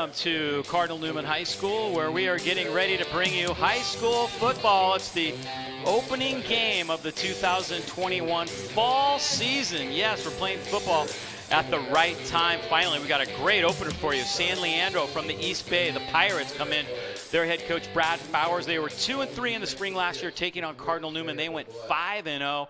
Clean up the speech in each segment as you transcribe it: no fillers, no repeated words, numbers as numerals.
welcome to Cardinal Newman High School, where we are getting ready to bring you high school football. It's the opening game of the 2021 fall season. Yes, we're playing football at the right time. Finally, we got a great opener for you. San Leandro from the East Bay. The Pirates come in. Their head coach, Brad Bowers. They were 2-3 in the spring last year, taking on Cardinal Newman. They went 5-0,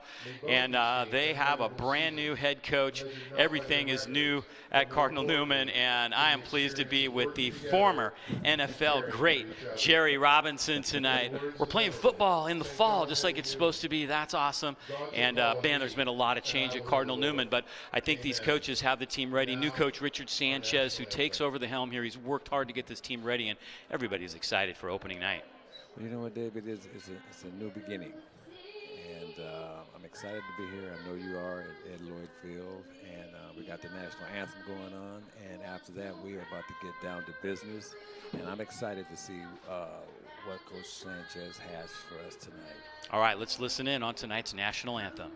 and they have a brand new head coach. Everything is new at Cardinal Newman, and I am pleased to be with the former NFL great Jerry Robinson tonight. We're playing football in the fall, just like it's supposed to be. That's awesome. And man, there's been a lot of change at Cardinal Newman, but I think these coaches have the team ready. New coach Richard Sanchez, who takes over the helm here. He's worked hard to get this team ready, and everybody's excited for opening night. Well, you know what, David? It's a new beginning, and I'm excited to be here. I know you are at Lloyd Field, and we got the national anthem going on, and after that we are about to get down to business, and I'm excited to see what Coach Sanchez has for us tonight. All right, let's listen in on tonight's national anthem.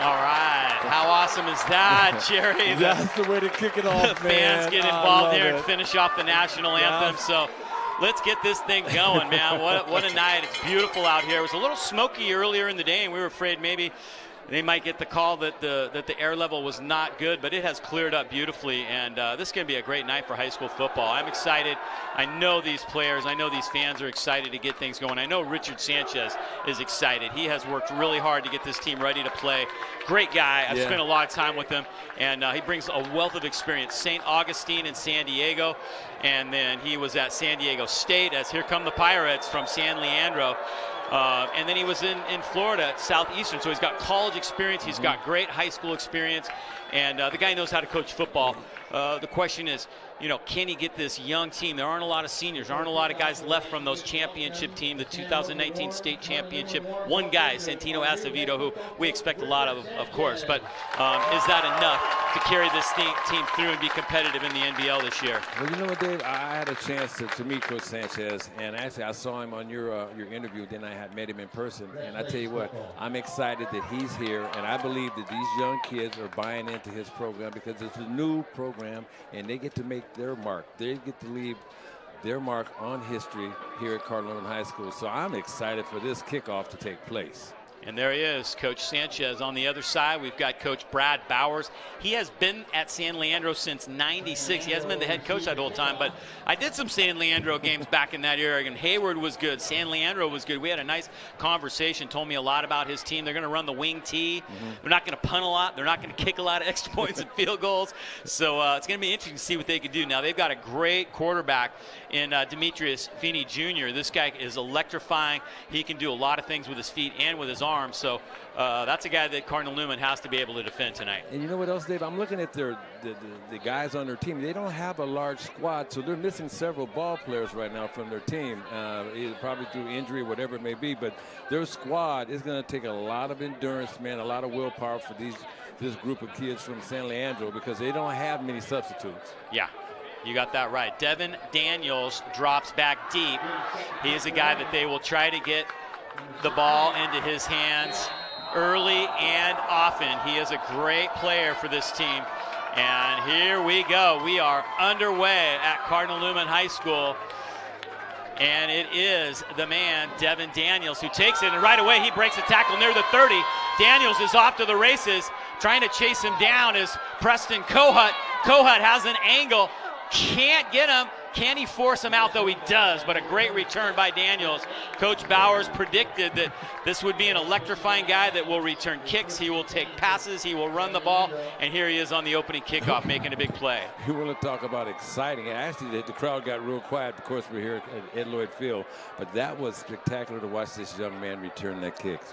All right, how awesome is that, Jerry? That's the way to kick it off, the fans get involved here and it. finish off the national anthem. So let's get this thing going, man. What a night. It's beautiful out here. It was a little smoky earlier in the day, and we were afraid maybe they might get the call that the air level was not good, but it has cleared up beautifully, and this is going to be a great night for high school football. I'm excited. I know these players, I know these fans are excited to get things going. I know Richard Sanchez is excited. He has worked really hard to get this team ready to play. Great guy. I've spent a lot of time with him, and he brings a wealth of experience. St. Augustine in San Diego, and then he was at San Diego State, as here come the Pirates from San Leandro. And then he was in Florida at Southeastern, so he's got college experience, he's got great high school experience, and the guy knows how to coach football. The question is, you know, can he get this young team? There aren't a lot of seniors, there aren't a lot of guys left from those championship team, the 2019 state championship. One guy, Santino Acevedo, who we expect a lot of course, but is that enough to carry this team through and be competitive in the NBL this year? Well, you know what, Dave? I had a chance to meet Coach Sanchez, and actually I saw him on your interview, then I had met him in person, and I tell you what, I'm excited that he's here, and I believe that these young kids are buying into his program because it's a new program, and they get to make their mark. They get to leave their mark on history here at Cardinal Newman High School. So I'm excited for this kickoff to take place. And there he is, Coach Sanchez. On the other side, we've got Coach Brad Bowers. He has been at San Leandro since '96. He hasn't been the head coach that whole time, but I did some San Leandro games back in that era, and Hayward was good. San Leandro was good. We had a nice conversation, told me a lot about his team. They're going to run the wing tee. They're not going to punt a lot. They're not going to kick a lot of extra points and field goals. So it's going to be interesting to see what they can do. Now, they've got a great quarterback in Demetrius Feeney Jr. This guy is electrifying. He can do a lot of things with his feet and with his arms. So that's a guy that Cardinal Newman has to be able to defend tonight. And you know what else, Dave? I'm looking at the guys on their team. They don't have a large squad, so they're missing several ball players right now from their team, either probably through injury, whatever it may be. But their squad is going to take a lot of endurance, man, a lot of willpower for this group of kids from San Leandro because they don't have many substitutes. Yeah. You got that right. Devin Daniels drops back deep. He is a guy that they will try to get the ball into his hands early and often. He is a great player for this team. And here we go. We are underway at Cardinal Newman High School. And it is the man, Devin Daniels, who takes it. And right away, he breaks a tackle near the 30. Daniels is off to the races. Trying to chase him down is Preston Kohut. Kohut has an angle. Can't get him. Can he force him out, though? He does, but a great return by Daniels. Coach Bowers predicted that this would be an electrifying guy that will return kicks. He will take passes. He will run the ball. And here he is on the opening kickoff making a big play. You want to talk about exciting. Actually, the crowd got real quiet. Of course, we're here at Ed Lloyd Field. But that was spectacular to watch this young man return that kicks.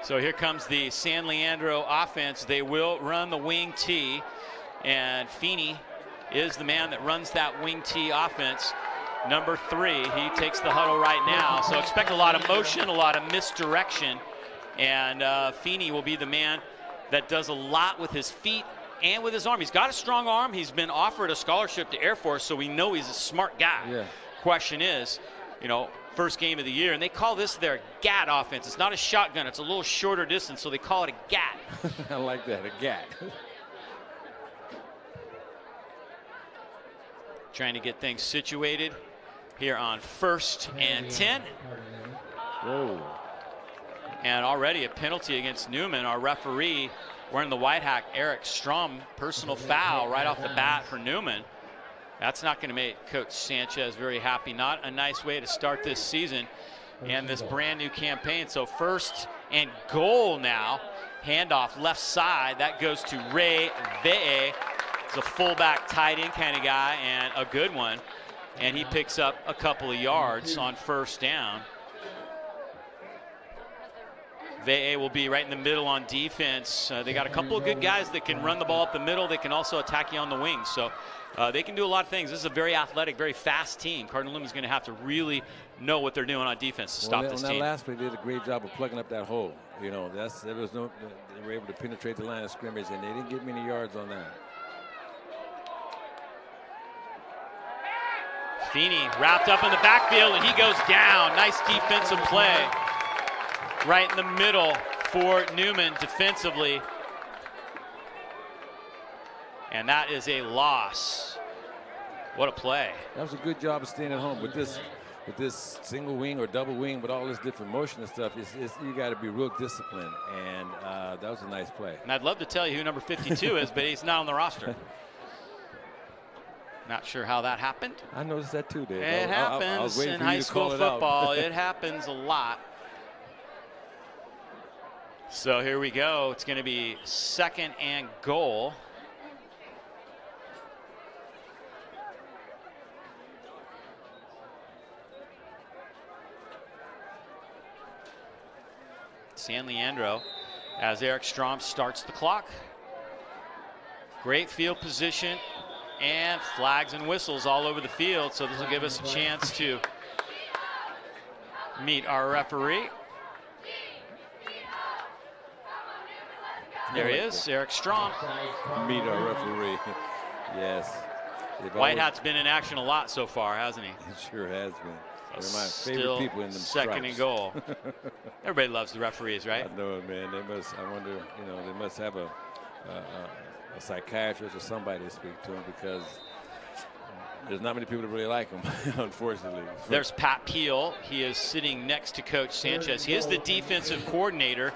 So here comes the San Leandro offense. They will run the wing T. And Feeney is the man that runs that wing T offense. Number 3, he takes the huddle right now. So expect a lot of motion, a lot of misdirection. And Feeney will be the man that does a lot with his feet and with his arm. He's got a strong arm. He's been offered a scholarship to Air Force, so we know he's a smart guy. Yeah. Question is, you know, first game of the year, and they call this their GAT offense. It's not a shotgun. It's a little shorter distance, so they call it a GAT. I like that, a GAT. Trying to get things situated here on 1st and 10. Whoa. And already a penalty against Newman. Our referee wearing the white hat, Eric Strom, personal foul right off the bat for Newman. That's not going to make Coach Sanchez very happy. Not a nice way to start this season and this brand new campaign. So 1st and goal now. Handoff left side. That goes to Ray Ve'e. He's a fullback tight end kind of guy and a good one. And he picks up a couple of yards on 1st down. Ve'e will be right in the middle on defense. They got a couple of good guys that can run the ball up the middle. They can also attack you on the wings. So they can do a lot of things. This is a very athletic, very fast team. Cardinal Newman's going to have to really know what they're doing on defense to stop this team. On that last play, they did a great job of plugging up that hole. You know, they were able to penetrate the line of scrimmage, and they didn't get many yards on that. Feeney wrapped up in the backfield, and he goes down. Nice defensive play right in the middle for Newman defensively. And that is a loss. What a play. That was a good job of staying at home. With this single wing or double wing, with all this different motion and stuff, you got to be real disciplined. And that was a nice play. And I'd love to tell you who number 52 is, but he's not on the roster. Not sure how that happened. I noticed that too, Dave. It happens in high school football. It happens a lot. So here we go. It's going to be 2nd and goal. San Leandro as Eric Strom starts the clock. Great field position. And flags and whistles all over the field, so this will give us a chance to meet our referee. There he is, Eric Strom. Meet our referee. Yes. White Hat's been in action a lot so far, hasn't he? He sure has been. They're my Still favorite people in them 2nd and goal. Everybody loves the referees, right? I know it, man. They must. I wonder. You know, they must have a psychiatrist or somebody to speak to him, because there's not many people that really like him, unfortunately. There's Pat Peel. He is sitting next to Coach Sanchez. He is the defensive coordinator.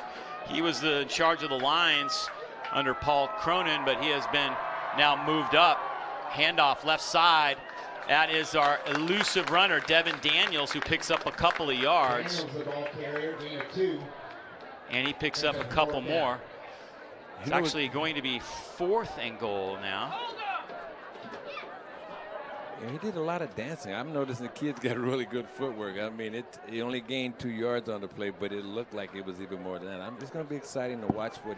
He was in charge of the lines under Paul Cronin, but he has been now moved up. Handoff left side. That is our elusive runner, Devin Daniels, who picks up a couple of yards. And he picks up a couple more. It's actually going to be 4th and goal now. Yeah, he did a lot of dancing. I'm noticing the kid's got really good footwork. I mean, he only gained 2 yards on the play, but it looked like it was even more than that. It's going to be exciting to watch what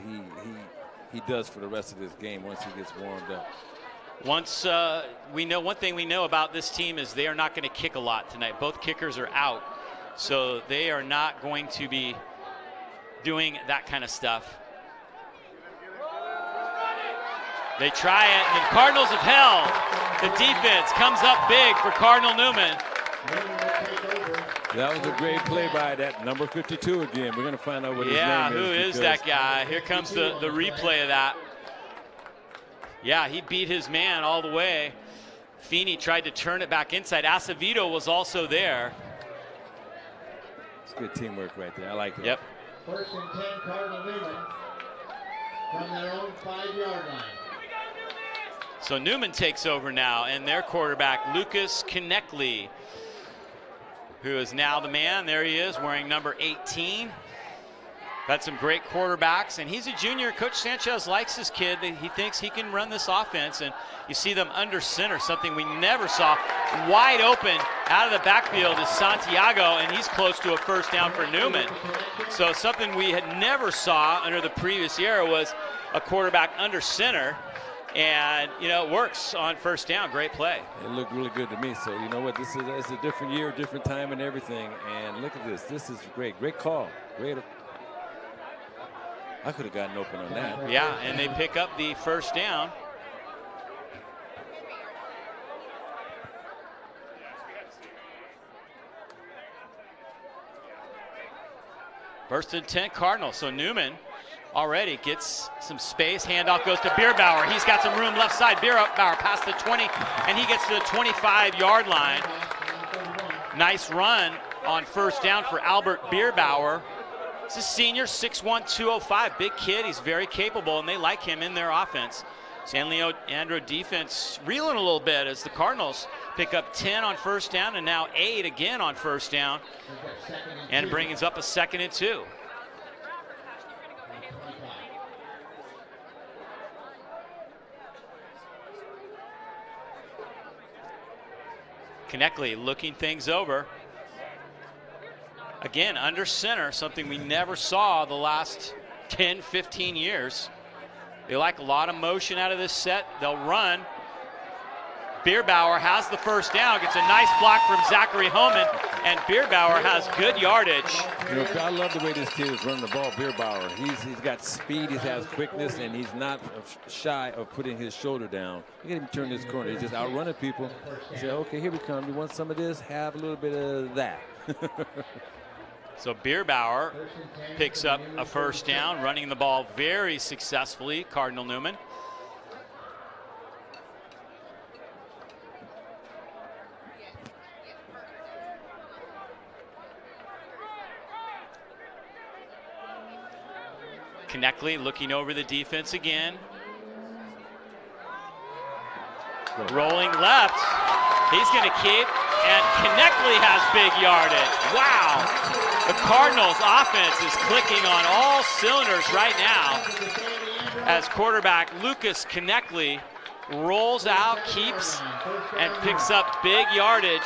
he does for the rest of this game once he gets warmed up. Once we know, one thing we know about this team is they are not going to kick a lot tonight. Both kickers are out, so they are not going to be doing that kind of stuff. They try it, and the Cardinals have held. The defense comes up big for Cardinal Newman. That was a great play by that number 52 again. We're going to find out what his name is. Yeah, who is that guy? Here comes the replay of that. Yeah, he beat his man all the way. Feeney tried to turn it back inside. Acevedo was also there. It's good teamwork right there. I like it. Yep. 1st and 10, Cardinal Newman from their own 5-yard line. So Newman takes over now, and their quarterback, Lucas Konechly, who is now the man. There he is, wearing number 18. Got some great quarterbacks, and he's a junior. Coach Sanchez likes his kid. He thinks he can run this offense, and you see them under center, something we never saw. Wide open out of the backfield is Santiago, and he's close to a first down for Newman. So something we had never saw under the previous era was a quarterback under center, and it works on first down. Great play. It looked really good to me. So you know what, this is it's a different year, different time, and everything. And look at this. This is great call. I could have gotten open on that. Yeah, and they pick up the first down. First and 10 Cardinals. So Newman already gets some space. Handoff goes to Bierbauer. He's got some room left side. Bierbauer past the 20, and he gets to the 25-yard line. Nice run on first down for Albert Bierbauer. He's a senior, 6'1", 205, big kid. He's very capable, and they like him in their offense. San Leandro defense reeling a little bit as the Cardinals pick up 10 on first down and now 8 again on first down, and brings up a 2nd and 2. Konechly looking things over. Again, under center, something we never saw the last 10, 15 years. They like a lot of motion out of this set. They'll run. Bierbauer has the first down, gets a nice block from Zachary Homan, and Bierbauer has good yardage. I love the way this kid is running the ball, Bierbauer. He's got speed, he has quickness, and he's not shy of putting his shoulder down. Look at him turn this corner. He's just outrunning people. He said, okay, here we come. You want some of this? Have a little bit of that. So Bierbauer picks up a first down, running the ball very successfully, Cardinal Newman. Konechly looking over the defense again. Rolling left. He's going to keep, and Konechly has big yardage. Wow. The Cardinals offense is clicking on all cylinders right now as quarterback Lucas Konechly rolls out, keeps, and picks up big yardage.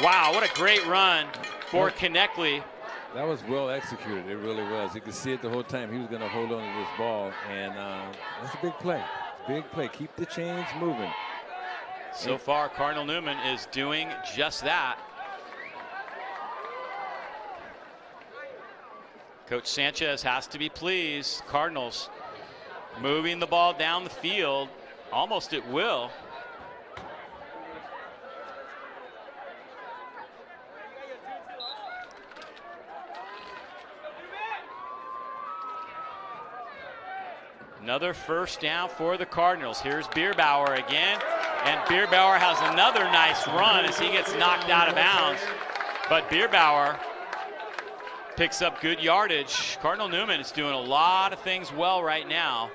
Wow, what a great run for Konechly. That was well executed. It really was. You could see it the whole time. He was going to hold on to this ball, and that's a big play. Big play. Keep the chains moving. So far, Cardinal Newman is doing just that. Coach Sanchez has to be pleased. Cardinals moving the ball down the field almost at will. Another first down for the Cardinals. Here's Bierbauer again, and Bierbauer has another nice run as he gets knocked out of bounds. But Bierbauer picks up good yardage. Cardinal Newman is doing a lot of things well right now.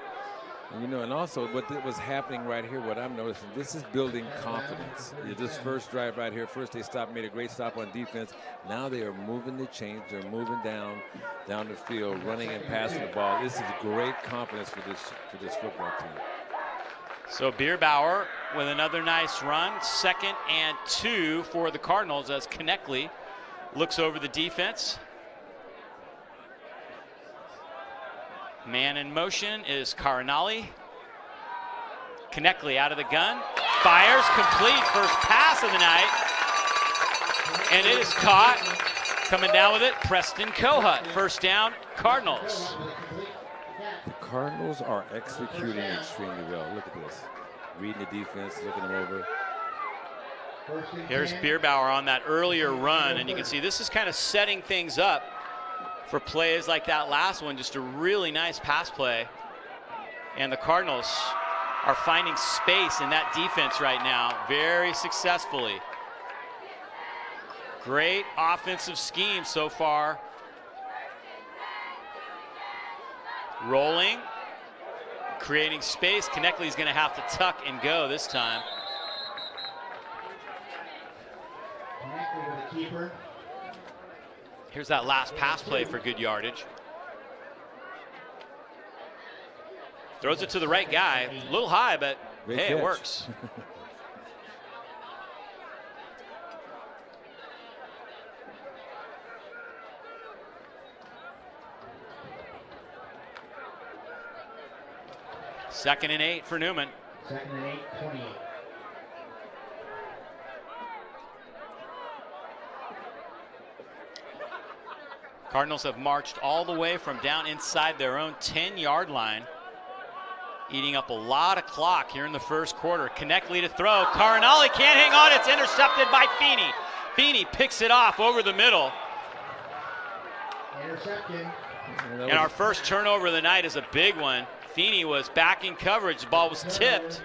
And also what was happening right here, what I'm noticing, this is building confidence. This first drive right here, first they made a great stop on defense. Now they are moving the chains. They're moving down the field, running and passing the ball. This is great confidence for this football team. So Bierbauer with another nice run. 2nd and 2 for the Cardinals as Konechly looks over the defense. Man in motion is Cardinal. Konechly out of the gun. Fires, complete, first pass of the night. And it is caught. Coming down with it, Preston Kohut. First down, Cardinals. The Cardinals are executing extremely well. Look at this. Reading the defense, looking them over. Here's Bierbauer on that earlier run, and you can see this is kind of setting things up for plays like that last one. Just a really nice pass play. And the Cardinals are finding space in that defense right now very successfully. Great offensive scheme so far. Rolling. creating space. Knechtley's going to have to tuck and go this time. Knechtley with the keeper. Here's that last pass play for good yardage. Throws it to the right guy. A little high, but Great hey, catch. it works. Second and 8 for Newman. Second and 8, 28. Cardinals have marched all the way from down inside their own 10-yard line, eating up a lot of clock here in the first quarter. Knechtley to throw. Cardinal can't hang on. It's intercepted by Feeney. Feeney picks it off over the middle. Intercepted. And our first turnover of the night is a big one. Feeney was back in coverage. The ball was tipped.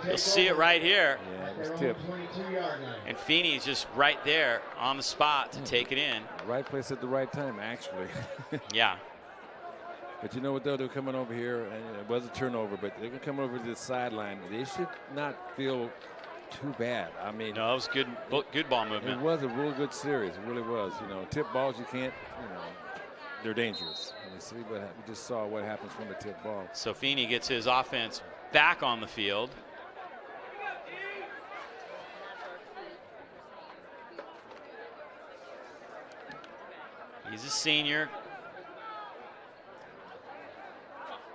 You'll see it right here. Yeah, it was tipped. And Feeney's just right there on the spot to take it in. Right place at the right time, actually. Yeah. But you know what, though? They're coming over here, and it was a turnover, but they're going to come over to the sideline. They should not feel too bad. I mean, no, it was good ball movement. It was a real good series. It really was. You know, tip balls, you can't, you know, they're dangerous. And you see what we just saw what happens from a tip ball. So Feeney gets his offense back on the field. He's a senior.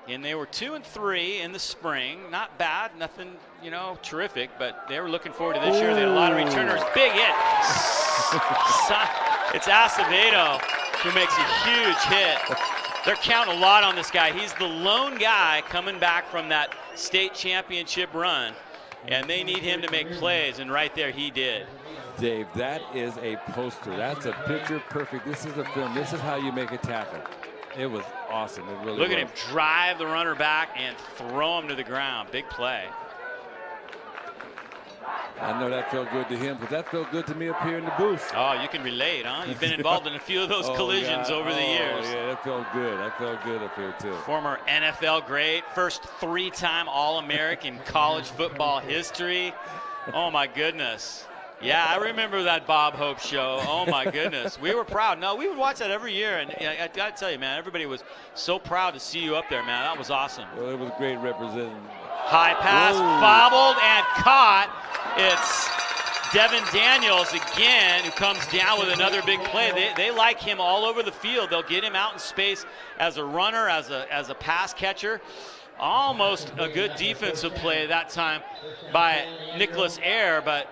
And they were 2-3 in the spring. Not bad, nothing, you know, terrific, but they were looking forward to this year. They had a lot of returners. Big hit. It's Acevedo who makes a huge hit. They're counting a lot on this guy. He's the lone guy coming back from that state championship run, and they need him to make plays, and right there he did. Dave, that is a poster. That's a picture perfect. This is a film. This is how you make a tackle. It was awesome. It really was. Look at him drive the runner back and throw him to the ground. Big play. I know that felt good to him, but that felt good to me up here in the booth. Oh, you can relate, huh? You've been involved in a few of those collisions over the years. Yeah, that felt good. That felt good up here, too. Former NFL great, first 3-time All-American college football history. Oh, my goodness. Yeah, I remember that Bob Hope show. Oh, my goodness. We were proud. No, we would watch that every year. And I got to tell you, man, everybody was so proud to see you up there, man. That was awesome. Well, it was great representing. High pass, fumbled, and caught. It's Devin Daniels again who comes down with another big play. They like him all over the field. They'll get him out in space as a runner, as a pass catcher. Almost a good defensive play that time by Nicholas Ayer, but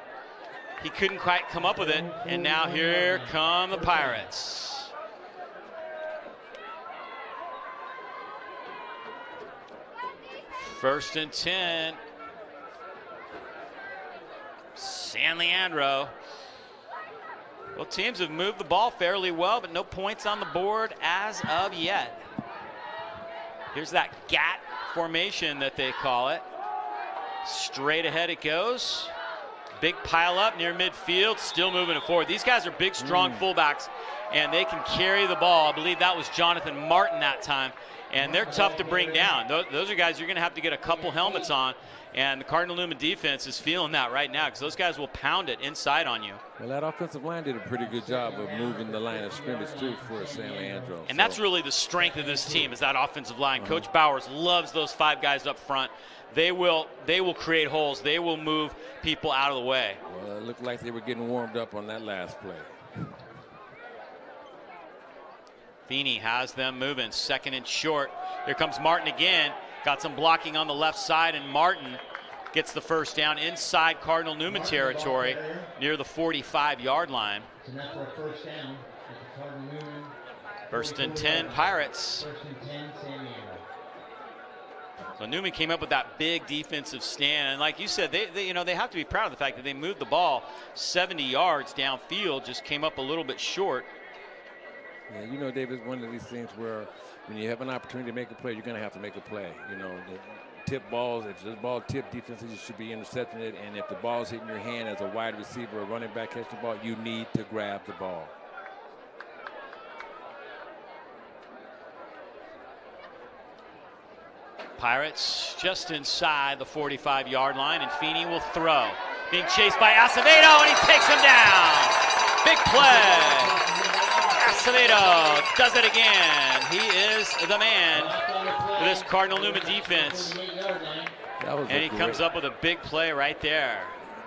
he couldn't quite come up with it. And now here come the Pirates. First and 10. San Leandro. Well, teams have moved the ball fairly well, but no points on the board as of yet. Here's that GAT formation that they call it. Straight ahead it goes. Big pile up near midfield, still moving it forward. These guys are big, strong fullbacks, and they can carry the ball. I believe that was Jonathan Martin that time, and they're tough to bring down. Those are guys you're going to have to get a couple helmets on, and the Cardinal Newman defense is feeling that right now because those guys will pound it inside on you. Well, that offensive line did a pretty good job of moving the line of scrimmage, too, for San Leandro. And that's really the strength of this team is that offensive line. Coach Bowers loves those 5 guys up front. They will create holes. They will move people out of the way. Well, it looked like they were getting warmed up on that last play. Feeney has them moving. Second and short. Here comes Martin again. Got some blocking on the left side, and Martin gets the first down inside Cardinal Newman territory near the 45-yard line. First and 10, Pirates. So Newman came up with that big defensive stand, and like you said, they have to be proud of the fact that they moved the ball 70 yards downfield, just came up a little bit short. Yeah, you know, David, one of these things where when you have an opportunity to make a play, you're going to have to make a play. You know, the tip balls, if the ball tipped, defenses you should be intercepting it, and if the ball's hitting your hand as a wide receiver or running back catch the ball, you need to grab the ball. Pirates just inside the 45-yard line, and Feeney will throw. Being chased by Acevedo, and he takes him down. Big play. Acevedo does it again. He is the man for this Cardinal Newman defense. And he comes up with a big play right there.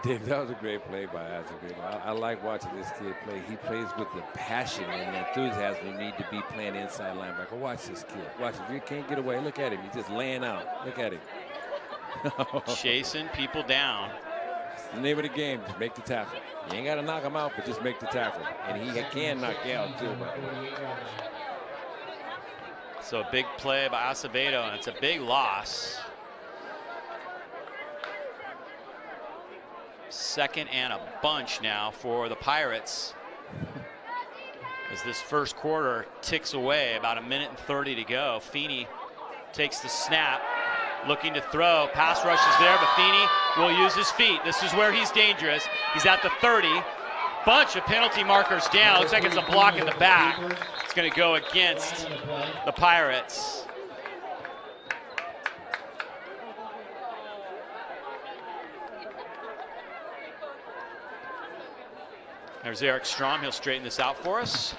Dave, that was a great play by Acevedo. I like watching this kid play. He plays with the passion and the enthusiasm you need to be playing inside linebacker. Watch this kid. Watch it. You can't get away. Look at him. He's just laying out. Look at him. Chasing people down. It's the name of the game. Just make the tackle. You ain't got to knock him out, but just make the tackle. And he can knock you out, too. So a big play by Acevedo, and it's a big loss. Second and a bunch now for the Pirates. As this first quarter ticks away, about 1:30 to go. Feeney takes the snap, looking to throw. Pass rush is there, but Feeney will use his feet. This is where he's dangerous. He's at the 30. Bunch of penalty markers down. Looks like it's a block in the back. It's going to go against the Pirates. There's Eric Strom. He'll straighten this out for us.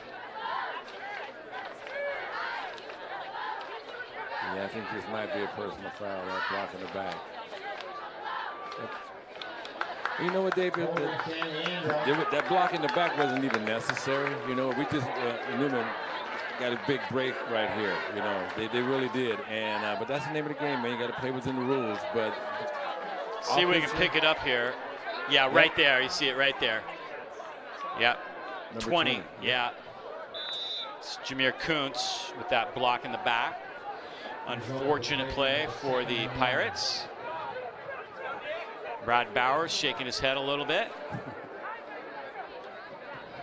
Yeah, I think this might be a personal foul, that block in the back. You know what, David? That block in the back wasn't even necessary. You know, we just, Newman got a big break right here. You know, they really did. And but that's the name of the game, man. You got to play within the rules. But see if we can pick it up here. Yeah, right there. You see it right there. Yeah, 20. Yeah. It's Jameer Kuntz with that block in the back. Unfortunate play for the Pirates. Brad Bowers shaking his head a little bit.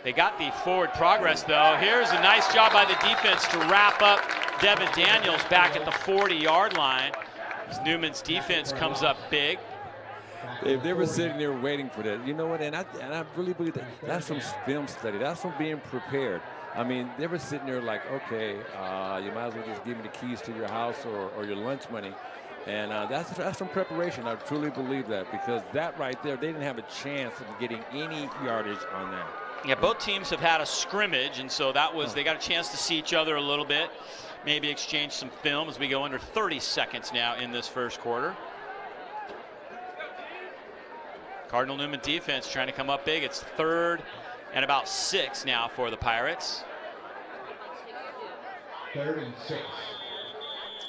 They got the forward progress, though. Here's a nice job by the defense to wrap up Devin Daniels back at the 40-yard line. As Newman's defense comes up big. They were sitting there waiting for that. You know what? And I really believe that's from film study. That's from being prepared. I mean, they were sitting there like, okay, you might as well just give me the keys to your house or your lunch money. And that's from preparation. I truly believe that, because that right there, they didn't have a chance of getting any yardage on that. Yeah, both teams have had a scrimmage, and so that was, they got a chance to see each other a little bit, maybe exchange some film as we go under 30 seconds now in this first quarter. Cardinal Newman defense trying to come up big. It's 3rd and about 6 now for the Pirates. 3rd and 6.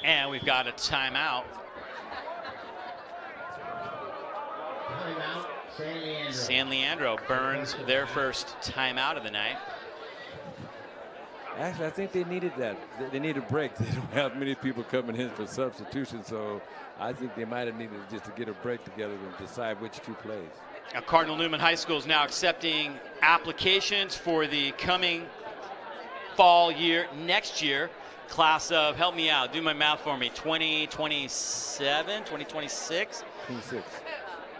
And we've got a timeout. Timeout, San Leandro. San Leandro burns their first timeout of the night. Actually, I think they needed that. They need a break. They don't have many people coming in for substitution, so I think they might have needed just to get a break together and decide which 2 plays. Now, Cardinal Newman High School is now accepting applications for the coming fall year, next year, class of, help me out, do my math for me, 2027, 2026? 26.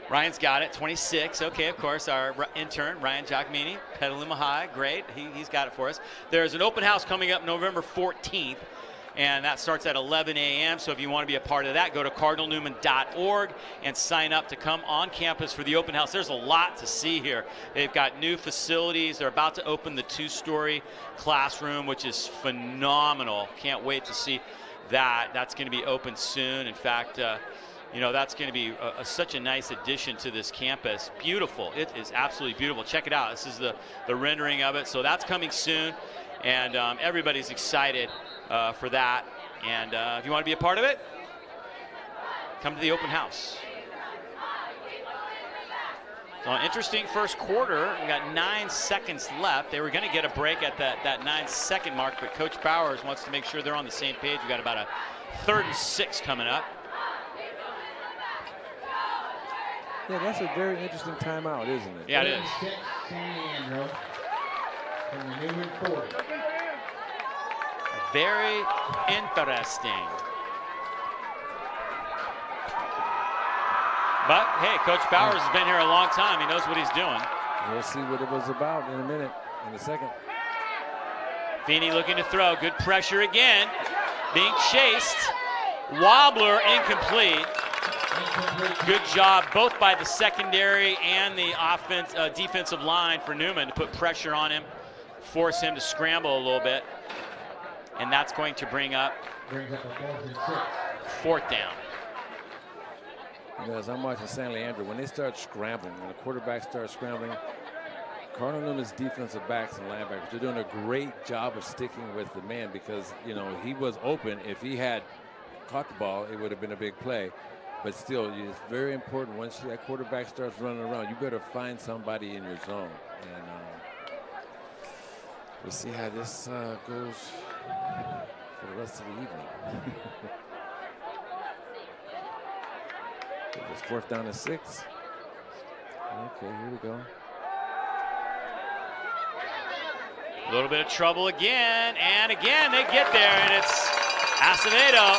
Ryan's got it, 26. Okay, of course, our intern, Ryan Giacomini, Petaluma High, great. He's got it for us. There's an open house coming up November 14th, and that starts at 11 a.m. So if you want to be a part of that, go to cardinalnewman.org and sign up to come on campus for the open house. There's a lot to see here. They've got new facilities. They're about to open the 2-story classroom, which is phenomenal. Can't wait to see that. That's going to be open soon. In fact, you know, that's going to be such a nice addition to this campus. Beautiful. It is absolutely beautiful. Check it out. This is the rendering of it. So that's coming soon, and everybody's excited for that. And if you want to be a part of it, come to the open house. So interesting first quarter. We got 9 seconds left. They were going to get a break at that 9-second mark, but Coach Bowers wants to make sure they're on the same page. We got about a 3rd and 6 coming up. Yeah, that's a very interesting timeout, isn't it? Yeah, it is. 6, San Leandro from the Newman 40. Very interesting. But, hey, Coach Bowers has been here a long time. He knows what he's doing. We'll see what it was about in a minute, in a second. Feeney looking to throw. Good pressure again. Being chased. Wobbler, incomplete. Good job both by the secondary and the defensive line for Newman to put pressure on him, force him to scramble a little bit. And that's going to bring up fourth down. You know, as I'm watching Leandro, when they start scrambling, when the quarterback starts scrambling, Cardinal Newman's defensive backs and linebackers, they're doing a great job of sticking with the man because, you know, he was open. If he had caught the ball, it would have been a big play. But still, it's very important once that quarterback starts running around, you better find somebody in your zone. And we'll see how this goes for the rest of the evening. It's fourth down and 6. Okay, here we go. A little bit of trouble again, and again they get there, and it's Acevedo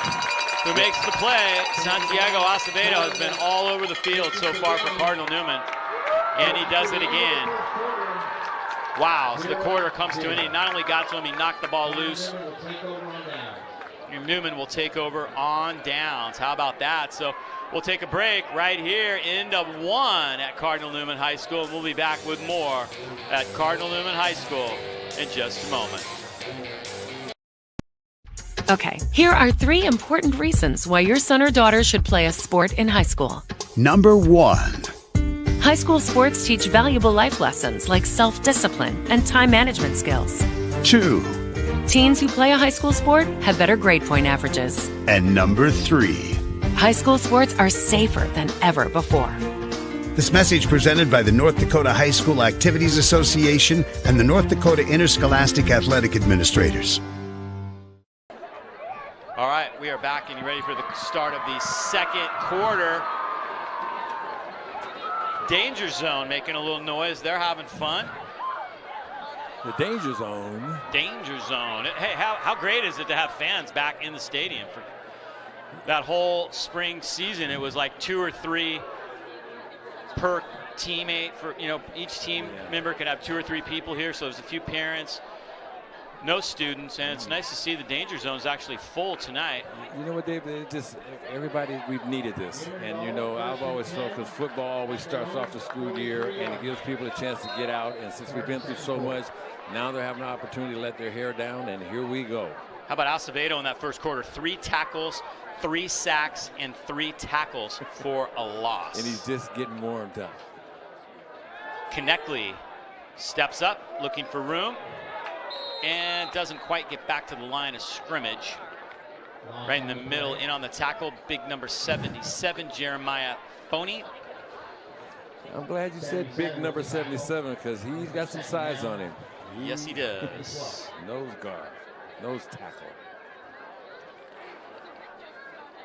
who makes the play. Santiago Acevedo has been all over the field so far for Cardinal Newman, and he does it again. Wow, so the quarter comes to an end. He not only got to him, he knocked the ball loose. And Newman will take over on downs. How about that? So we'll take a break right here. End of 1 at Cardinal Newman High School. And we'll be back with more at Cardinal Newman High School in just a moment. Okay, here are 3 important reasons why your son or daughter should play a sport in high school. Number 1. High school sports teach valuable life lessons like self-discipline and time management skills. 2. Teens who play a high school sport have better grade point averages. And number 3. High school sports are safer than ever before. This message presented by the North Dakota High School Activities Association and the North Dakota Interscholastic Athletic Administrators. All right, we are back and you ready for the start of the second quarter. Danger zone making a little noise. They're having fun. The danger zone. Danger zone. Hey, how great is it to have fans back in the stadium for that whole spring season? It was like 2 or 3 per teammate. For each team member could have 2 or 3 people here. So there's a few parents, no students, and it's nice to see the danger zone is actually full tonight. You know what, Dave? It just everybody, we've needed this, and I've always felt because football always starts off the school year and it gives people a chance to get out. And since we've been through so much, now they're having an opportunity to let their hair down, and here we go. How about Acevedo in that first quarter? 3 tackles, 3 sacks, and 3 tackles for a loss. And he's just getting warmed up. Kneckley steps up, looking for room, and doesn't quite get back to the line of scrimmage. Right in the middle, in on the tackle, big number 77, Jeremiah Phoney. I'm glad you said big number 77 because he's got some size on him. Yes, he does. Nose guard, nose tackle.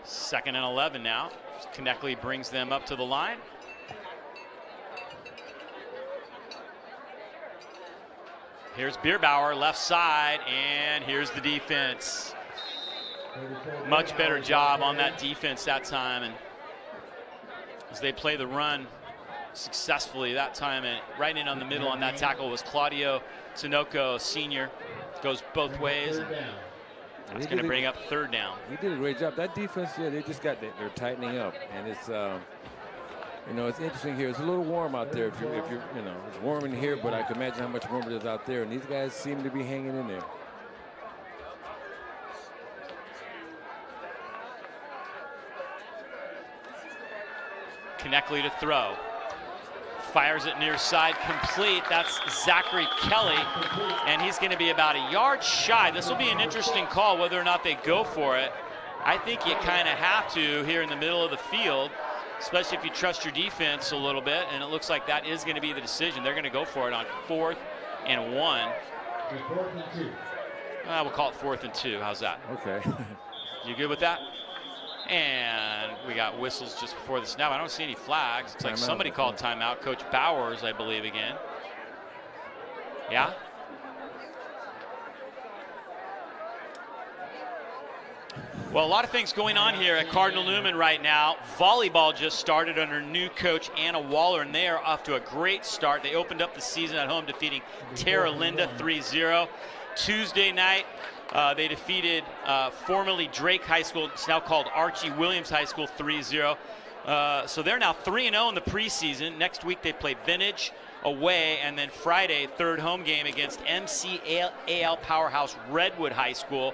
2nd and 11 now. Kneckley brings them up to the line. Here's Bierbauer, left side, and here's the defense. Much better job on that defense that time, and as they play the run successfully that time, and right in on the middle on that tackle was Claudio Tinoco, senior. Goes both ways. That's going to bring up 3rd down. He did a great job. That defense, they just they're tightening up, and it's it's interesting here. It's a little warm out there. If you're it's warm in here, but I can imagine how much warmer it is out there. And these guys seem to be hanging in there. Kneckley to throw. Fires it near side, complete. That's Zachary Kelly, and he's going to be about a yard shy. This will be an interesting call, whether or not they go for it. I think you kind of have to here in the middle of the field, especially if you trust your defense a little bit, and it looks like that is going to be the decision. They're going to go for it on 4th and 1. We'll call it 4th and 2. How's that? Okay. You good with that? And we got whistles just before the snap. I don't see any flags. It's like somebody called timeout. Coach Bowers, I believe, again. Yeah? Well, a lot of things going on here at Cardinal Newman right now. Volleyball just started under new coach Anna Waller, and they are off to a great start. They opened up the season at home defeating Terra Linda 3-0. Tuesday night, They defeated formerly Drake High School, it's now called Archie Williams High School, 3-0. So they're now 3-0 in the preseason. Next week they play Vintage away, and then Friday, third home game against MCAL powerhouse Redwood High School.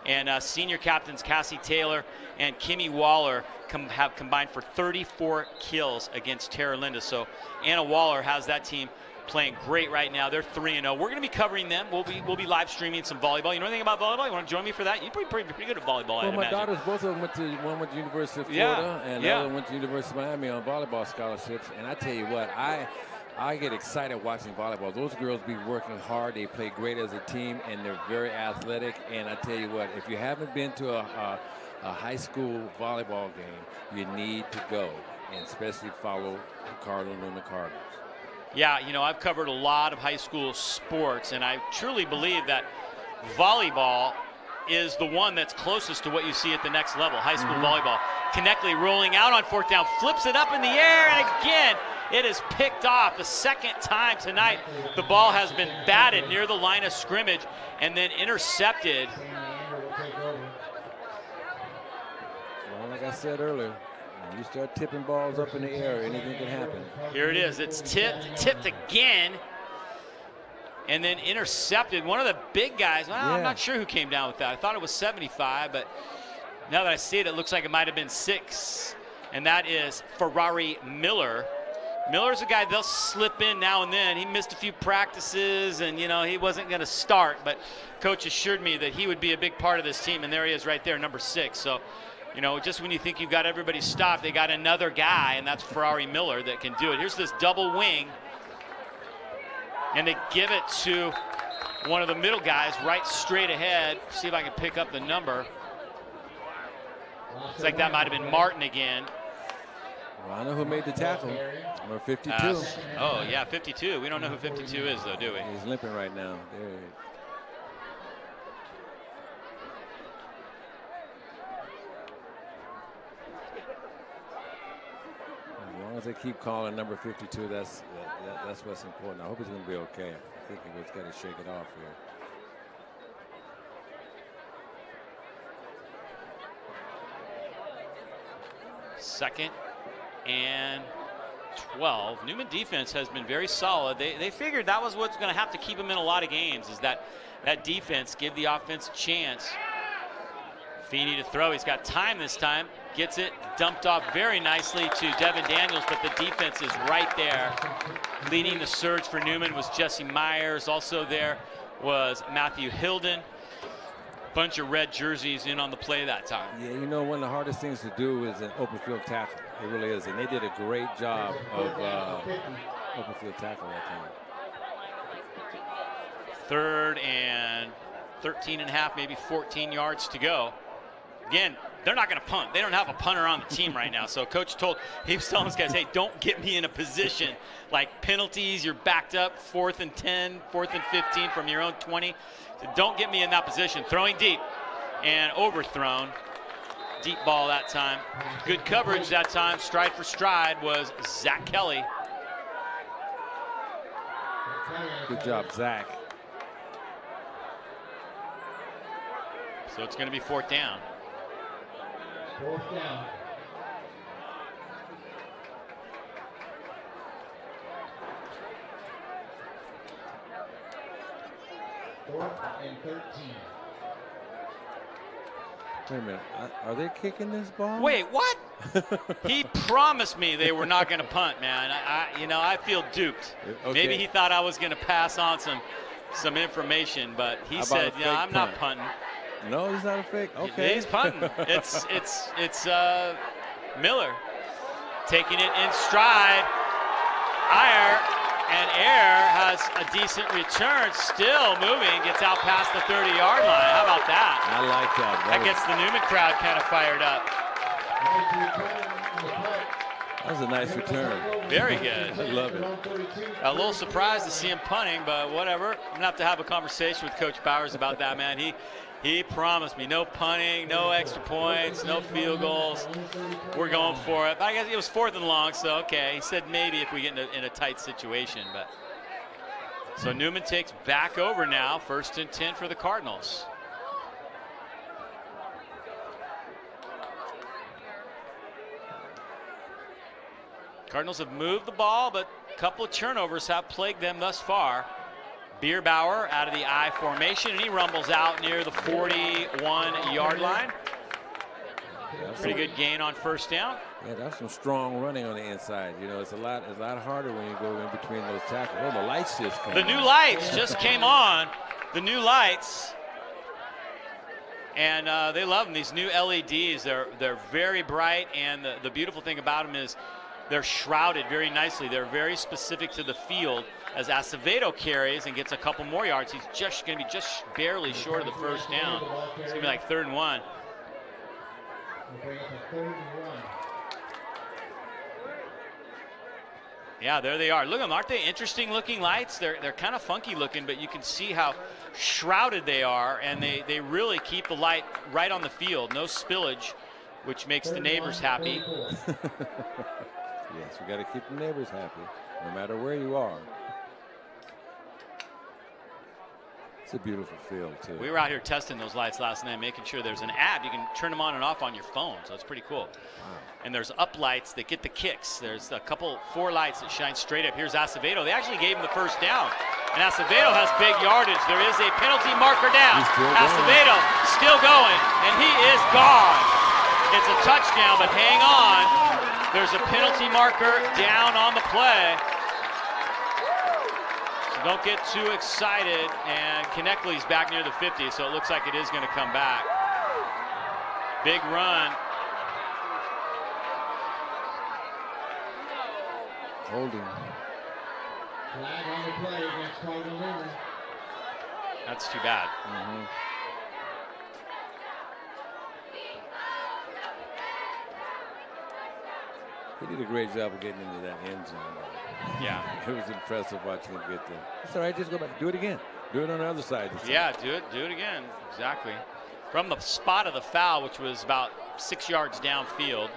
And senior captains Cassie Taylor and Kimmy Waller have combined for 34 kills against Terra Linda. So Anna Waller has that team playing great right now. They're 3-0. We're going to be covering them. We'll be live streaming some volleyball. You know anything about volleyball? You want to join me for that? You're pretty good at volleyball. Well, I'd my imagine. daughters, both of them one went to University of Florida, and the other went to University of Miami on volleyball scholarships. And I tell you what, I get excited watching volleyball. Those girls be working hard. They play great as a team, and they're very athletic. And I tell you what, if you haven't been to a high school volleyball game, you need to go, and especially follow the Cardinal and the Cardinals. Yeah, you know, I've covered a lot of high school sports, and I truly believe that volleyball is the one that's closest to what you see at the next level, high school volleyball. Konechny rolling out on fourth down, flips it up in the air, and again, it is picked off the second time tonight. The ball has been batted near the line of scrimmage and then intercepted. Well, like I said earlier, when you start tipping balls up in the air, anything can happen. Here it is. It's tipped again, and then intercepted. One of the big guys. Well, I'm not sure who came down with that. I thought it was 75, but now that I see it, it looks like it might have been 6, and that is Ferrari Miller. Miller's a guy they'll slip in now and then. He missed a few practices, and you know he wasn't going to start, but coach assured me that he would be a big part of this team, and there he is right there, number 6. So, you know, just when you think you've got everybody stopped, they got another guy, and that's Ferrari Miller that can do it. Here's this double wing, and they give it to one of the middle guys right straight ahead. See if I can pick up the number. Looks like that might have been Martin again. Well, I know who made the tackle. Number 52. Oh, yeah, 52. We don't know who 52 is, though, do we? He's limping right now. There. As long as they keep calling number 52, that's what's important. I hope he's going to be okay. I think he's got to shake it off here. Second and 12. Newman defense has been very solid. They figured that was what's going to have to keep them in a lot of games, is that defense, give the offense a chance. Feeney to throw. He's got time this time. Gets it dumped off very nicely to Devin Daniels, but the defense is right there. Leading the surge for Newman was Jesse Myers. Also there was Matthew Hilden. Bunch of red jerseys in on the play that time. Yeah, you know, one of the hardest things to do is an open field tackle. It really is, and they did a great job of open field tackle that time. 3rd and 13 and a half, maybe 14 yards to go. Again, they're not going to punt. They don't have a punter on the team right now. So coach he was telling those guys, hey, don't get me in a position like penalties. You're backed up 4th and 10, 4th and 15 from your own 20. So don't get me in that position. Throwing deep and overthrown. Deep ball that time. Good coverage that time. Stride for stride was Zach Kelly. Good job, Zach. So it's going to be 4th down. 4th down. Fourth and 13. Wait a minute. Are they kicking this ball? Wait, what? He promised me they were not going to punt, man. I feel duped. Okay. Maybe he thought I was going to pass on some information, but he said, I'm not punting. No, he's not a fake. Okay. He's punting. It's Miller taking it in stride. Air has a decent return, still moving, gets out past the 30-yard line. How about that? I like that. That gets the Newman crowd kind of fired up. That was a nice return. Very good. I love it. A little surprised to see him punting, but whatever. I'm going to have a conversation with Coach Bowers about that, man. He promised me no punting, no extra points, no field goals. We're going for it. But I guess it was 4th and long, so okay. He said maybe if we get in a tight situation. But so Newman takes back over now. 1st and 10 for the Cardinals. Cardinals have moved the ball, but a couple of turnovers have plagued them thus far. Bierbauer out of the I formation, and he rumbles out near the 41-yard line. Pretty good gain on first down. Yeah, that's some strong running on the inside. You know, it's a lot harder when you go in between those tackles. Oh, the lights just came on. The new lights just came on. The new lights. And they love them, these new LEDs. They're very bright, and the beautiful thing about them is they're shrouded very nicely. They're very specific to the field. As Acevedo carries and gets a couple more yards, he's just going to be just barely short of the first down. It's going to be like 3rd and 1. Yeah, there they are. Look at them. Aren't they interesting looking lights? They're kind of funky looking, but you can see how shrouded they are, and they really keep the light right on the field. No spillage, which makes the neighbors happy. Yes, we got to keep the neighbors happy, no matter where you are. It's a beautiful field, too. We were out here testing those lights last night, making sure there's an app. You can turn them on and off on your phone, so it's pretty cool. Wow. And there's up lights that get the kicks. There's a couple, 4 lights that shine straight up. Here's Acevedo. They actually gave him the first down. And Acevedo has big yardage. There is a penalty marker down. Acevedo still going, and he is gone. It's a touchdown, but hang on. There's a penalty marker down on the play. Don't get too excited, and Konechly's back near the 50, so it looks like it is going to come back. Big run. Holding. Flag on the play against Cardinal Newman. That's too bad. He did a great job of getting into that end zone. Yeah. It was impressive watching him get there. It's all right, just go back. Do it again. Do it on the other side. Yeah, do it again. Exactly. From the spot of the foul, which was about 6 yards downfield.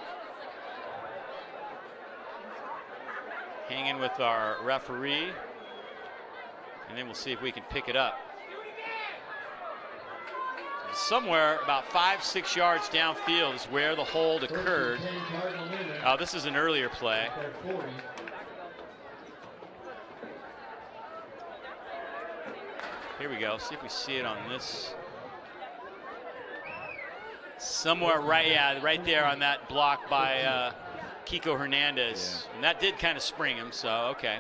Hanging with our referee. And then we'll see if we can pick it up. Somewhere about 5-6 yards downfield is where the hold occurred. Oh, this is an earlier play. Here we go. See if we see it on this. Somewhere right there on that block by Kiko Hernandez. Yeah. And that did kind of spring him, so okay.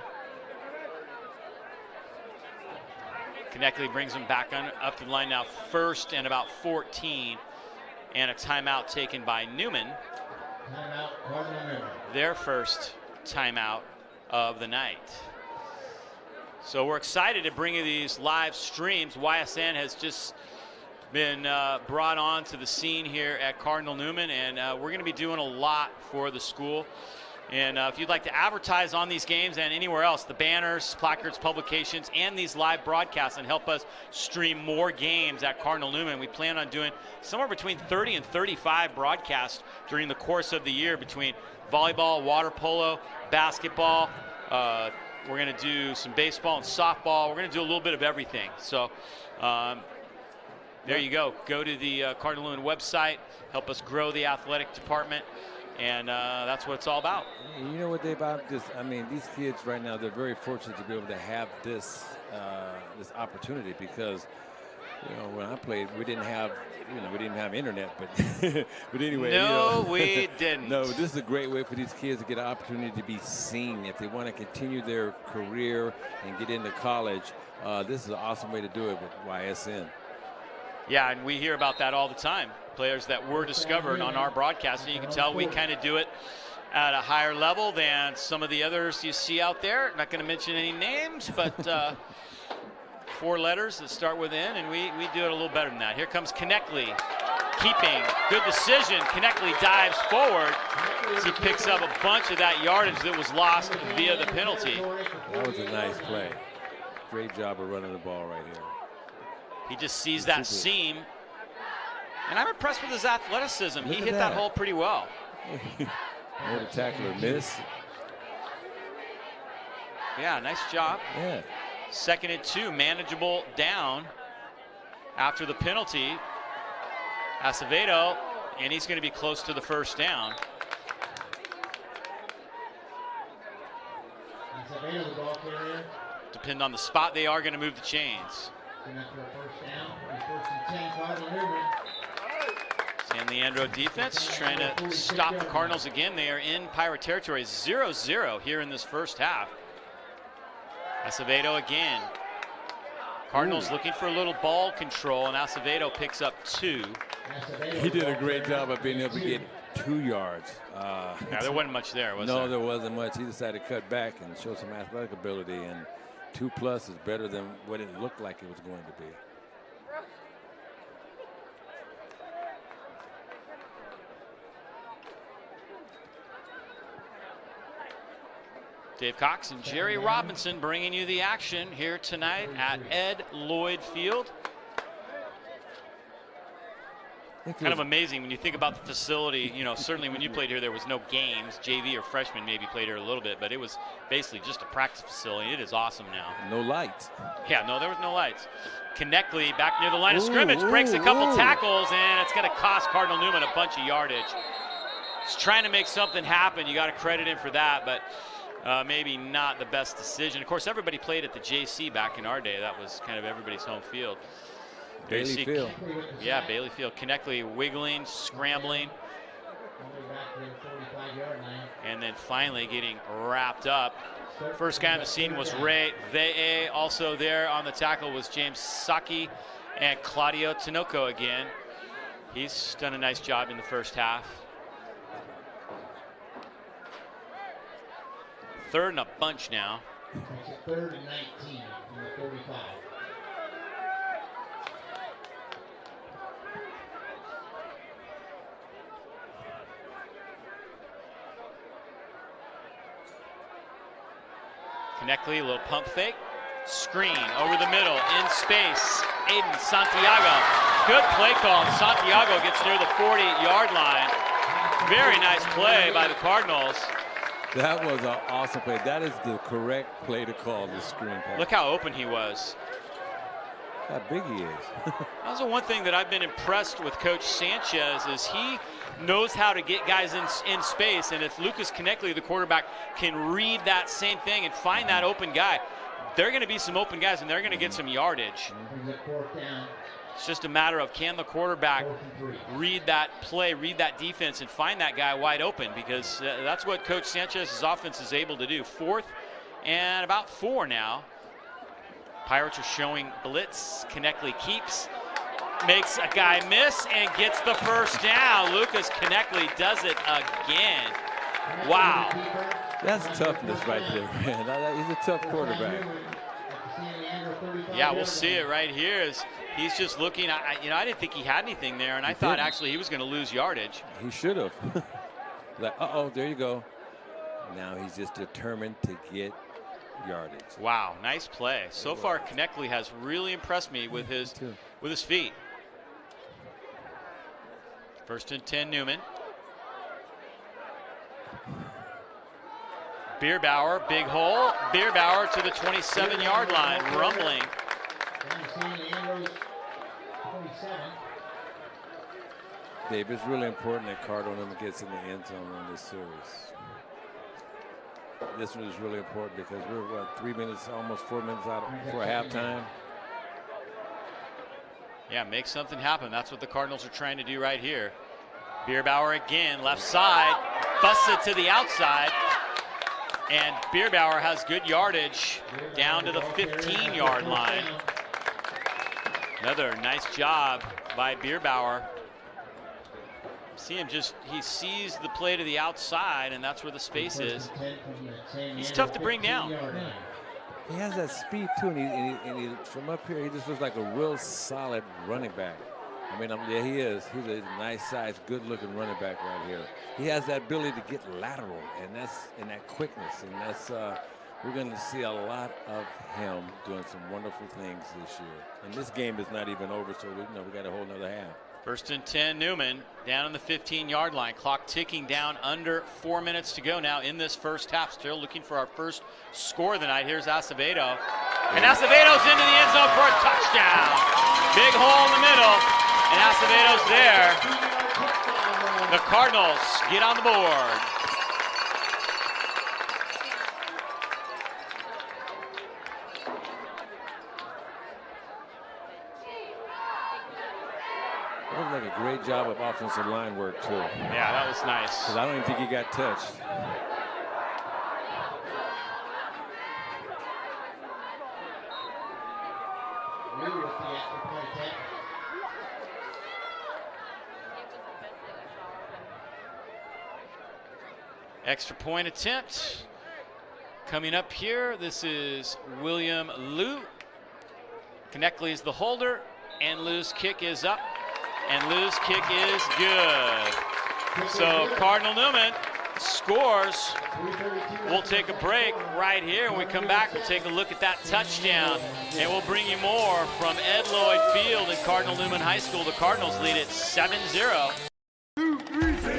Konechly brings him back up to the line now, 1st and about 14. And a timeout taken by Newman. Their first timeout of the night. So we're excited to bring you these live streams. YSN has just been brought on to the scene here at Cardinal Newman, and we're going to be doing a lot for the school. And if you'd like to advertise on these games and anywhere else, the banners, placards, publications, and these live broadcasts, and help us stream more games at Cardinal Newman, we plan on doing somewhere between 30 and 35 broadcasts during the course of the year between volleyball, water polo, basketball. We're going to do some baseball and softball. We're going to do a little bit of everything. So there you go. Go to the Cardinal Newman website, help us grow the athletic department. And that's what it's all about. You know what they about this? I mean, these kids right now, they're very fortunate to be able to have this this opportunity, because, you know, when I played, we didn't have internet, but but anyway. No, you know, we didn't. No, this is a great way for these kids to get an opportunity to be seen. If they want to continue their career and get into college, this is an awesome way to do it with YSN. Yeah, and we hear about that all the time. Players that were discovered on our broadcast, and you can tell we kind of do it at a higher level than some of the others you see out there. Not going to mention any names, but 4 letters that start with N, and we do it a little better than that. Here comes Konechly, keeping. Good decision. Konechly dives forward as he picks up a bunch of that yardage that was lost via the penalty. That was a nice play. Great job of running the ball right here. He just sees that seam. And I'm impressed with his athleticism. He hit that hole pretty well. Made a tackler miss. Yeah, nice job. Yeah. 2nd and 2, manageable down after the penalty. Acevedo, and he's going to be close to the first down. Acevedo, the ball carrier. Depending on the spot, they are going to move the chains. Going for a first down. First and 10, Cardinal Newman. San Leandro defense trying to stop the Cardinals again. They are in Pirate territory, 0-0 here in this first half. Acevedo again. Cardinals looking for a little ball control, and Acevedo picks up 2. He did a great job of being able to get 2 yards. Yeah, there wasn't much there, was there? No, there wasn't much. He decided to cut back and show some athletic ability, and 2+ is better than what it looked like it was going to be. Dave Cox and Jerry Robinson bringing you the action here tonight at Ed Lloyd Field. Kind of amazing when you think about the facility. You know, certainly when you played here, there was no games. JV or freshman maybe played here a little bit, but it was basically just a practice facility. It is awesome now. No lights. Yeah, no, there was no lights. Konechny back near the line of scrimmage, breaks a couple tackles, and it's going to cost Cardinal Newman a bunch of yardage. He's trying to make something happen. You got to credit him for that, but maybe not the best decision. Of course, everybody played at the JC back in our day. That was kind of everybody's home field. Bailey Field. Yeah, Bailey Field. Konechny wiggling, scrambling, and then finally getting wrapped up. First guy on the scene was Ray Ve'e. Also there on the tackle was James Saki and Claudio Tinoco again. He's done a nice job in the first half. 3rd and a bunch now. 3rd and 19 from the 45. Konechny, a little pump fake. Screen over the middle, in space. Aiden Santiago. Good play call. Santiago gets near the 40-yard line. Very nice play by the Cardinals. That was an awesome play. That is the correct play to call the screen pass. Look how open he was. How big he is. That was the one thing that I've been impressed with Coach Sanchez is he knows how to get guys in space, and if Lucas Konechny, the quarterback, can read that same thing and find that open guy, there are going to be some open guys, and they're going to get some yardage. It's just a matter of can the quarterback read that play, read that defense, and find that guy wide open, because that's what Coach Sanchez's offense is able to do. 4th and about 4 now. Pirates are showing blitz. Konechny keeps, makes a guy miss, and gets the first down. Lucas Konechny does it again. Wow. That's toughness right there, man. He's a tough quarterback. Yeah, we'll see it right here. As he's just looking. I didn't think he had anything there, and I thought actually he was going to lose yardage. He should have. Like, uh-oh, there you go. Now he's just determined to get yardage. Wow, nice play. So far, Konechny has really impressed me with his feet. 1st and 10, Newman. Bierbauer, big hole. Bierbauer to the 27-yard line, rumbling. Dave, it's really important that Cardinal gets in the end zone on this series. This one is really important because we're, 3 minutes, almost 4 minutes out before halftime. Yeah, make something happen. That's what the Cardinals are trying to do right here. Bierbauer again, left side, busts it to the outside. And Bierbauer has good yardage down to the 15-yard line. Another nice job by Bierbauer. See him he sees the play to the outside, and that's where the space is. He's tough to bring down. He has that speed too, and he from up here, he just looks like a real solid running back. I mean, yeah, he is. He's a nice-sized, good-looking running back right here. He has that ability to get lateral, and that quickness, and that's we're going to see a lot of him doing some wonderful things this year. And this game is not even over, so we got a whole nother half. 1st and 10, Newman down on the 15-yard line. Clock ticking down, under 4 minutes to go now in this first half. Still looking for our first score of the night. Here's Acevedo. And Acevedo's into the end zone for a touchdown. Big hole in the middle, and Acevedo's there. The Cardinals get on the board. looked like a great job of offensive line work, too. Yeah, that was nice. Because I don't even think he got touched. Extra point attempt coming up here. This is William Liu. Kneckley's the holder, and Liu's kick is up, and Liu's kick is good. So Cardinal Newman scores. We'll take a break right here. When we come back, we'll take a look at that touchdown, and we'll bring you more from Ed Lloyd Field at Cardinal Newman High School. The Cardinals lead it 7-0.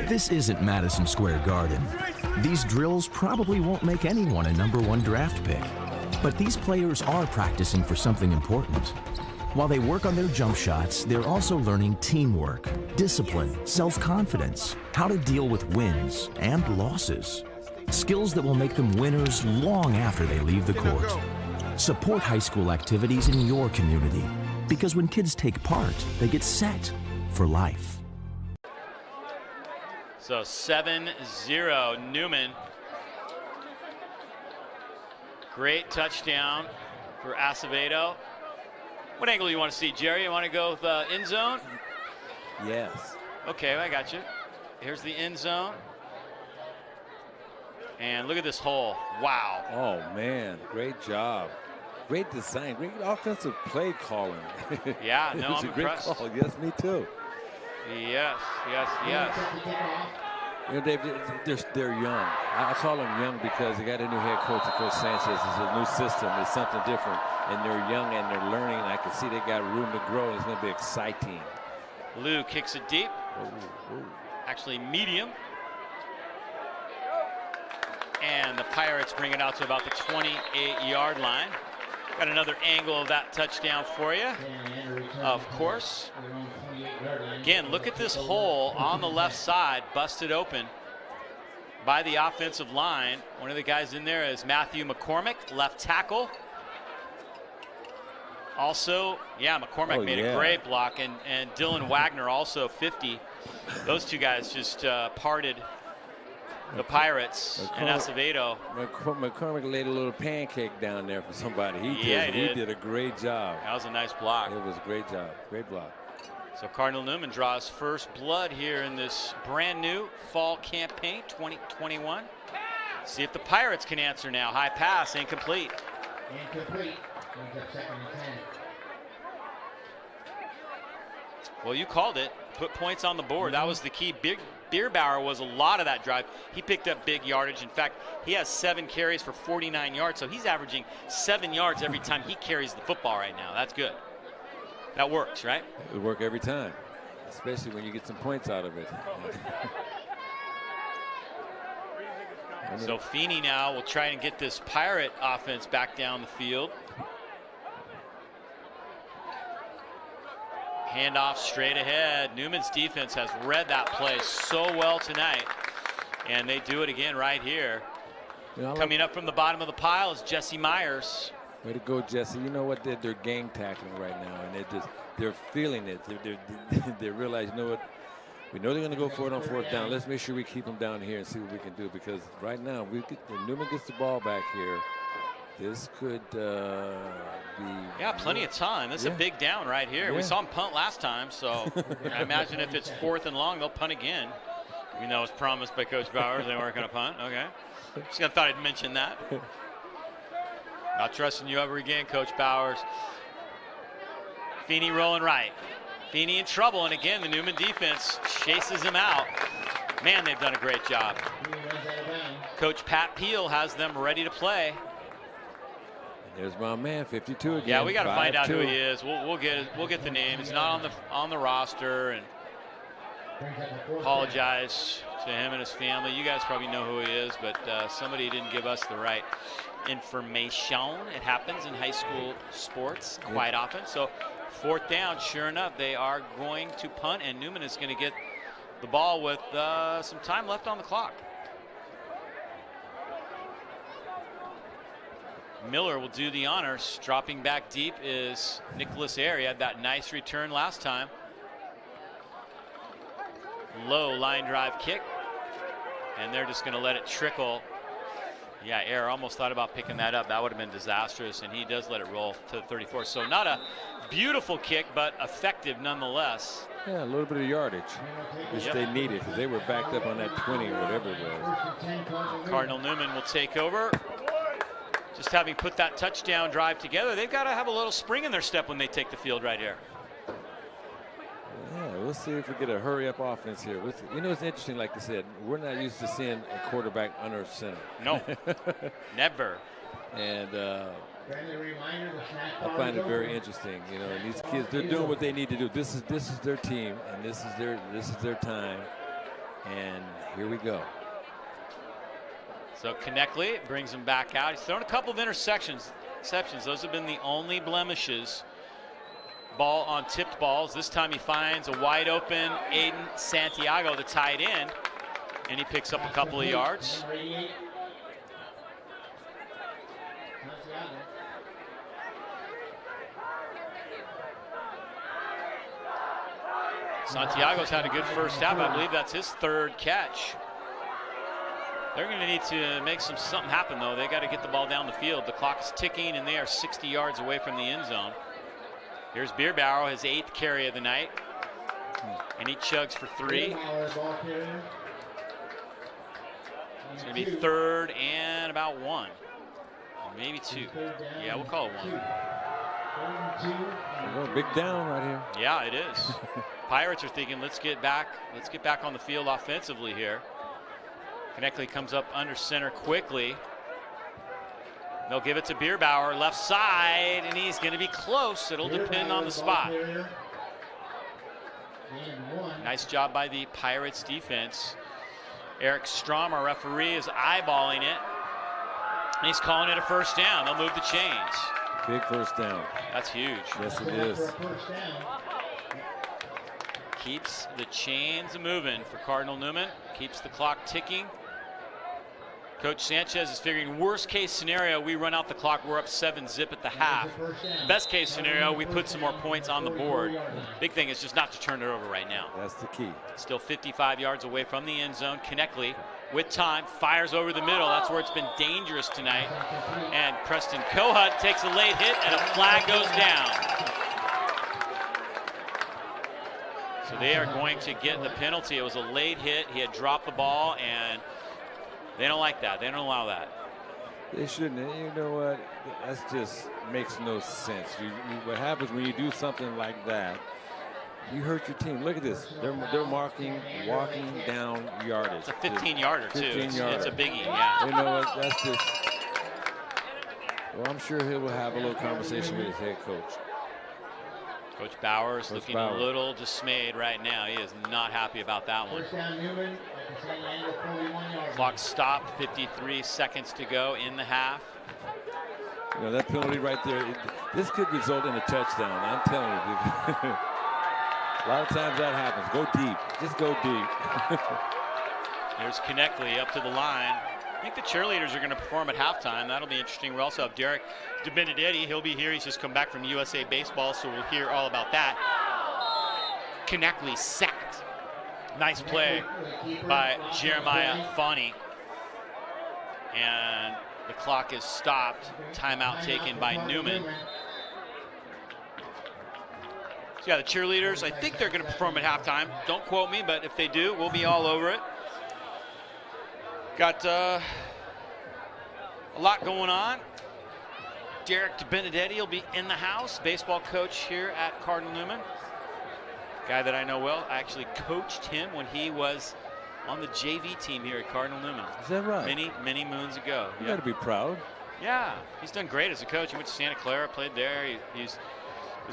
This isn't Madison Square Garden. These drills probably won't make anyone a #1 draft pick. But these players are practicing for something important. While they work on their jump shots, they're also learning teamwork, discipline, self-confidence, how to deal with wins and losses. Skills that will make them winners long after they leave the court. Support high school activities in your community, because when kids take part, they get set for life. So 7-0 Newman. Great touchdown for Acevedo. What angle do you want to see, Jerry? You want to go with end zone? Yes. Okay, I got you. Here's the end zone. And look at this hole. Wow. Oh, man. Great job. Great design. Great offensive play calling. Yeah, no, I'm a great impressed. call. Yes, me too. Yes, yes, yes. You know, Dave, they're young. I call them young because they got a new head coach, Coach Sanchez. It's a new system. It's something different. And they're young and they're learning. And I can see they got room to grow. And it's going to be exciting. Liu kicks it deep. Ooh. Actually medium. And the Pirates bring it out to about the 28-yard line. Got another angle of that touchdown for you. Of course. Again, look at this hole on the left side, busted open by the offensive line. One of the guys in there is Matthew McCormick, left tackle. Also, yeah, McCormick made a great block, and Dylan Wagner also 50. Those two guys just parted the Pirates and Acevedo. McCormick laid a little pancake down there for somebody. He did a great job. That was a nice block. It was a great job. Great block. So Cardinal Newman draws first blood here in this brand new fall campaign 2021. See if the Pirates can answer now. High pass, incomplete. Incomplete. Brings up 2nd and 10. Well, you called it. Put points on the board. That was the key. Bierbauer was a lot of that drive. He picked up big yardage. In fact, he has 7 carries for 49 yards, so he's averaging 7 yards every time he carries the football right now. That's good. That works, right? It works every time, especially when you get some points out of it. So Feeney now will try and get this Pirate offense back down the field. Handoff straight ahead. Newman's defense has read that play so well tonight, and they do it again right here. Coming up from the bottom of the pile is Jesse Myers. Way to go, Jesse. You know what? They're gang tackling right now, and they're feeling it. They realize, you know what? We know they're going to go for it on 4th down. Let's make sure we keep them down here and see what we can do, because right now, if Newman gets the ball back here, this could be... Yeah, plenty of time. This is a big down right here. We saw him punt last time, so I imagine if it's 4th and long, they'll punt again. Even though it was promised by Coach Bowers they weren't going to punt. Okay. Just thought I'd mention that. Not trusting you ever again, Coach Bowers. Feeney rolling right. Feeney in trouble, and again, the Newman defense chases him out. Man, they've done a great job. Coach Pat Peel has them ready to play. There's my man, 52 again. Yeah, we got to find out who he is. We'll get the name. He's not on the roster, and apologize to him and his family. You guys probably know who he is, but somebody didn't give us the right information. It happens in high school sports quite often. So 4th down, sure enough, they are going to punt, and Newman is going to get the ball with some time left on the clock. Miller will do the honors. Dropping back deep is Nicholas Ayer. He had that nice return last time. low line drive kick. And they're just going to let it trickle. Yeah, Air almost thought about picking that up. That would have been disastrous, and he does let it roll to the 34. So not a beautiful kick, but effective nonetheless. Yeah, a little bit of yardage, which they needed, because they were backed up on that 20 or whatever it was. Cardinal Newman will take over. Just having put that touchdown drive together, they've got to have a little spring in their step when they take the field right here. Yeah, we'll see if we get a hurry-up offense here. You know, it's interesting, like I said, we're not used to seeing a quarterback under center. No, never. And I find it very interesting. You know, and these kids, they're doing what they need to do. This is their team, and this is their time. And here we go. So Connectly brings him back out. He's thrown a couple of interceptions. Those have been the only blemishes. Ball on tipped balls. This time he finds a wide open Aiden Santiago, the tight end, and he picks up a couple of yards. Santiago's had a good first half. I believe that's his third catch. They're going to need to make something happen, though. They got to get the ball down the field. The clock is ticking, and they are 60 yards away from the end zone. Here's Beerbarrow, his 8th carry of the night, and he chugs for 3. It's going to be 3rd and about 1, maybe 2. Yeah, we'll call it 1. Big down right here. Yeah, it is. Pirates are thinking, let's get back on the field offensively here. Connectly comes up under center quickly. They'll give it to Beerbauer, left side, and he's going to be close. It'll depend on the spot. Nice job by the Pirates defense. Eric Strom, our referee, is eyeballing it. And he's calling it a first down. They'll move the chains. Big first down. That's huge. Yes, it is. Keeps the chains moving for Cardinal Newman. Keeps the clock ticking. Coach Sanchez is figuring worst case scenario, we run out the clock, we're up 7-zip at the half. Best case scenario, we put some more points on the board. Big thing is just not to turn it over right now. That's the key. Still 55 yards away from the end zone. Connectly, with time, fires over the middle. That's where it's been dangerous tonight. And Preston Kohut takes a late hit, and a flag goes down. So they are going to get the penalty. It was a late hit. He had dropped the ball, and they don't like that. They don't allow that. They shouldn't. You know what? That just makes no sense. What happens when you do something like that, you hurt your team. Look at this. They're marking walking down yardage. It's a 15-yarder, too. It's a biggie, yeah. You know what? That's just. Well, I'm sure he will have a little conversation with his head coach. Coach Bowers looking a little dismayed right now. He is not happy about that one. Clock stopped, 53 seconds to go in the half. You know, that penalty right there, this could result in a touchdown. I'm telling you. A lot of times that happens. Go deep. Just go deep. There's Connectly up to the line. I think the cheerleaders are going to perform at halftime. That'll be interesting. We also have Derek DeBenedetti. He'll be here. He's just come back from USA Baseball, so we'll hear all about that. Connectly sacked. Nice play by Jeremiah Fani. And the clock is stopped. Timeout taken by Newman. So yeah, the cheerleaders, I think they're going to perform at halftime. Don't quote me, but if they do, we'll be all over it. Got a lot going on. Derek DeBenedetti will be in the house, baseball coach here at Cardinal Newman. Guy that I know well. I actually coached him when he was on the JV team here at Cardinal Newman. Is that right? Many moons ago. You got to be proud. Yeah, he's done great as a coach. He went to Santa Clara, played there. He was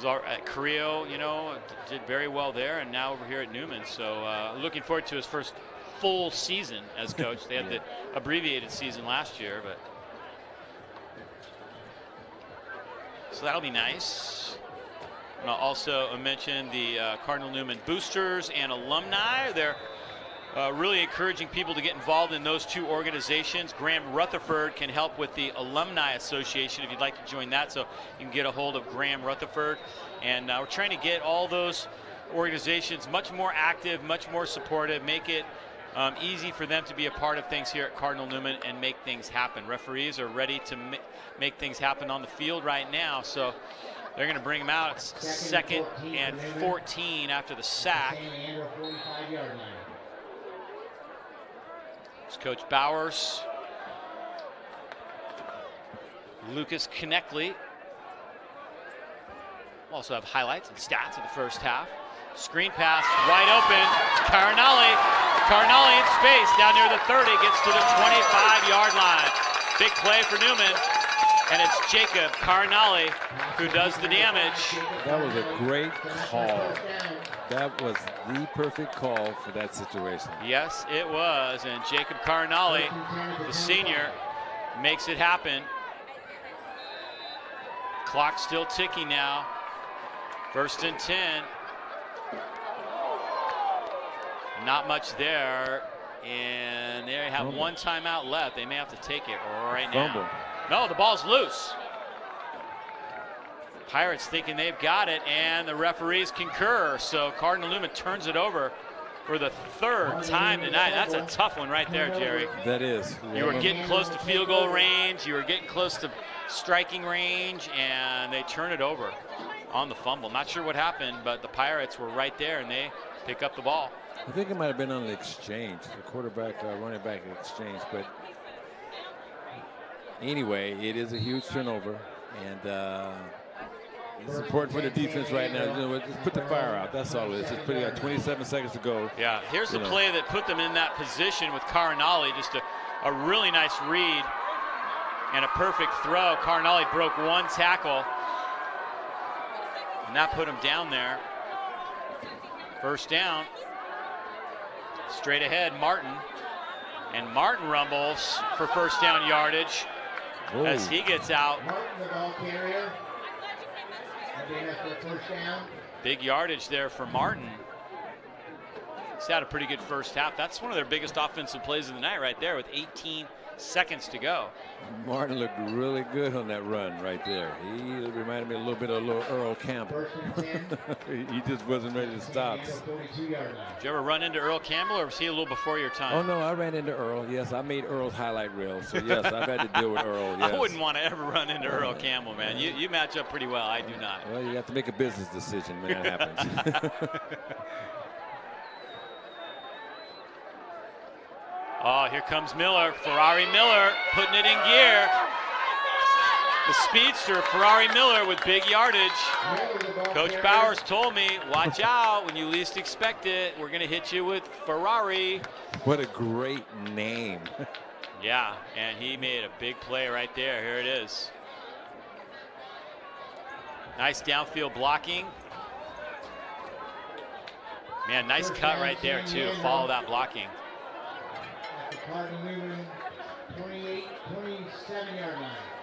at Carrillo, you know, did very well there, and now over here at Newman. So looking forward to his first full season as coach. They had the abbreviated season last year, but so that'll be nice. And I'll also mention the Cardinal Newman boosters and alumni. They're really encouraging people to get involved in those two organizations. Graham Rutherford can help with the Alumni Association if you'd like to join that, so you can get a hold of Graham Rutherford. And we're trying to get all those organizations much more active, much more supportive, make it easy for them to be a part of things here at Cardinal Newman and make things happen. Referees are ready to make things happen on the field right now, so they're going to bring them out. It's 2nd and 14 after the sack. It's Coach Bowers, Lucas Kneckley. Also have highlights and stats of the first half. Screen pass, wide open. Cardinal in space down near the 30, gets to the 25-yard line. Big play for Newman, and it's Jacob Cardinal who does the damage. That was a great call. That was the perfect call for that situation. Yes, it was, and Jacob Cardinal, the senior, makes it happen. Clock still ticking now. 1st and 10. Not much there, and they have one timeout left. They may have to take it right now. Fumble. No, the ball's loose. Pirates thinking they've got it, and the referees concur. So Cardinal Newman turns it over for the 3rd time tonight. That's a tough one right there, Jerry. That is. You were getting close to field goal range. You were getting close to striking range, and they turn it over on the fumble. Not sure what happened, but the Pirates were right there, and they pick up the ball. I think it might have been on the exchange, the quarterback, running back exchange. But anyway, it is a huge turnover, and it's important for the defense right now. You know, just put the fire out. That's all it is. Just put it out. 27 seconds to go. Yeah, here's the play that put them in that position with Cardinal. Just a really nice read and a perfect throw. Cardinal broke one tackle, and that put him down there. 1st down. Straight ahead, Martin. And Martin rumbles for 1st down yardage as he gets out. Martin, the ball carrier. For 1st down. Big yardage there for Martin. He's had a pretty good first half. That's one of their biggest offensive plays of the night right there with 18 seconds to go. Martin looked really good on that run right there. He reminded me a little bit of Earl Campbell. He just wasn't ready to stop. Did you ever run into Earl Campbell, or was he a little before your time? Oh, no, I ran into Earl. Yes, I made Earl's highlight reel. So, yes, I've had to deal with Earl. Yes. I wouldn't want to ever run into Earl Campbell, man. You match up pretty well. I do not. Well, you have to make a business decision when that happens. Oh, here comes Miller. Ferrari Miller putting it in gear. The speedster, Ferrari Miller, with big yardage. Coach Bowers told me, watch out when you least expect it. We're going to hit you with Ferrari. What a great name. Yeah, and he made a big play right there. Here it is. Nice downfield blocking. Man, nice cut right there, too. Follow that blocking.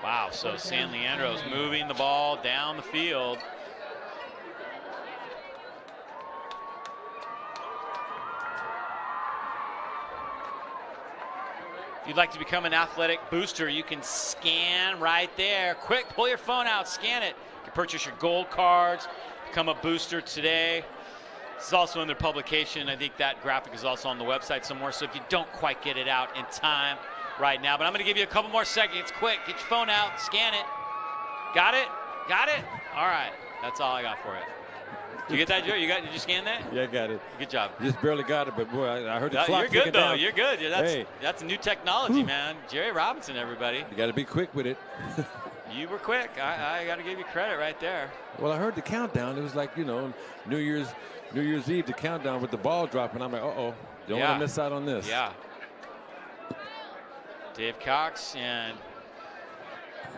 Wow, so Leandro's moving the ball down the field. If you'd like to become an athletic booster, you can scan right there. Quick, pull your phone out, scan it. You can purchase your gold cards, become a booster today. This is also in their publication. I think that graphic is also on the website somewhere, so if you don't quite get it out in time right now, but I'm going to give you a couple more seconds. Quick, get your phone out, scan it. Got it? Got it? All right, that's all I got for it. Did you get that, Joe? Did you scan that? Yeah, I got it. Good job. Just barely got it, but boy, I heard the clock You're good, though. down. You're good. Yeah, that's a new technology, man. Jerry Robinson, everybody. You got to be quick with it. You were quick. I got to give you credit right there. Well, I heard the countdown. It was like, you know, New Year's Eve, the countdown with the ball dropping. I'm like, uh-oh, don't want to miss out on this. Yeah. Dave Cox and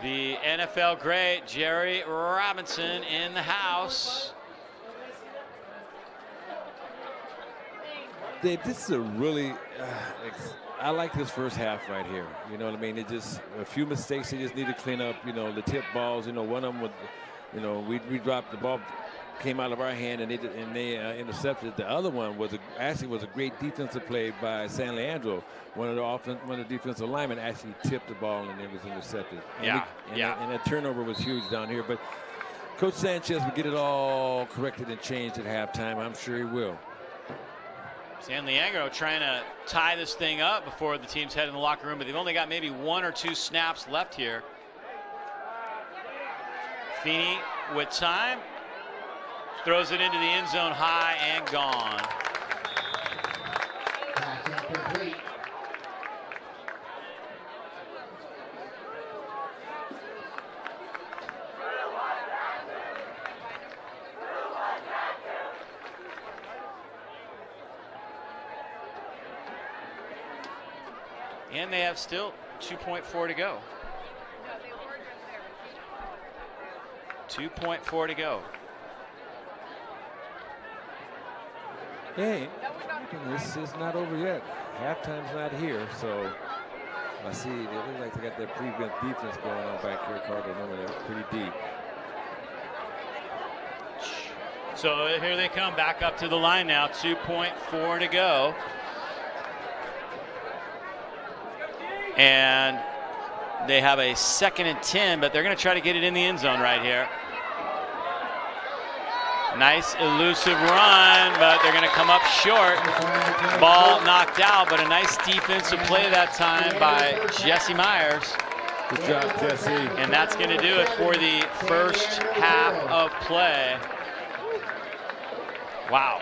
the NFL great Jerry Robinson in the house. Dave, this is a really, I like this first half right here. You know what I mean? It just, a few mistakes they just need to clean up. You know, the tip balls, you know, one of them, we dropped the ball, came out of our hand, and they intercepted. The other one was a great defensive play by Leandro. One of the defensive linemen actually tipped the ball, and it was intercepted. And and that turnover was huge down here. But Coach Sanchez will get it all corrected and changed at halftime. I'm sure he will. Leandro trying to tie this thing up before the teams head in the locker room, but they've only got maybe 1 or 2 snaps left here. Feeney with time, throws it into the end zone high and gone. Pass incomplete. And they have still 2.4 to go. 2.4 to go. Hey, this is not over yet. Halftime's not here, so I see they look like they got their prevent defense going on back here. Cardinal, they're pretty deep. So here they come back up to the line now. 2.4 to go. And they have a 2nd and 10, but they're going to try to get it in the end zone right here. Nice elusive run, but they're going to come up short. Ball knocked out, but a nice defensive play that time by Jesse Myers. Good job, Jesse. And that's going to do it for the first half of play. Wow.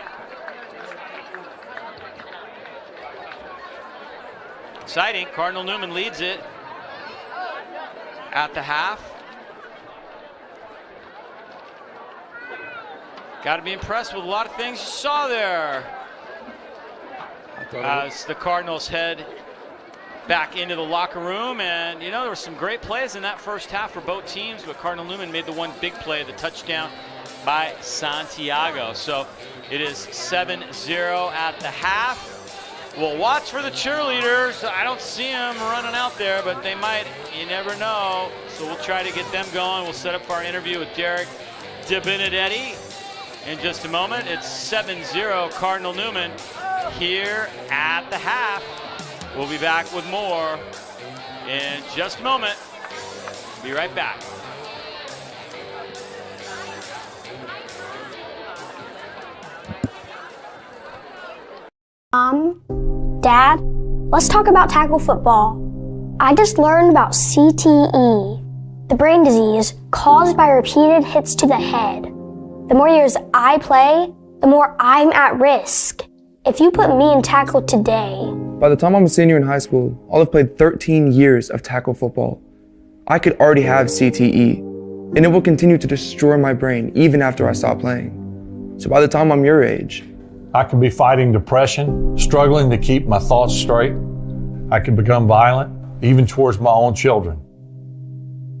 Exciting. Cardinal Newman leads it at the half. Got to be impressed with a lot of things you saw there. As the Cardinals head back into the locker room, and you know there were some great plays in that first half for both teams, but Cardinal Newman made the one big play, the touchdown by Santiago. So it is 7-0 at the half. We'll watch for the cheerleaders. I don't see them running out there, but they might. You never know. So we'll try to get them going. We'll set up our interview with Derek DeBenedetti in just a moment. It's 7-0 Cardinal Newman here at the half. We'll be back with more in just a moment. Be right back. Dad, let's talk about tackle football. I just learned about CTE, the brain disease caused by repeated hits to the head. The more years I play, the more I'm at risk. If you put me in tackle today... By the time I'm a senior in high school, I'll have played 13 years of tackle football. I could already have CTE, and it will continue to destroy my brain even after I stop playing. So by the time I'm your age, I could be fighting depression, struggling to keep my thoughts straight. I could become violent, even towards my own children.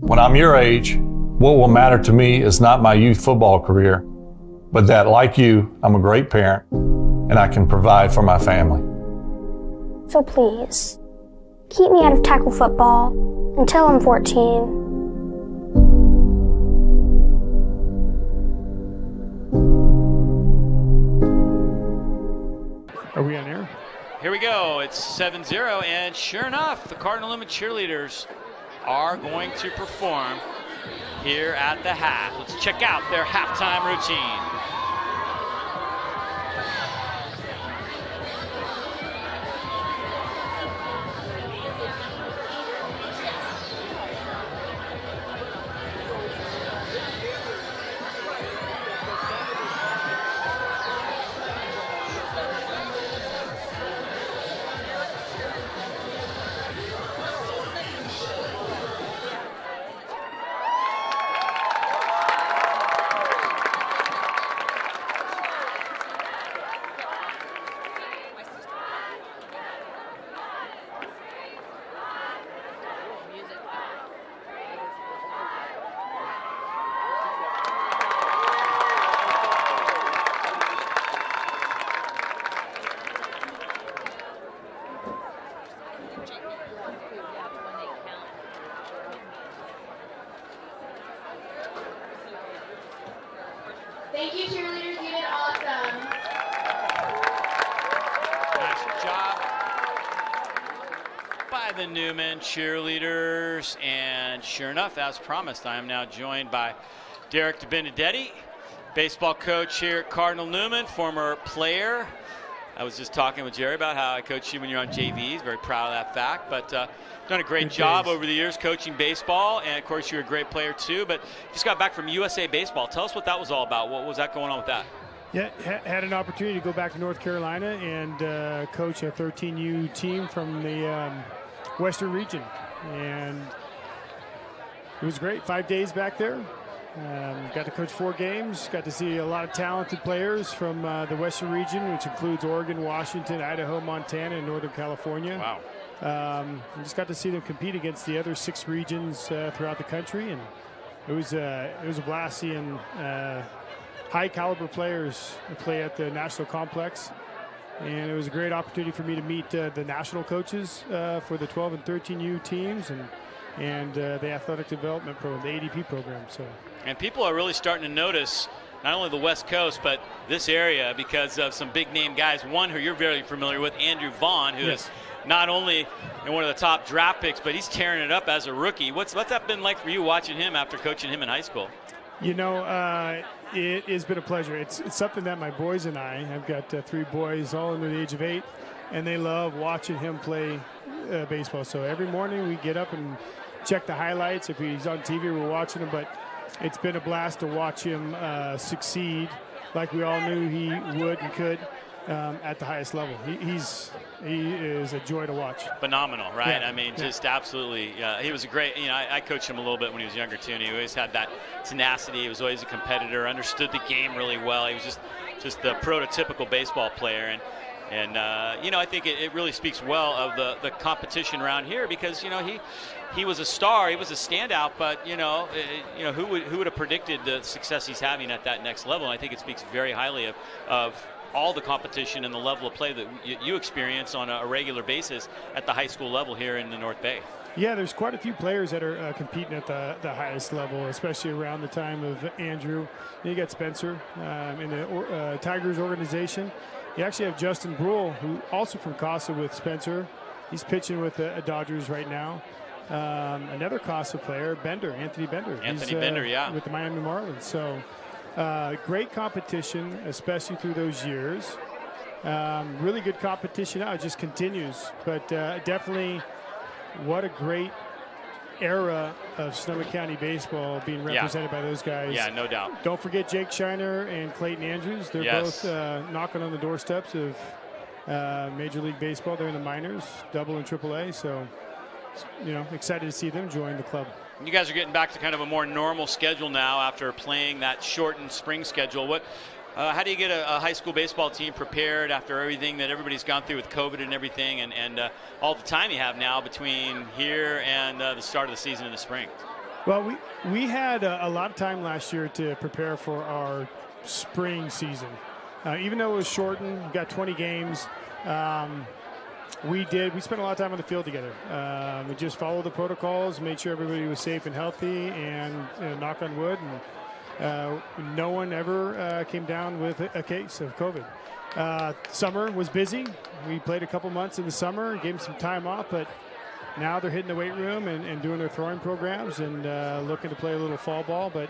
When I'm your age, what will matter to me is not my youth football career, but that, like you, I'm a great parent and I can provide for my family. So please, keep me out of tackle football until I'm 14. Are we on air? Here we go. It's 7-0, and sure enough, the Cardinal Newman cheerleaders are going to perform here at the half. Let's check out their halftime routine. Thank you, cheerleaders. You did awesome. Nice job by the Newman cheerleaders. And sure enough, as promised, I am now joined by Derek DeBenedetti, baseball coach here at Cardinal Newman, former player. I was just talking with Jerry about how I coached you when you were on JVs. Very proud of that fact. But done a great job over the years coaching baseball. And, of course, you're a great player, too. But just got back from USA Baseball. Tell us what that was all about. What was that going on with that? Yeah, had an opportunity to go back to North Carolina and coach a 13U team from the Western region. And it was great. 5 days back there. Got to coach 4 games, got to see a lot of talented players from the Western region, which includes Oregon, Washington, Idaho, Montana, and Northern California. Wow. Just got to see them compete against the other 6 regions throughout the country, and it was a blast seeing high caliber players play at the National Complex. And it was a great opportunity for me to meet the national coaches for the 12 and 13U teams and the athletic development program, the ADP program. And people are really starting to notice not only the West Coast, but this area because of some big name guys. One who you're very familiar with, Andrew Vaughn, who is not only one of the top draft picks, but he's tearing it up as a rookie. What's that been like for you watching him after coaching him in high school? You know, it has been a pleasure. It's something that my boys and I've got 3 boys all under the age of 8, and they love watching him play baseball. So every morning we get up and check the highlights. If he's on TV, we're watching him, but it's been a blast to watch him succeed like we all knew he would and could at the highest level. He is a joy to watch. Phenomenal, right? Yeah. I mean, just absolutely. He was a great, I coached him a little bit when he was younger, too, and he always had that tenacity. He was always a competitor, understood the game really well. He was just the prototypical baseball player. And I think it really speaks well of the competition around here because, he was a star, he was a standout, but, who would have predicted the success he's having at that next level? And I think it speaks very highly of all the competition and the level of play that you experience on a regular basis at the high school level here in the North Bay. Yeah, there's quite a few players that are competing at the highest level, especially around the time of Andrew. Then you got Spencer in the Tigers organization. You actually have Justin Brule, who also from Casa with Spencer. He's pitching with the Dodgers right now. Another Casa player, Anthony Bender. Anthony Bender, yeah. With the Miami Marlins. So great competition, especially through those years. Really good competition now. It just continues. But definitely what a great era of Sonoma County baseball being represented by those guys. Yeah, no doubt. Don't forget Jake Shiner and Clayton Andrews. They're both knocking on the doorsteps of Major League Baseball. They're in the minors, double and triple A. So, excited to see them join the club. You guys are getting back to kind of a more normal schedule now after playing that shortened spring schedule. How do you get a high school baseball team prepared after everything that everybody's gone through with COVID and everything and all the time you have now between here and the start of the season in the spring? Well, we had a lot of time last year to prepare for our spring season. Even though it was shortened, we got 20 games. We spent a lot of time on the field together. We just followed the protocols, made sure everybody was safe and healthy, and knock on wood. And no one ever came down with a case of COVID. Summer was busy. We played a couple months in the summer, gave them some time off, but now they're hitting the weight room and doing their throwing programs and looking to play a little fall ball. But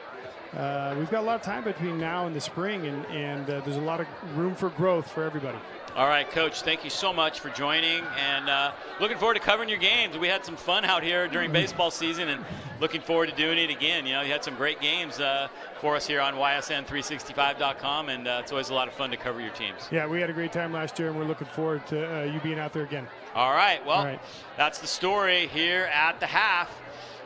we've got a lot of time between now and the spring, and there's a lot of room for growth for everybody. All right, Coach, thank you so much for joining, and looking forward to covering your games. We had some fun out here during baseball season, and looking forward to doing it again. You had some great games for us here on YSN365.com, and it's always a lot of fun to cover your teams. Yeah, we had a great time last year, and we're looking forward to you being out there again. All right, well, that's the story here at the half.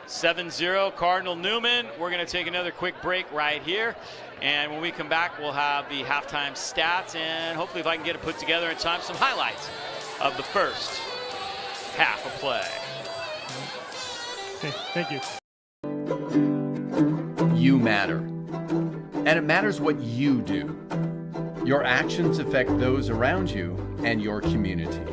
7-0 Cardinal Newman. We're going to take another quick break right here. And when we come back, we'll have the halftime stats and hopefully, if I can get it put together in time, some highlights of the first half of play. Okay, thank you. You matter. And it matters what you do. Your actions affect those around you and your community.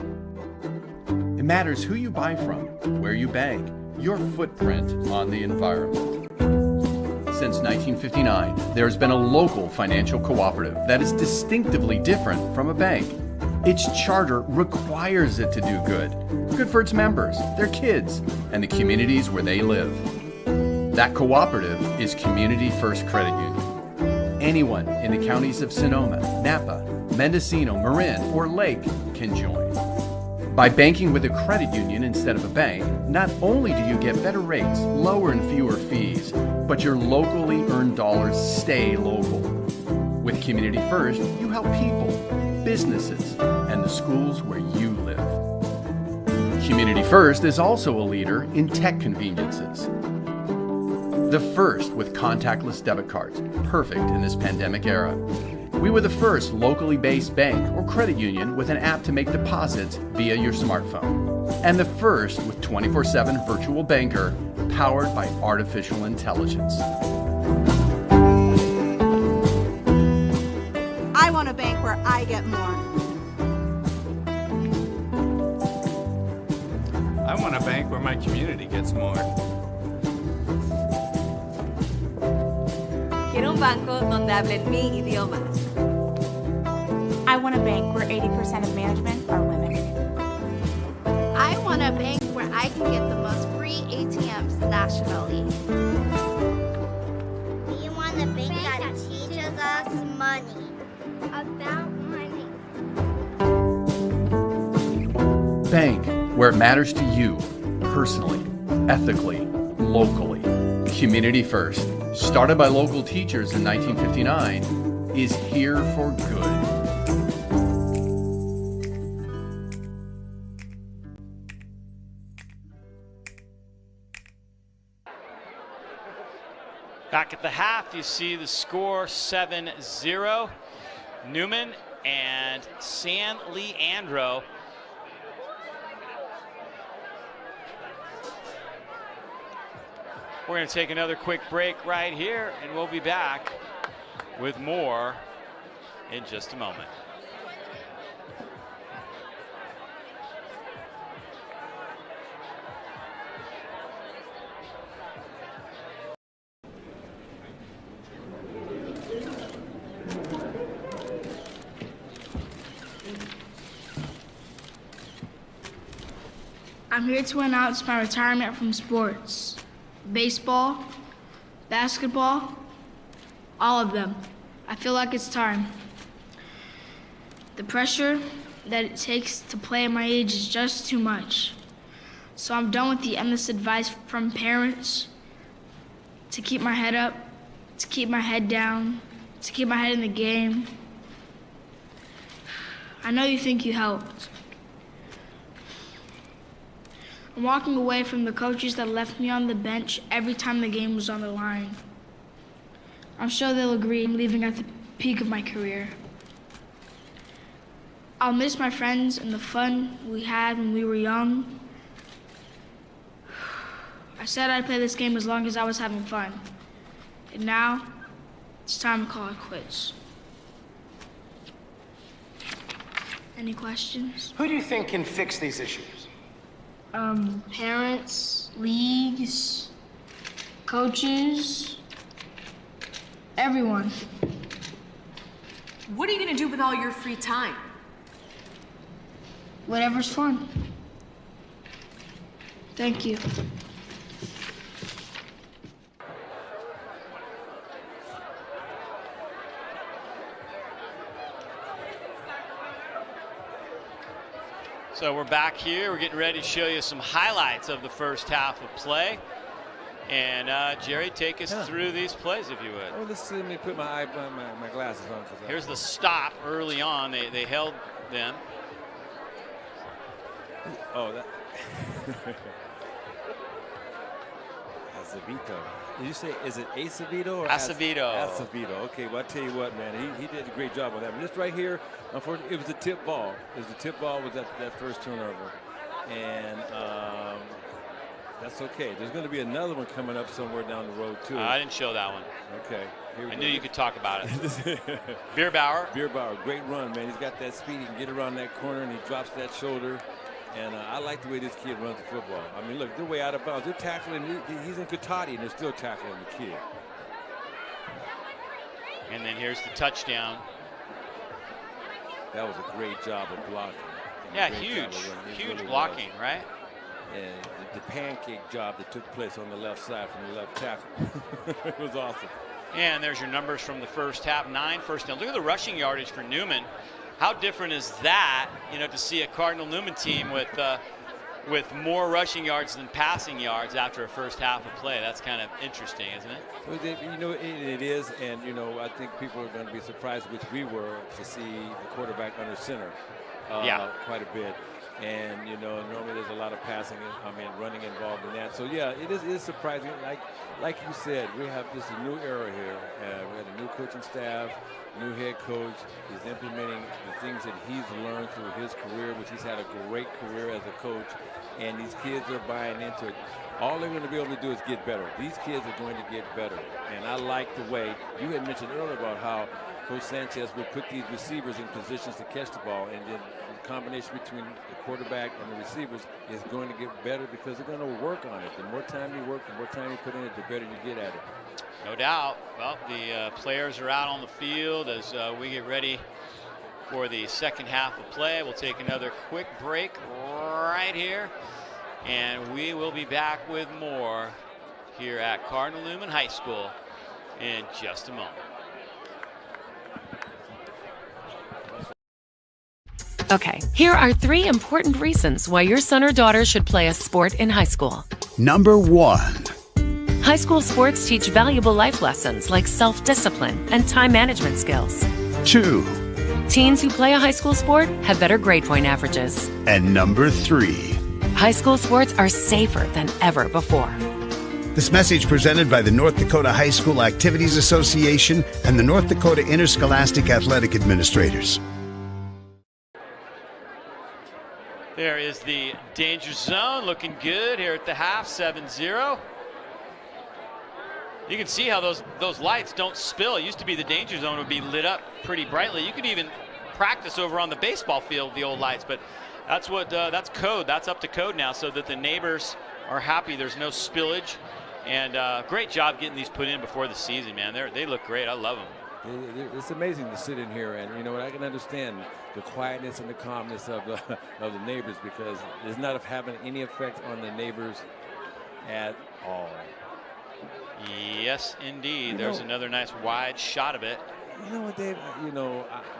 It matters who you buy from, where you bank, your footprint on the environment. Since 1959, there's been a local financial cooperative that is distinctively different from a bank. Its charter requires it to do good for its members, their kids, and the communities where they live. That cooperative is Community First Credit Union. Anyone in the counties of Sonoma, Napa, Mendocino, Marin, or Lake can join. By banking with a credit union instead of a bank, not only do you get better rates, lower and fewer fees, but your locally earned dollars stay local. With Community First, you help people, businesses, and the schools where you live. Community First is also a leader in tech conveniences. The first with contactless debit cards, perfect in this pandemic era. We were the first locally based bank or credit union with an app to make deposits via your smartphone. And the first with 24/7 virtual banker powered by artificial intelligence. I want a bank where I get more. I want a bank where my community gets more. Quiero un banco donde hablen mi idioma. I want a bank where 80% of management are women. I want a bank where I can get the most free ATMs nationally. We want a bank that teaches us money. About money. Bank where it matters to you, personally, ethically, locally. Community First, started by local teachers in 1959, is here for good. Back at the half, you see the score 7-0. Newman and San Leandro. We're going to take another quick break right here, and we'll be back with more in just a moment. I'm here to announce my retirement from sports. Baseball, basketball, all of them. I feel like it's time. The pressure that it takes to play at my age is just too much. So I'm done with the endless advice from parents to keep my head up, to keep my head down, to keep my head in the game. I know you think you helped. I'm walking away from the coaches that left me on the bench every time the game was on the line. I'm sure they'll agree I'm leaving at the peak of my career. I'll miss my friends and the fun we had when we were young. I said I'd play this game as long as I was having fun. And now, it's time to call it quits. Any questions? Who do you think can fix these issues? Parents, leagues, coaches, everyone. What are you going to do with all your free time? Whatever's fun. Thank you. So we're back here. We're getting ready to show you some highlights of the first half of play. And Jerry, take us through these plays, if you would. Oh, let me put my glasses on. Here's the stop early on. They held them. Oh, that. Acevedo. Did you say, is it Acevedo or Acevedo? Acevedo. Okay, well, I tell you what, man, he did a great job on that. But this right here, unfortunately, it was a tip ball. Was that first turnover. And that's okay. There's going to be another one coming up somewhere down the road, too. I didn't show that one. Okay. I knew you could talk about it. Bierbauer. Bierbauer, great run, man. He's got that speed. He can get around that corner, and he drops that shoulder. And I like the way this kid runs the football. I mean, look, they're way out of bounds. They're tackling. He's in Katati, and they're still tackling the kid. And then here's the touchdown. That was a great job of blocking. Yeah, huge blocking, right? the pancake job that took place on the left side from the left tackle. It was awesome. And there's your numbers from the first half. 9 first downs. Look at the rushing yardage for Newman. How different is that, to see a Cardinal Newman team with more rushing yards than passing yards after a first half of play? That's kind of interesting, isn't it? Well, it is, and I think people are going to be surprised, which we were, to see the quarterback under center quite a bit. And normally there's a lot of running involved in that. So yeah, it is surprising. Like you said, we have this new era here. We have a new coaching staff, new head coach. He's implementing the things that he's learned through his career, which he's had a great career as a coach. And these kids are buying into it. All they're going to be able to do is get better. These kids are going to get better. And I like the way you had mentioned earlier about how Coach Sanchez would put these receivers in positions to catch the ball, and then the combination between the quarterback and the receivers is going to get better because they're going to work on it. The more time you work, the more time you put in it, the better you get at it. No doubt. Well, the players are out on the field as we get ready for the second half of play. We'll take another quick break right here, and we will be back with more here at Cardinal Newman High School in just a moment. Okay, here are 3 important reasons why your son or daughter should play a sport in high school. Number 1. High school sports teach valuable life lessons like self-discipline and time management skills. 2. Teens who play a high school sport have better grade point averages. And number 3. High school sports are safer than ever before. This message presented by the North Dakota High School Activities Association and the North Dakota Interscholastic Athletic Administrators. There is the danger zone, looking good here at the half, 7-0. You can see how those lights don't spill. It used to be the danger zone would be lit up pretty brightly. You could even practice over on the baseball field with the old lights, but that's code. That's up to code now, so that the neighbors are happy there's no spillage. And great job getting these put in before the season, man. They look great. I love them. It's amazing to sit in here, and I can understand the quietness and the calmness of the neighbors, because it's not having any effect on the neighbors at all. Yes, indeed. There's another nice wide shot of it. You know what, Dave?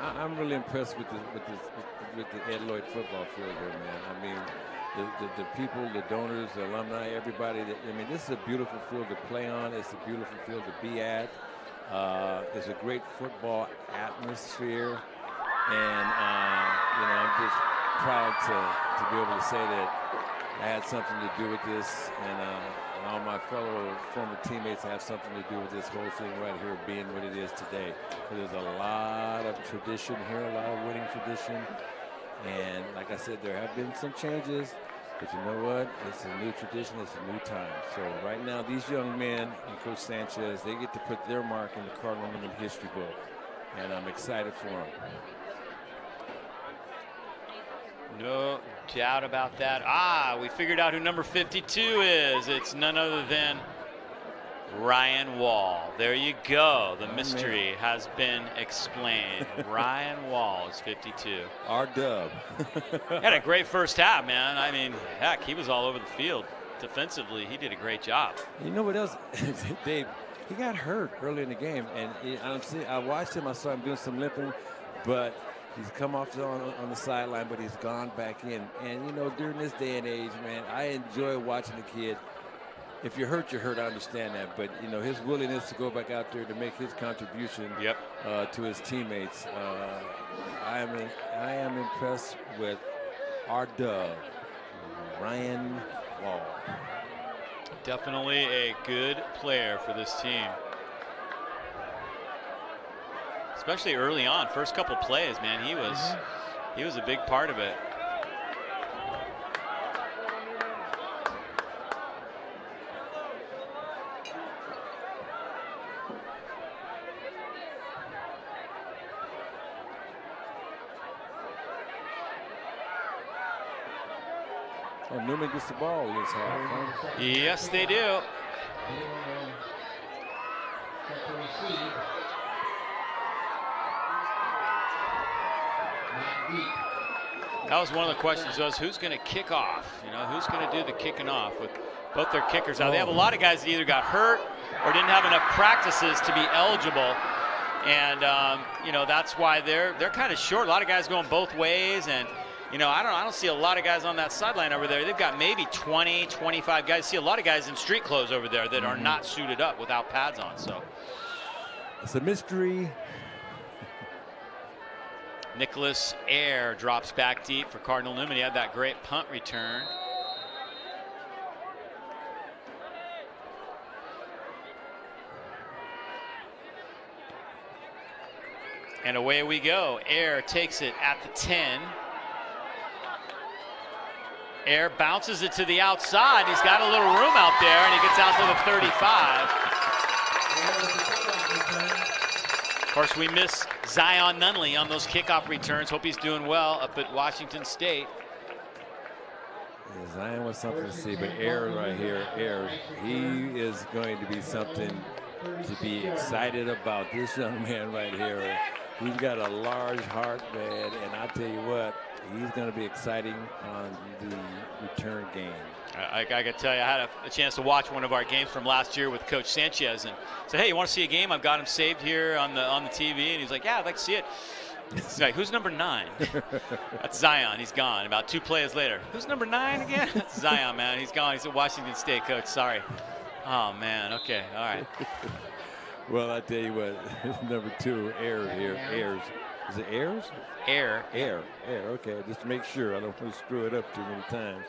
I'm really impressed with the Ed Lloyd football field here, man. I mean, the people, the donors, the alumni, everybody. This is a beautiful field to play on. It's a beautiful field to be at. It's a great football atmosphere, and I'm just proud to be able to say that I had something to do with this, and all my fellow former teammates have something to do with this whole thing right here being what it is today. There's a lot of tradition here, a lot of winning tradition, and like I said, there have been some changes. But you know what? It's a new tradition. It's a new time. So right now, these young men and Coach Sanchez, they get to put their mark in the Cardinal Newman history book, and I'm excited for them. No doubt about that. We figured out who number 52 is. It's none other than Ryan Wall. There you go. The mystery has been explained. Ryan Wall is 52. Our dub. Had a great first half, man. I mean, heck, he was all over the field. Defensively, he did a great job. You know what else, Dave? He got hurt early in the game, and I watched him. I saw him doing some limping, but he's come off on the sideline, but he's gone back in. And, during this day and age, man, I enjoy watching the kid. If you're hurt, you're hurt. I understand that. But, his willingness to go back out there to make his contribution to his teammates. I am impressed with our dub, Ryan Wall. Definitely a good player for this team. Especially early on, first couple plays, man, he was a big part of it. Oh, Newman gets the ball this half, huh? Yes, they do. That was one of the questions, was who's going to kick off? You know, who's going to do the kicking off with both their kickers out? They have a lot of guys that either got hurt or didn't have enough practices to be eligible. And, you know, that's why they're kind of short. A lot of guys going both ways. And, you know, I don't see a lot of guys on that sideline over there. They've got maybe 20, 25 guys. See a lot of guys in street clothes over there that are not suited up without pads on. So it's a mystery. Nicholas Ayer drops back deep for Cardinal Newman. He had that great punt return. And away we go. Ayer takes it at the 10. Ayer bounces it to the outside. He's got a little room out there, and he gets out to the 35. Of course, we miss Zion Nunley on those kickoff returns. Hope he's doing well up at Washington State. Yeah, Zion was something to see, but Ayer right here, Ayer, he is going to be something to be excited about. This young man right here, he's got a large heart, man, and I tell you what, he's going to be exciting on the return game. I got to tell you, I had a chance to watch one of our games from last year with Coach Sanchez, and said, "Hey, you want to see a game? I've got him saved here on the TV." And he's like, "Yeah, I'd like to see it." He's like, "Who's number 9?" That's Zion. He's gone. About 2 plays later, "Who's number 9 again?" That's Zion, man. He's gone. He's at Washington State, Coach. Sorry. Oh man. Okay. All right. Well, I tell you what, number 2, Ayer here. Ayers. Is it Ayers? Ayer. Ayer. Okay, just to make sure I don't want to screw it up too many times.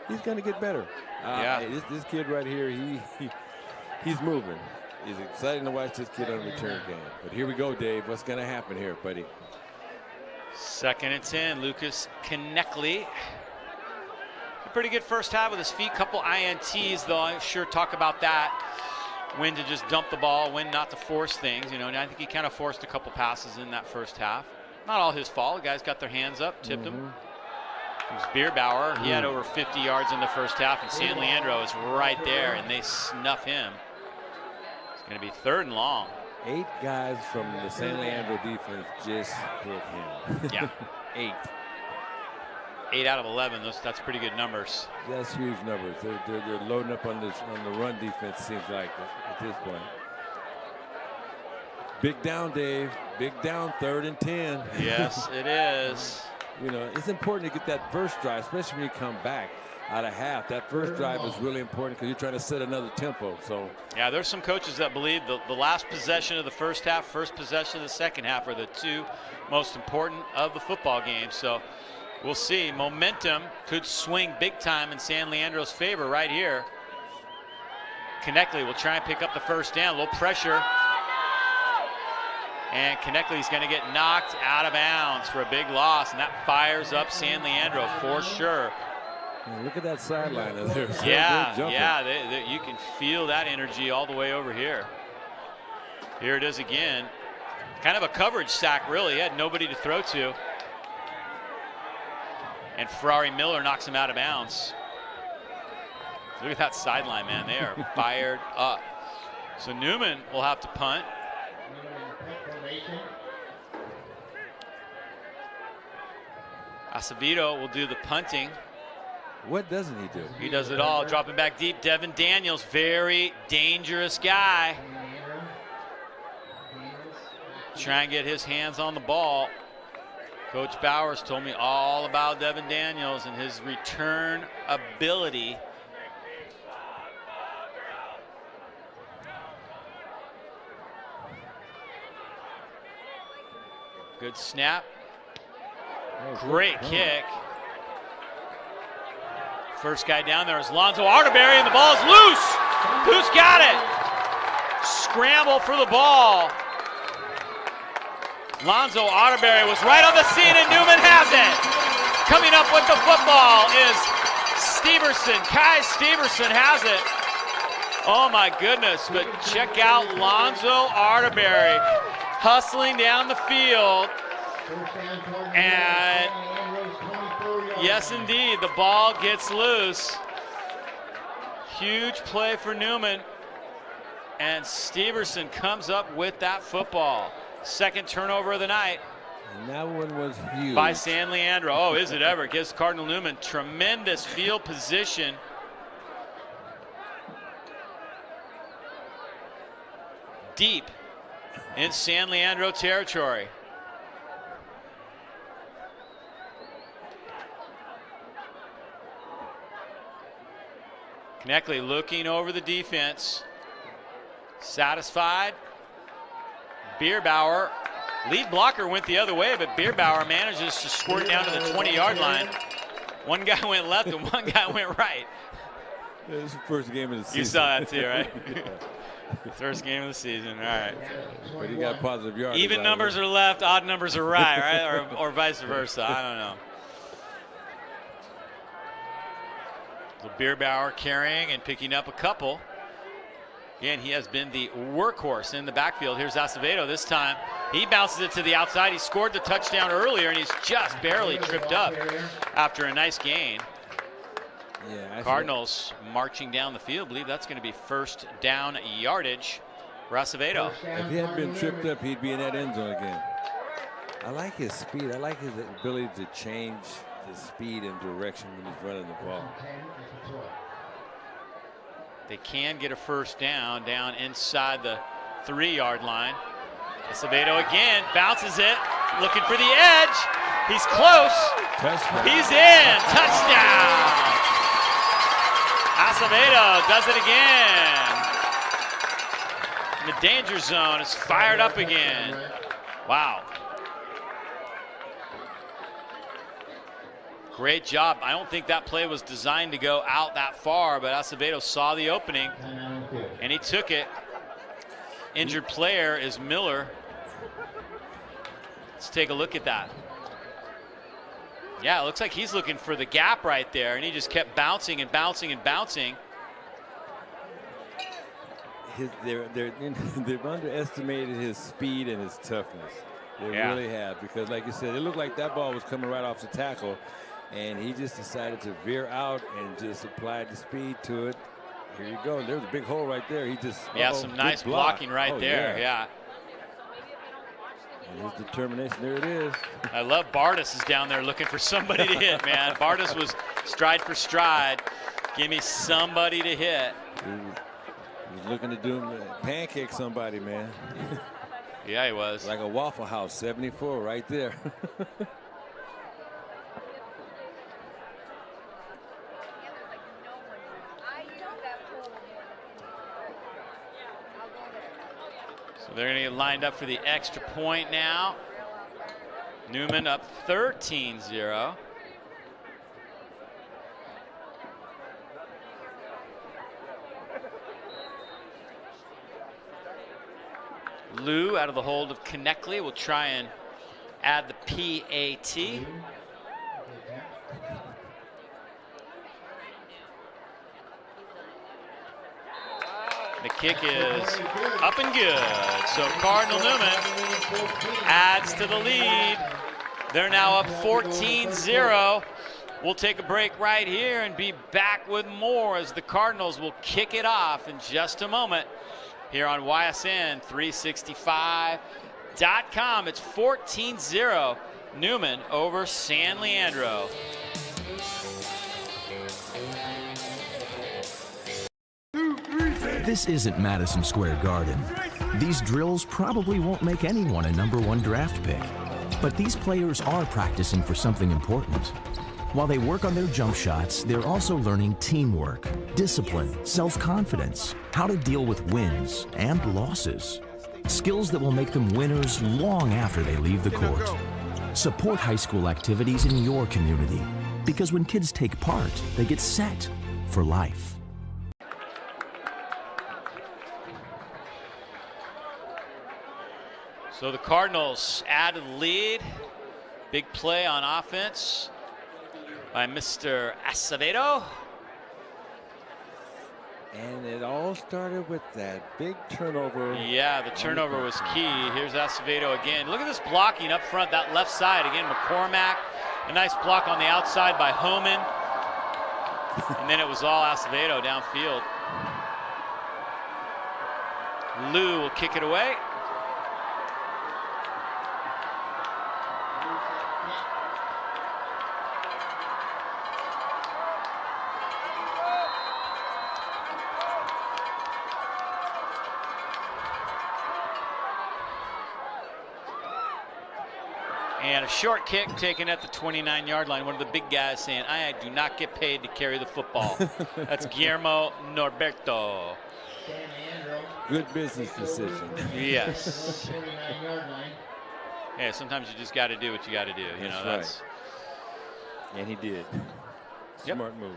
He's going to get better. Yeah. This kid right here, he's moving. It's exciting to watch this kid on the return game. But here we go, Dave. What's going to happen here, buddy? 2nd and 10. Lucas Kneckley. A pretty good first half with his feet. Couple INTs, though. I'm sure talk about that. When to just dump the ball, when not to force things. You know, and I think he kind of forced a couple passes in that first half. Not all his fault. The guys got their hands up, tipped him. It was Bierbauer. He had over 50 yards in the first half, and San Leandro is right there, and they snuff him. It's going to be 3rd and long. 8 guys from the San Leandro defense just hit him. Yeah. 8. 8 out of 11. That's pretty good numbers. That's huge numbers. They're loading up on the run defense, seems like, at this point. Big down, Dave. Big down, 3rd and 10. Yes, it is. You know, it's important to get that first drive, especially when you come back out of half. That first drive is really important because you're trying to set another tempo. So yeah, there's some coaches that believe the last possession of the first half, first possession of the second half are the 2 most important of the football game. So we'll see. Momentum could swing big time in San Leandro's favor right here. Kneckley will try and pick up the first down. A little pressure. And Kneckley's going to get knocked out of bounds for a big loss, and that fires up San Leandro for sure. Man, look at that sideline of theirs. Yeah, you can feel that energy all the way over here. Here it is again. Kind of a coverage sack, really. He had nobody to throw to. And Ferrari Miller knocks him out of bounds. Look at that sideline, man. They are fired up. So Newman will have to punt. Acevedo will do the punting. What doesn't he do? He does it all. Dropping back deep. Devin Daniels, very dangerous guy. Try and get his hands on the ball. Coach Bowers told me all about Devin Daniels and his return ability. Good snap. Great kick. First guy down there is Lonzo Arterberry, and the ball is loose. Who's got it? Scramble for the ball. Lonzo Arterberry was right on the scene, and Newman has it. Coming up with the football is Steverson. Kai Steverson has it. Oh my goodness, but check out Lonzo Arterberry hustling down the field. And yes, indeed, the ball gets loose. Huge play for Newman. And Steverson comes up with that football. 2nd turnover of the night. And that one was huge. By San Leandro. Oh, is it ever? Gives Cardinal Newman tremendous field position. Deep in San Leandro territory. Kneckley looking over the defense. Satisfied. Bierbauer, lead blocker, went the other way, but Bierbauer manages to squirt down to the 20-yard line. One guy went left and one guy went right. This is the first game of the season. You saw that too, right? Yeah. First game of the season, all right. But he got positive yards. Even numbers are left, odd numbers are right, or vice versa, I don't know. So Bierbauer carrying and picking up a couple. Again, he has been the workhorse in the backfield. Here's Acevedo this time. He bounces it to the outside. He scored the touchdown earlier, and he's just barely tripped up after a nice gain. Yeah, Cardinals marching down the field. I believe that's going to be first down yardage for Acevedo. If he hadn't been tripped up, he'd be in that end zone again. I like his speed. I like his ability to change the speed and direction when he's running the ball. They can get a first down inside the 3-yard line. Acevedo again bounces it, looking for the edge. He's close. Touchdown. He's in. Touchdown. Acevedo does it again. The danger zone is fired up again. Wow. Great job. I don't think that play was designed to go out that far, but Acevedo saw the opening and he took it. Injured player is Miller. Let's take a look at that. Yeah, it looks like he's looking for the gap right there, and he just kept bouncing and bouncing and bouncing. They've underestimated his speed and his toughness. They really have, because like you said, it looked like that ball was coming right off the tackle, and he just decided to veer out and just applied the speed to it. Here you go. There's a big hole right there. He just some nice blocking right there. Yeah. And his determination, there it is. I love Bardis is down there looking for somebody to hit, man. Bardis was stride for stride. Give me somebody to hit. He was looking to do pancake somebody, man. Yeah, he was. Like a Waffle House, 74 right there. So they're going to get lined up for the extra point now. Newman up 13-0. Lou out of the hold of Kneckley will try and add the PAT. The kick is up and good. So Cardinal Newman adds to the lead. They're now up 14-0. We'll take a break right here and be back with more as the Cardinals will kick it off in just a moment here on YSN 365.com. It's 14-0 Newman over San Leandro. This isn't Madison Square Garden. These drills probably won't make anyone a #1 draft pick. But these players are practicing for something important. While they work on their jump shots, they're also learning teamwork, discipline, self-confidence, how to deal with wins and losses. Skills that will make them winners long after they leave the court. Support high school activities in your community, because when kids take part, they get set for life. So the Cardinals add to the lead. Big play on offense by Mr. Acevedo. And it all started with that big turnover. Yeah, the turnover was key. Here's Acevedo again. Look at this blocking up front, that left side. Again, McCormack. A nice block on the outside by Homan. And then it was all Acevedo downfield. Lou will kick it away. And a short kick taken at the 29-yard line. One of the big guys saying, I do not get paid to carry the football. That's Guillermo Norberto. Good business decision. Yes. Yeah, sometimes you just got to do what you got to do. That's right. And he did. Smart move.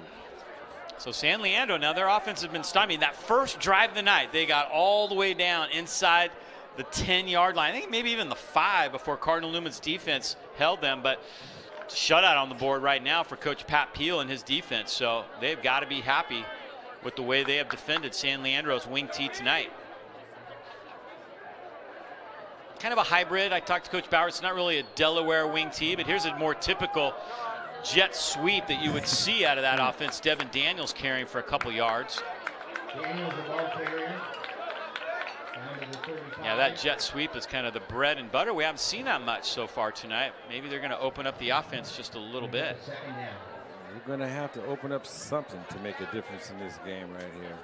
So San Leandro, now their offense has been stymied. That first drive of the night, they got all the way down inside the 10-yard line. I think maybe even the 5 before Cardinal Newman's defense held them. But shutout on the board right now for Coach Pat Peel and his defense. So they've got to be happy with the way they have defended San Leandro's wing tee tonight. Kind of a hybrid. I talked to Coach Bauer. It's not really a Delaware wing tee, but here's a more typical jet sweep that you would see out of that offense. Devin Daniels carrying for a couple yards. Yeah, that jet sweep is kind of the bread and butter. We haven't seen that much so far tonight. Maybe they're going to open up the offense just a little bit. You're going to have to open up something to make a difference in this game right here.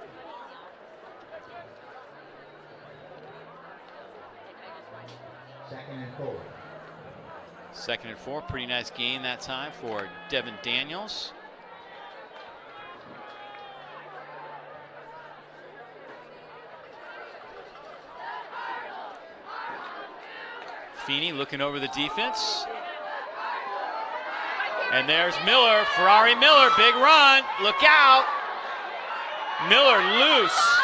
Second and 4, pretty nice gain that time for Devin Daniels. Feeney looking over the defense. And there's Miller, Ferrari Miller, big run, look out. Miller loose,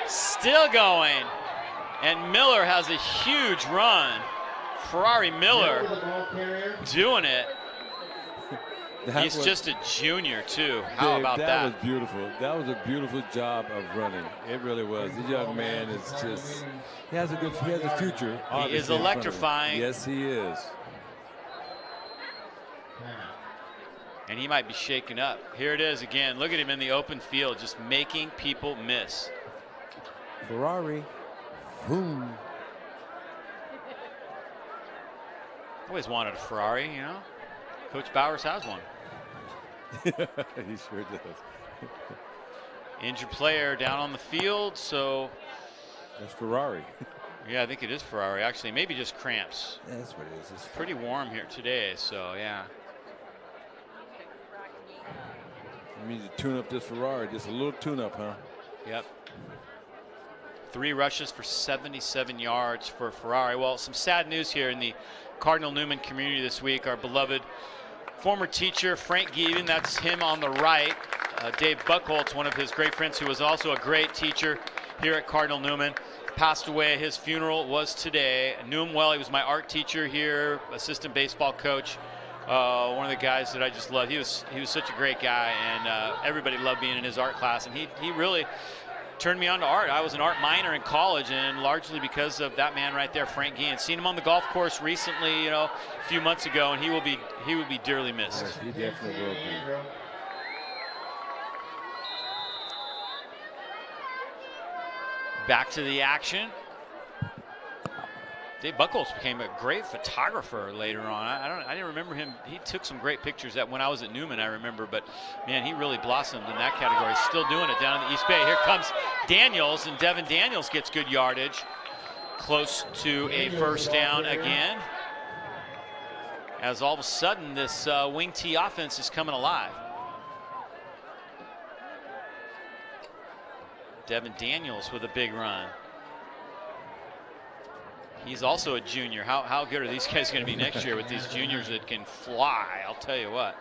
still going. And Miller has a huge run. Ferrari Miller doing it. He's just a junior too. How about that? That was beautiful. That was a beautiful job of running. It really was. The young man is just, he has a future. He is electrifying. Yes, he is. And he might be shaken up. Here it is again. Look at him in the open field, just making people miss. Ferrari. Boom. Always wanted a Ferrari, you know. Coach Bowers has one. He sure does. Injured player down on the field, so. That's Ferrari. Yeah, I think it is Ferrari. Actually, maybe just cramps. Yeah, that's what it is. It's pretty warm here today, so yeah. You need to tune up this Ferrari, just a little tune-up, huh? Yep. 3 rushes for 77 yards for Ferrari. Well, some sad news here in the Cardinal Newman community this week. Our beloved former teacher, Frank Gieben, that's him on the right. Dave Buchholz, one of his great friends who was also a great teacher here at Cardinal Newman, passed away. His funeral was today. I knew him well. He was my art teacher here, assistant baseball coach. One of the guys that I just loved. He was such a great guy, and everybody loved being in his art class. And he really turned me on to art. I was an art minor in college, and largely because of that man right there, Frank Gieben. Seen him on the golf course recently, you know, a few months ago, and he will be dearly missed. Yes, he definitely will be. Back to the action. Dave Buchholz became a great photographer later on. I didn't remember him. He took some great pictures when I was at Newman, I remember, but man, he really blossomed in that category. Still doing it down in the East Bay. Here comes Daniels, and Devin Daniels gets good yardage. Close to a first down again. As all of a sudden, this wing tee offense is coming alive. Devin Daniels with a big run. He's also a junior. How good are these guys going to be next year with these juniors that can fly? I'll tell you what.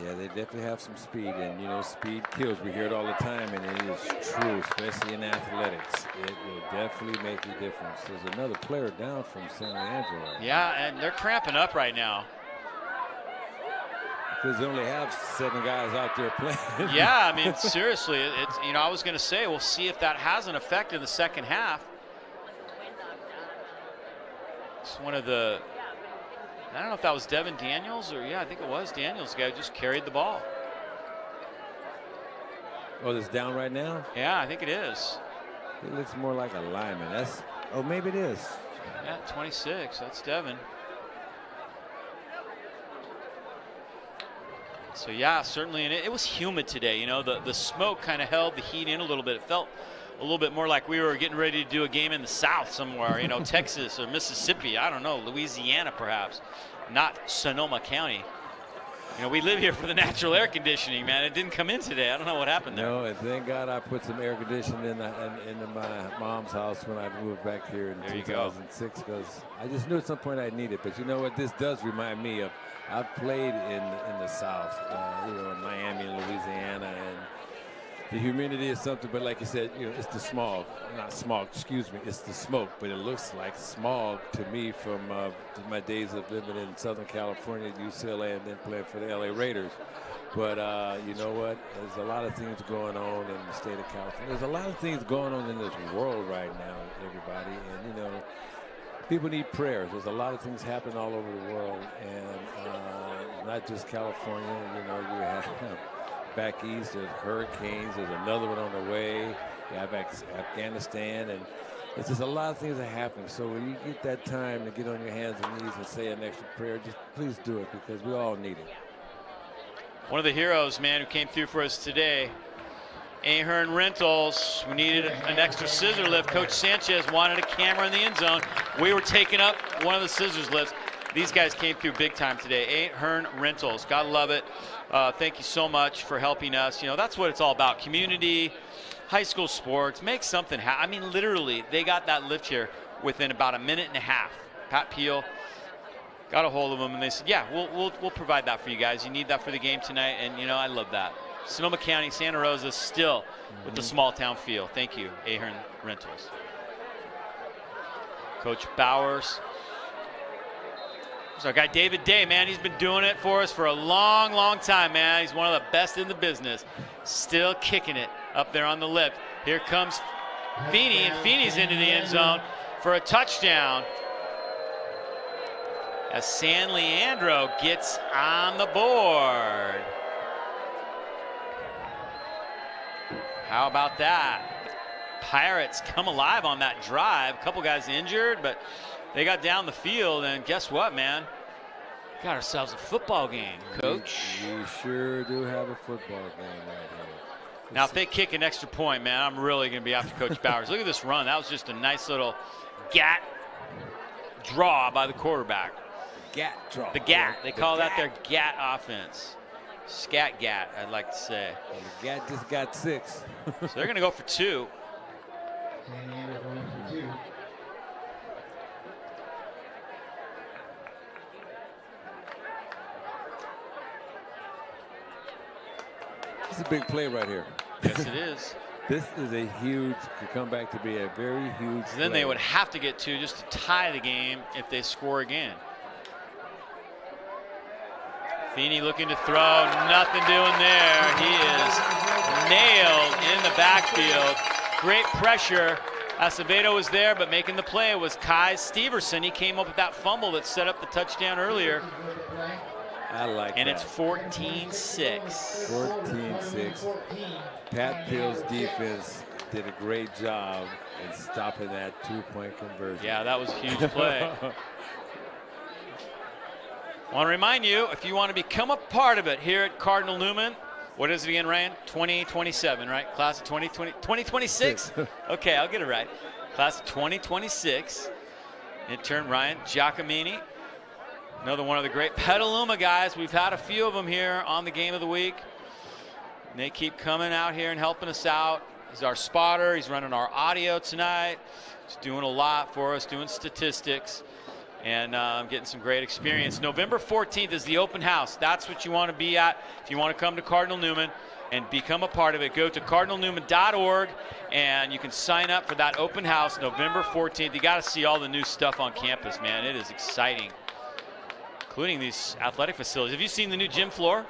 Yeah, they definitely have some speed, and you know, speed kills. We hear it all the time, and it is true, especially in athletics. It will definitely make a difference. There's another player down from San Leandro. Yeah, and they're cramping up right now. Because they only have 7 guys out there playing. Yeah, I mean, seriously, it's, you know, I was going to say, we'll see if that has an effect in the second half. It's one of the, I don't know if that was Devin Daniels or, yeah, I think it was Daniels. The guy who just carried the ball. Oh, it's down right now? Yeah, I think it is. It looks more like a lineman. That's, oh, maybe it is. Yeah, 26, that's Devin. So yeah, certainly, and it was humid today. You know, the smoke kind of held the heat in a little bit. It felt little bit more like we were getting ready to do a game in the South somewhere, you know, Texas or Mississippi, I don't know, Louisiana perhaps, not Sonoma County. You know, we live here for the natural air conditioning, man. It didn't come in today. I don't know what happened there. No, and thank God I put some air conditioning in my mom's house when I moved back here in 2006, because I just knew at some point I'd need it. But you know what? This does remind me of, I've played in the South, you know, in Miami and Louisiana, and the humidity is something, but like you said, you know, it's the smog, not smog, excuse me, it's the smoke, but it looks like smog to me from my days of living in Southern California, UCLA, and then playing for the LA Raiders. But you know what? There's a lot of things going on in the state of California. There's a lot of things going on in this world right now, everybody, and you know, people need prayers. There's a lot of things happening all over the world, and not just California. You know, you have back east, there's hurricanes, there's another one on the way. You have Afghanistan, and it's just a lot of things that happen. So when you get that time to get on your hands and knees and say an extra prayer, just please do it, because we all need it. One of the heroes, man, who came through for us today, Ahern Rentals. We needed an extra scissor lift. Coach Sanchez wanted a camera in the end zone. We were taking up one of the scissors lifts. These guys came through big time today. Ahern Rentals, gotta love it. Thank you so much for helping us. You know, that's what it's all about. Community, high school sports, make something happen. I mean, literally, they got that lift here within about a minute and a half. Pat Peel got a hold of them, and they said, yeah, we'll provide that for you guys. You need that for the game tonight, and, you know, I love that. Sonoma County, Santa Rosa, still with the small town feel. Thank you, Ahern Rentals. Coach Bowers. So our guy David Day, man, he's been doing it for us for a long, long time, man. He's one of the best in the business. Still kicking it up there on the lip. Here comes Feeney, and Feeney's into the end zone for a touchdown, as San Leandro gets on the board. How about that? Pirates come alive on that drive. A couple guys injured, but they got down the field, and guess what, man? Got ourselves a football game, Coach. We sure do have a football game right here. Now, if they kick an extra point, man, I'm really going to be after Coach Bowers. Look at this run. That was just a nice little gat draw by the quarterback. Gat draw. The gat. They call that their gat offense. Scat gat, I'd like to say. Well, the gat just got 6. So they're going to go for 2. This is a big play right here. Yes, it is. This is a huge, could come back to be a very huge play. Then they would have to get 2 just to tie the game if they score again. Feeney looking to throw, nothing doing there. He is nailed in the backfield. Great pressure. Acevedo was there, but making the play was Kai Steverson. He came up with that fumble that set up the touchdown earlier. I like and that. It's 14-6. 14-6. Pat Peel's defense did a great job in stopping that 2-point conversion. Yeah, that was a huge play. I want to remind you, if you want to become a part of it here at Cardinal Newman, what is it again, Ryan? 2027, right? Class of 2026? Okay, I'll get it right. Class of 2026. Intern Ryan Giacomini. Another one of the great Petaluma guys. We've had a few of them here on the Game of the Week. And they keep coming out here and helping us out. He's our spotter. He's running our audio tonight. He's doing a lot for us, doing statistics. And getting some great experience. November 14th is the open house. That's what you want to be at if you want to come to Cardinal Newman and become a part of it. Go to cardinalnewman.org and you can sign up for that open house November 14th. You got to see all the new stuff on campus, man. It is exciting, including these athletic facilities. Have you seen the new gym floor?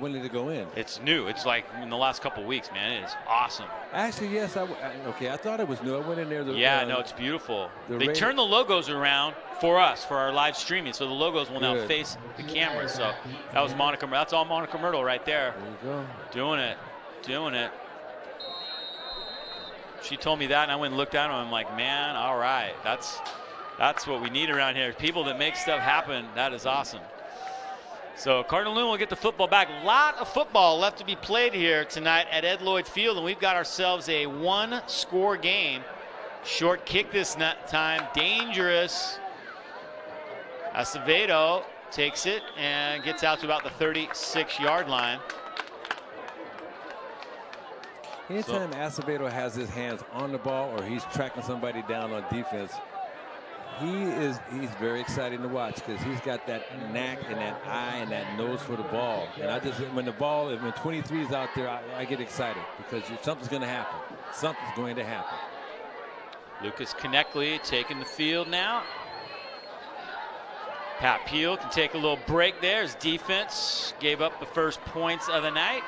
When did it go in? It's new. It's like in the last couple weeks, man. It is awesome. Actually, yes. Okay, I thought it was new. I went in there. Yeah, no, it's beautiful. They turned the logos around for us, for our live streaming, so the logos will now face the camera. So that was Monica. That's all Monica Myrtle right there. There you go. Doing it. She told me that, and I went and looked at them. I'm like, man, all right. That's what we need around here. People that make stuff happen. That is awesome. So Cardinal Newman will get the football back. A lot of football left to be played here tonight at Ed Lloyd Field, and we've got ourselves a one-score game. Short kick this time, dangerous. Acevedo takes it and gets out to about the 36-yard line. Anytime Acevedo has his hands on the ball or he's tracking somebody down on defense, he's very exciting to watch because he's got that knack and that eye and that nose for the ball. And when 23 is out there, I get excited because something's going to happen. Something's going to happen. Lucas Konechny taking the field now. Pat Peel can take a little break there. His defense gave up the first points of the night.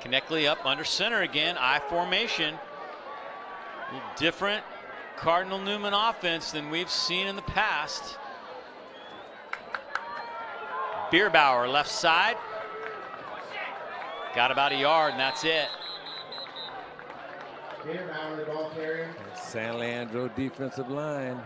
Konechny up under center again, I formation. A little different Cardinal Newman offense than we've seen in the past. Bierbauer left side. Got about a yard and that's it. San Leandro defensive line.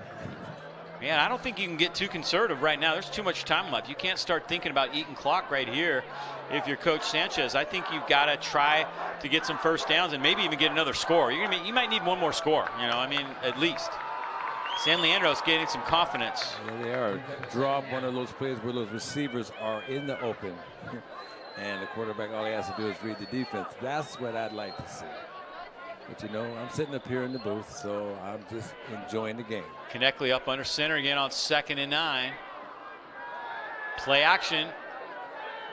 Man, I don't think you can get too conservative right now. There's too much time left. You can't start thinking about eating clock right here if you're Coach Sanchez. I think you've got to try to get some first downs and maybe even get another score. You might need one more score, at least. San Leandro's getting some confidence. Yeah, they are. Draw up one of those plays where those receivers are in the open. And the quarterback, all he has to do is read the defense. That's what I'd like to see. But I'm sitting up here in the booth, so I'm just enjoying the game. Konechny up under center again on 2nd and 9. Play action.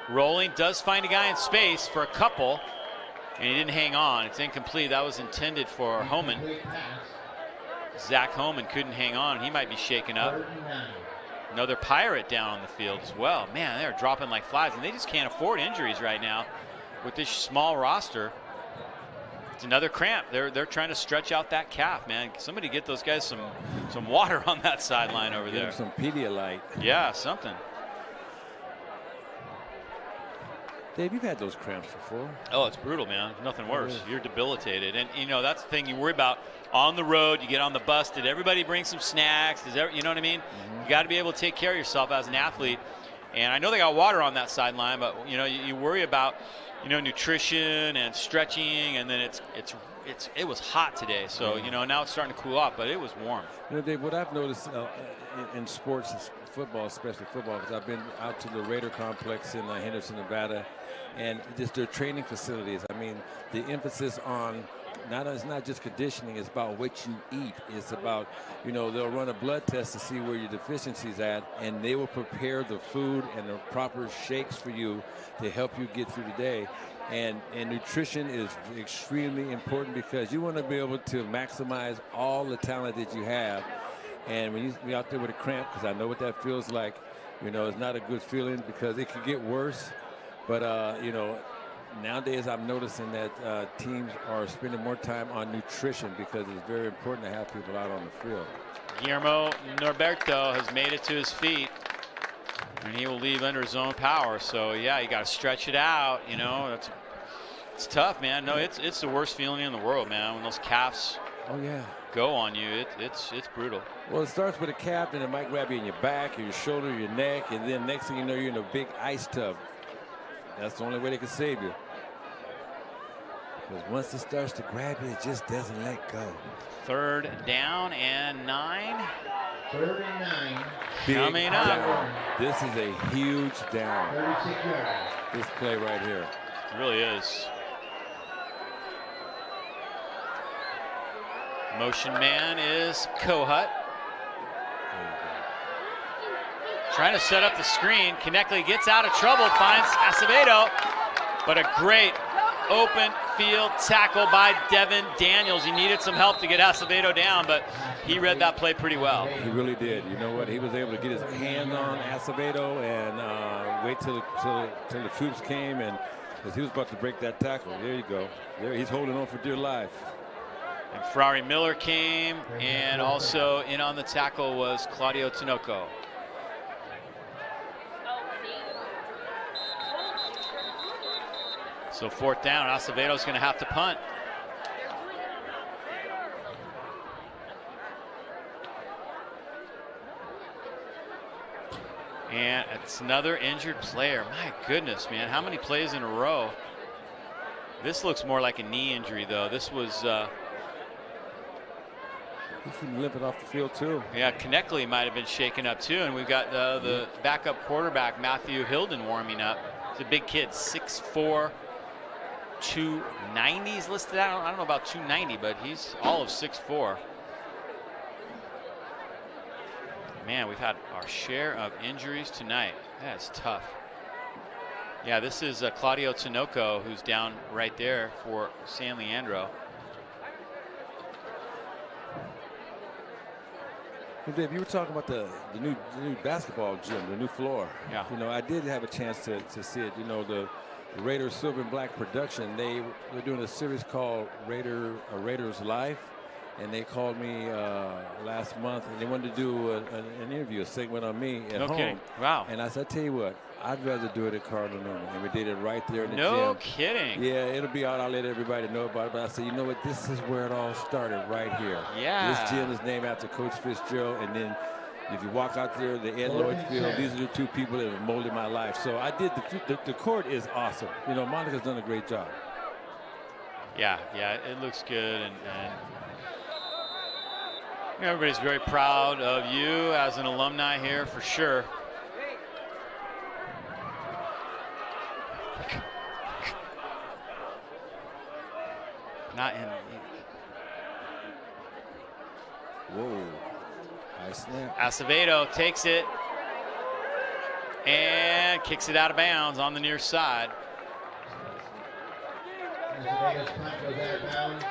Rolling, does find a guy in space for a couple, and he didn't hang on. It's incomplete. That was intended for Homan. Zach Homan couldn't hang on. He might be shaken up. Another Pirate down on the field as well. Man, they're dropping like flies, and they just can't afford injuries right now with this small roster. It's another cramp. They're trying to stretch out that calf, man. Somebody get those guys some water on that sideline over there. Some Pedialyte. Yeah, something. Dave, you've had those cramps before. Oh, it's brutal, man. Nothing worse. You're debilitated. And, that's the thing you worry about on the road. You get on the bus. Did everybody bring some snacks? You know what I mean? You got to be able to take care of yourself as an athlete. And I know they got water on that sideline, but, you worry about, nutrition and stretching. And then it was hot today. So, now it's starting to cool off, but it was warm. Dave, what I've noticed in sports, football, especially football, because I've been out to the Raider complex in Henderson, Nevada, and just their training facilities. I mean, the emphasis on it's not just conditioning, it's about what you eat. It's about, they'll run a blood test to see where your deficiency's at, and they will prepare the food and the proper shakes for you to help you get through the day. And nutrition is extremely important because you want to be able to maximize all the talent that you have. And when you be out there with a cramp, because I know what that feels like, it's not a good feeling because it could get worse. But, nowadays I'm noticing that teams are spending more time on nutrition because it's very important to have people out on the field. Guillermo Norberto has made it to his feet, and he will leave under his own power. So, yeah, you got to stretch it out, It's tough, man. No, it's the worst feeling in the world, man, when those calves go on you. It's brutal. Well, it starts with a calf, and it might grab you in your back or your shoulder, your neck, and then next thing you know, you're in a big ice tub. That's the only way they can save you. Because once it starts to grab you, it just doesn't let go. 3rd down and 9. 3rd and 9. Coming up. Down. This is a huge down. 36 yards. This play right here. It really is. Motion man is Kohut. Trying to set up the screen. Konechny gets out of trouble, finds Acevedo, but a great open field tackle by Devin Daniels. He needed some help to get Acevedo down, but he read that play pretty well. He really did. You know what? He was able to get his hand on Acevedo and wait till the troops came, and because he was about to break that tackle. There you go. There, he's holding on for dear life. And Ferrari Miller came, and also in on the tackle was Claudio Tinoco. So 4th down, Acevedo's going to have to punt. And it's another injured player. My goodness, man, how many plays in a row? This looks more like a knee injury, though. This was. He's been limping off the field, too. Yeah, Konechny might have been shaken up, too. And we've got the backup quarterback, Matthew Hilden, warming up. He's a big kid, 6'4", 290 he's listed out. I don't know about 290, but he's all of 6'4". Man, we've had our share of injuries tonight. That's tough. Yeah, this is Claudio Tinoco, who's down right there for San Leandro. Well, Dave, you were talking about the new basketball gym, the new floor. Yeah. You know, I did have a chance to see it. You know, the Raiders Silver and Black production, they were doing a series called Raiders Life. And they called me last month, and they wanted to do an interview, a segment on me at home. Kidding. Wow. And I said, I tell you what, I'd rather do it at Cardinal Newman. And we did it right there in the gym. No kidding. Yeah, it'll be out. I'll let everybody know about it. But I said, you know what? This is where it all started, right here. Yeah. This gym is named after Coach Fitzgerald. And then if you walk out there, the Ed Lloyd field, these are the two people that have molded my life. So I did the court is awesome. You know, Monica's done a great job. Yeah, it looks good. And everybody's very proud of you as an alumni here, for sure. Not in. Whoa. Nice snap. Acevedo takes it and kicks it out of bounds on the near side. Acevedo's punt goes out of bounds.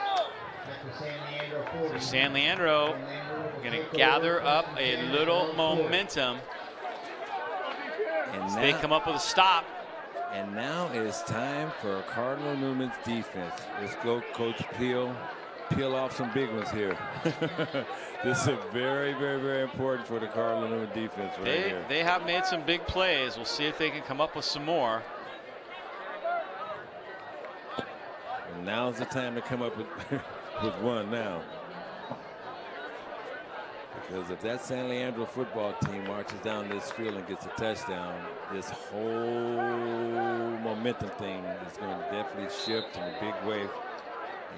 San Leandro 40. So San Leandro going to gather up a little momentum as they come up with a stop. And now it's time for Cardinal Newman's defense. Let's go, Coach Peel. Peel off some big ones here. This is very, very, very important for the Cardinal Newman defense right here. They have made some big plays. We'll see if they can come up with some more. And now's the time to come up with with one now. Because if that San Leandro football team marches down this field and gets a touchdown, this whole momentum thing is going to definitely shift in a big way,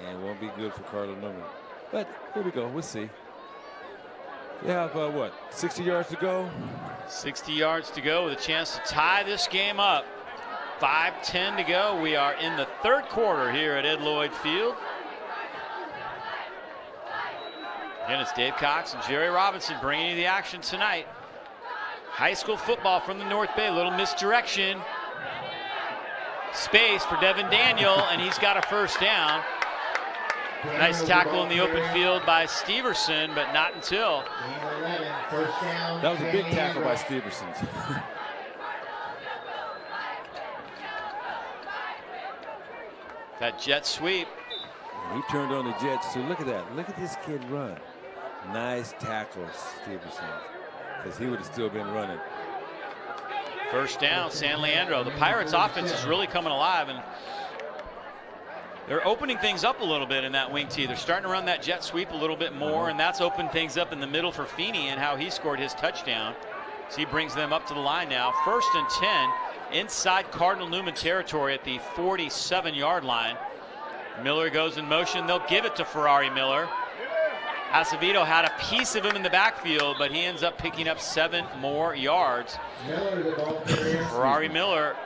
and it won't be good for Cardinal Newman. But here we go. We'll see. You have, what, 60 yards to go? 60 yards to go with a chance to tie this game up. 5:10 to go. We are in the third quarter here at Ed Lloyd Field. Again, it's Dave Cox and Jerry Robinson bringing you the action tonight. High school football from the North Bay. Little misdirection. Space for Devin Daniel, and he's got a first down. Nice tackle in the open field by Steverson, but not until. That was a big tackle by Steverson. That jet sweep. He turned on the Jets, so look at that. Look at this kid run. Nice tackles, Stevenson, because he would have still been running. First down, San Leandro. The Pirates offense is really coming alive, and they're opening things up a little bit in that wing tee. They're starting to run that jet sweep a little bit more, and that's opened things up in the middle for Feeney and how he scored his touchdown. So he brings them up to the line now. 1st and 10 inside Cardinal Newman territory at the 47-yard line. Miller goes in motion. They'll give it to Ferrari Miller. Acevedo had a piece of him in the backfield, but he ends up picking up 7 more yards. Ferrari Miller.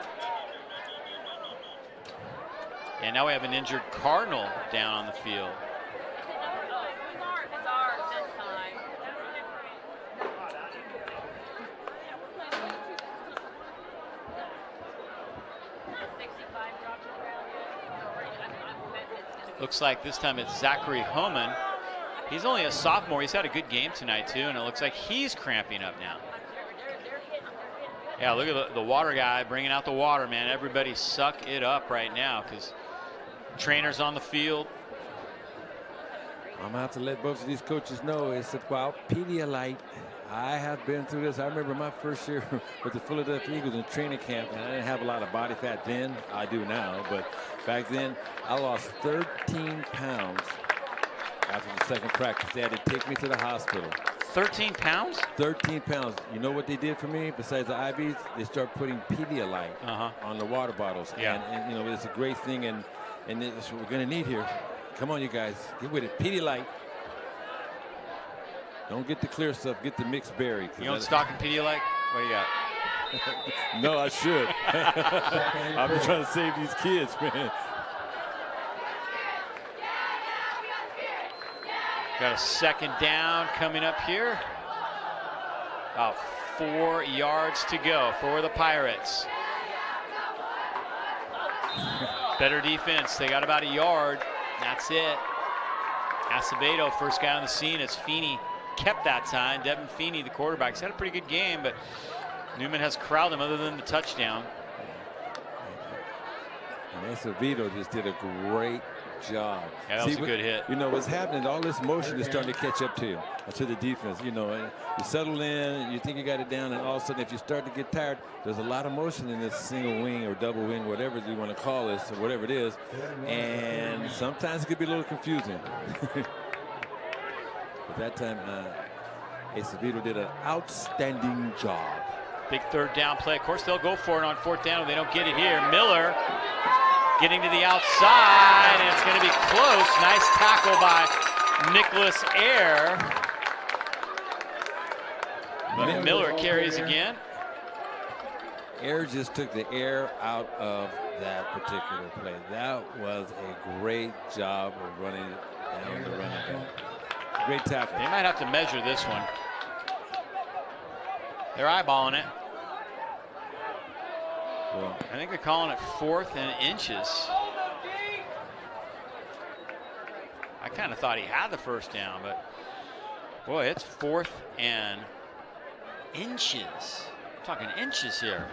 And now we have an injured Cardinal down on the field. Looks like this time it's Zachary Homan. He's only a sophomore. He's had a good game tonight, too, and it looks like he's cramping up now. Yeah, look at the water guy bringing out the water, man. Everybody suck it up right now because trainers on the field. I'm going to have to let both of these coaches know it's about Pedialyte. I have been through this. I remember my first year with the Philadelphia Eagles in training camp, and I didn't have a lot of body fat then. I do now, but back then I lost 13 pounds after the second practice. They had to take me to the hospital. 13 pounds? 13 pounds. You know what they did for me? Besides the IVs, they start putting Pedialyte on the water bottles. Yeah. And you know, it's a great thing, and it's what we're going to need here. Come on, you guys. Get with it. Pedialyte. Don't get the clear stuff. Get the mixed berry. You don't stock in Pedialyte? What do you got? No, I should. I've been trying to save these kids, man. Got a second down coming up here. About 4 yards to go for the Pirates. Better defense. They got about a yard. That's it. Acevedo, first guy on the scene as Feeney kept that time. Devin Feeney, the quarterback, he's had a pretty good game, but Newman has corralled him other than the touchdown. And Acevedo just did a great job. Yeah, that was a good hit. You know what's happening? All this motion is starting to catch up to you, to the defense. You know, you settle in, you think you got it down, and all of a sudden, if you start to get tired, there's a lot of motion in this single wing or double wing, whatever you want to call this, or whatever it is. And sometimes it could be a little confusing. But that time, Acevedo did an outstanding job. Big third down play. Of course, they'll go for it on fourth down if they don't get it here. Miller getting to the outside, and it's going to be close. Nice tackle by Nicholas Ayer. But Miller carries again. Ayer just took the air out of that particular play. That was a great job of running down the running back. Great tackle. They might have to measure this one. They're eyeballing it. Well, I think they're calling it 4th and inches. I kind of thought he had the first down, but boy, it's 4th and inches. I'm talking inches here.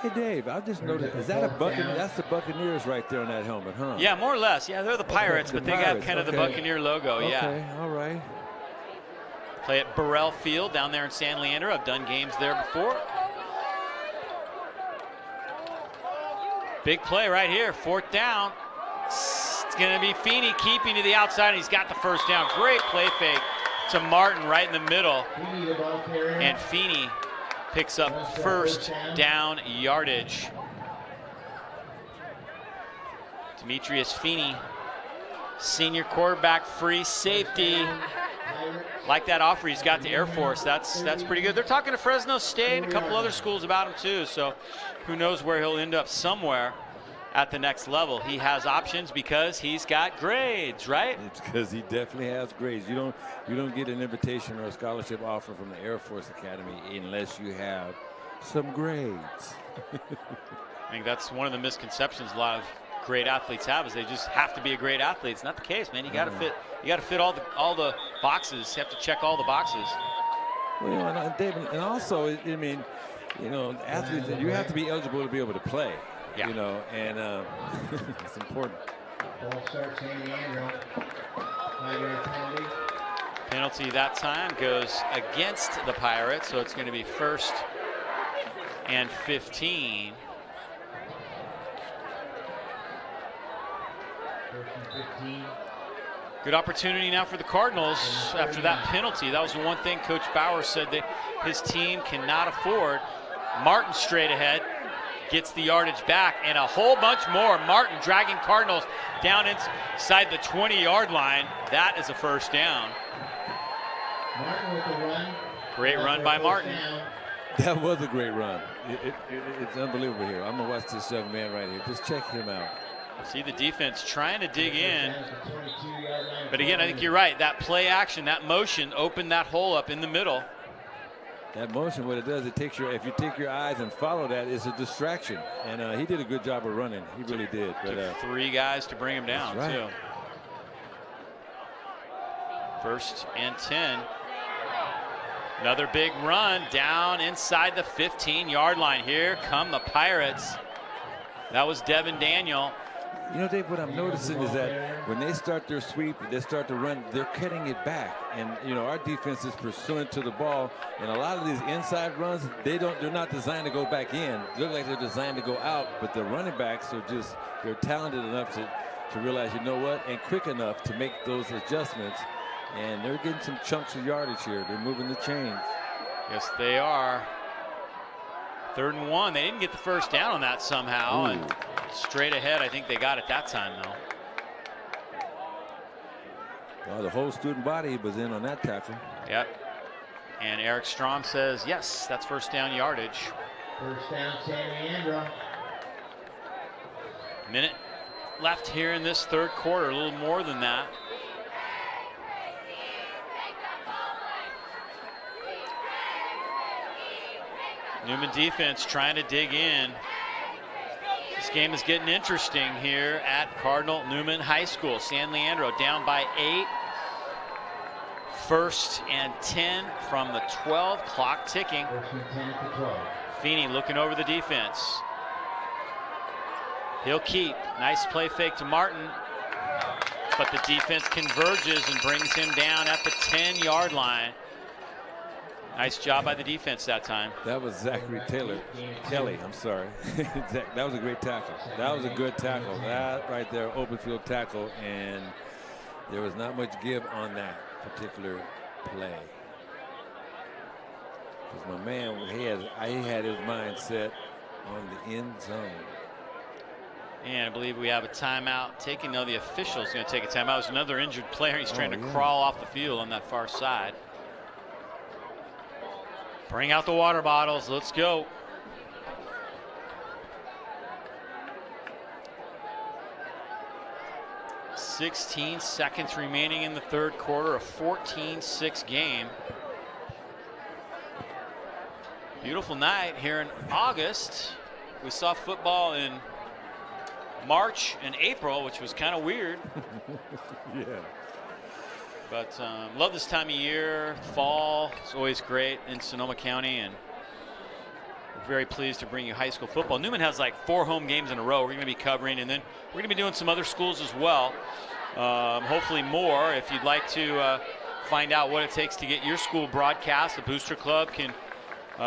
Hey Dave, I just noticed, is that a Buccaneer? That's the Buccaneers right there on that helmet, huh? Yeah, more or less. Yeah, they're the Pirates, okay, but they got kind of the Buccaneer logo. Okay, yeah. All right. Play at Burrell Field down there in San Leandro. I've done games there before. Big play right here, 4th down. It's going to be Feeney keeping to the outside, and he's got the first down. Great play fake to Martin right in the middle. And Feeney picks up first down yardage. Demetrius Feeney, senior quarterback, free safety. Like that offer he's got to Air Force. That's pretty good. They're talking to Fresno State and a couple other schools about him too, so who knows where he'll end up, somewhere at the next level. He has options because he's got grades, right? It's because he definitely has grades. You don't get an invitation or a scholarship offer from the Air Force Academy unless you have some grades. I think that's one of the misconceptions a lot of great athletes have, is they just have to be a great athlete. It's not the case, man. You got to fit all the boxes. You have to check all the boxes. Well, you know, David, and also, I mean, you know, athletes, you have to be eligible to be able to play. Yeah. You know, and it's important. Ball starts San Leandro. 5-yard penalty. Penalty that time goes against the Pirates, so it's going to be 1st and 15. 15. Good opportunity now for the Cardinals after that penalty. That was the one thing Coach Bauer said that his team cannot afford. Martin straight ahead, gets the yardage back, and a whole bunch more. Martin dragging Cardinals down inside the 20-yard line. That is a first down. Martin with the run. Great run by Martin. That was a great run. It's unbelievable here. I'm going to watch this young man right here. Just check him out. See the defense trying to dig in. But again, I think you're right. That play action, that motion opened that hole up in the middle. That motion, what it does, it takes if you take your eyes and follow that, it's a distraction. And he did a good job of running. He really did. But took 3 guys to bring him down, right. too. 1st and 10. Another big run down inside the 15-yard line. Here come the Pirates. That was Devin Daniel. You know, Dave, what I'm noticing is that when they start their sweep, they start to run, they're cutting it back. And, you know, our defense is pursuing to the ball. And a lot of these inside runs, they're not designed to go back in. They look like they're designed to go out. But the running backs are they're talented enough to realize, you know what, and quick enough to make those adjustments. And they're getting some chunks of yardage here. They're moving the chains. Yes, they are. 3rd and 1. They didn't get the first down on that somehow. And straight ahead, I think they got it that time, though. Well, the whole student body was in on that tackle. Yep. And Eric Strom says, yes, that's first down yardage. First down, San Leandro. Minute left here in this 3rd quarter, a little more than that. Newman defense trying to dig in. This game is getting interesting here at Cardinal Newman High School. San Leandro down by 8. 1st and 10 from the 12, clock ticking. 1st and 10 at the 12. Feeney looking over the defense. He'll keep. Nice play fake to Martin. But the defense converges and brings him down at the 10-yard line. Nice job by the defense that time. That was Zachary Kelly, I'm sorry. That was a great tackle. That was a good tackle. That right there, open field tackle, and there was not much give on that particular play. Because my man, he had his mind set on the end zone. And I believe we have a timeout taken. No, the official's going to take a timeout. There's another injured player. He's trying to crawl off the field on that far side. Bring out the water bottles. Let's go. $16 seconds remaining in the 3rd quarter, a 14-6 game. Beautiful night here in August. We saw football in March and April, which was kind of weird. Yeah. But love this time of year. Fall is always great in Sonoma County, and we're very pleased to bring you high school football. Newman has like 4 home games in a row we're going to be covering, and then we're going to be doing some other schools as well. Hopefully more. If you'd like to find out what it takes to get your school broadcast, the Booster Club can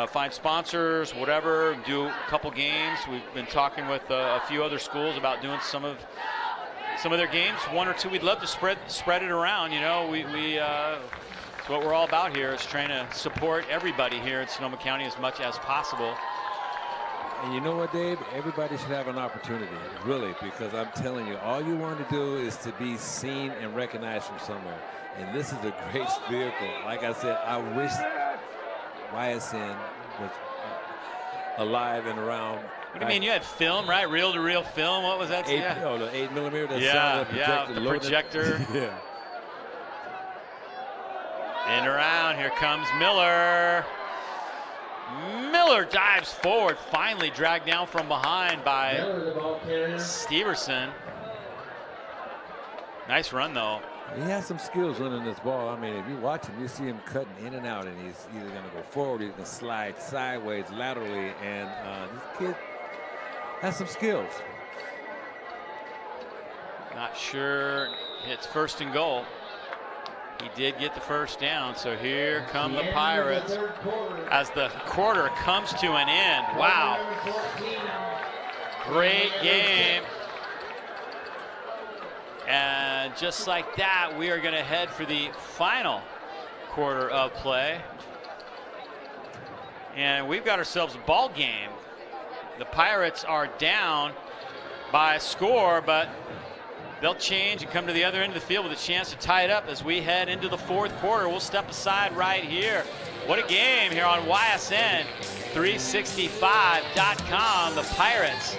find sponsors, whatever, do a couple games. We've been talking with a few other schools about doing some of their games, 1 or 2. We'd love to spread it around. You know, it's what we're all about here, is trying to support everybody here in Sonoma County as much as possible. And you know what, Dave? Everybody should have an opportunity, really, because I'm telling you, all you want to do is to be seen and recognized from somewhere. And this is a great vehicle. Like I said, I wish YSN was alive and around. What do you mean? You had film, right? Reel-to-reel film. What was that? The 8mm. The projector. Yeah. And around, here comes Miller. Miller dives forward, finally dragged down from behind by Steverson. Nice run, though. He has some skills running this ball. I mean, if you watch him, you see him cutting in and out, and he's either going to go forward, he's going to slide sideways, laterally, and this kid has some skills. Not sure. It's 1st and goal. He did get the first down, so here come the Pirates as the quarter comes to an end. Wow. Great game. And just like that, we are going to head for the final quarter of play. And we've got ourselves a ball game. The Pirates are down by a score, but they'll change and come to the other end of the field with a chance to tie it up as we head into the 4th quarter. We'll step aside right here. What a game here on YSN 365.com. The Pirates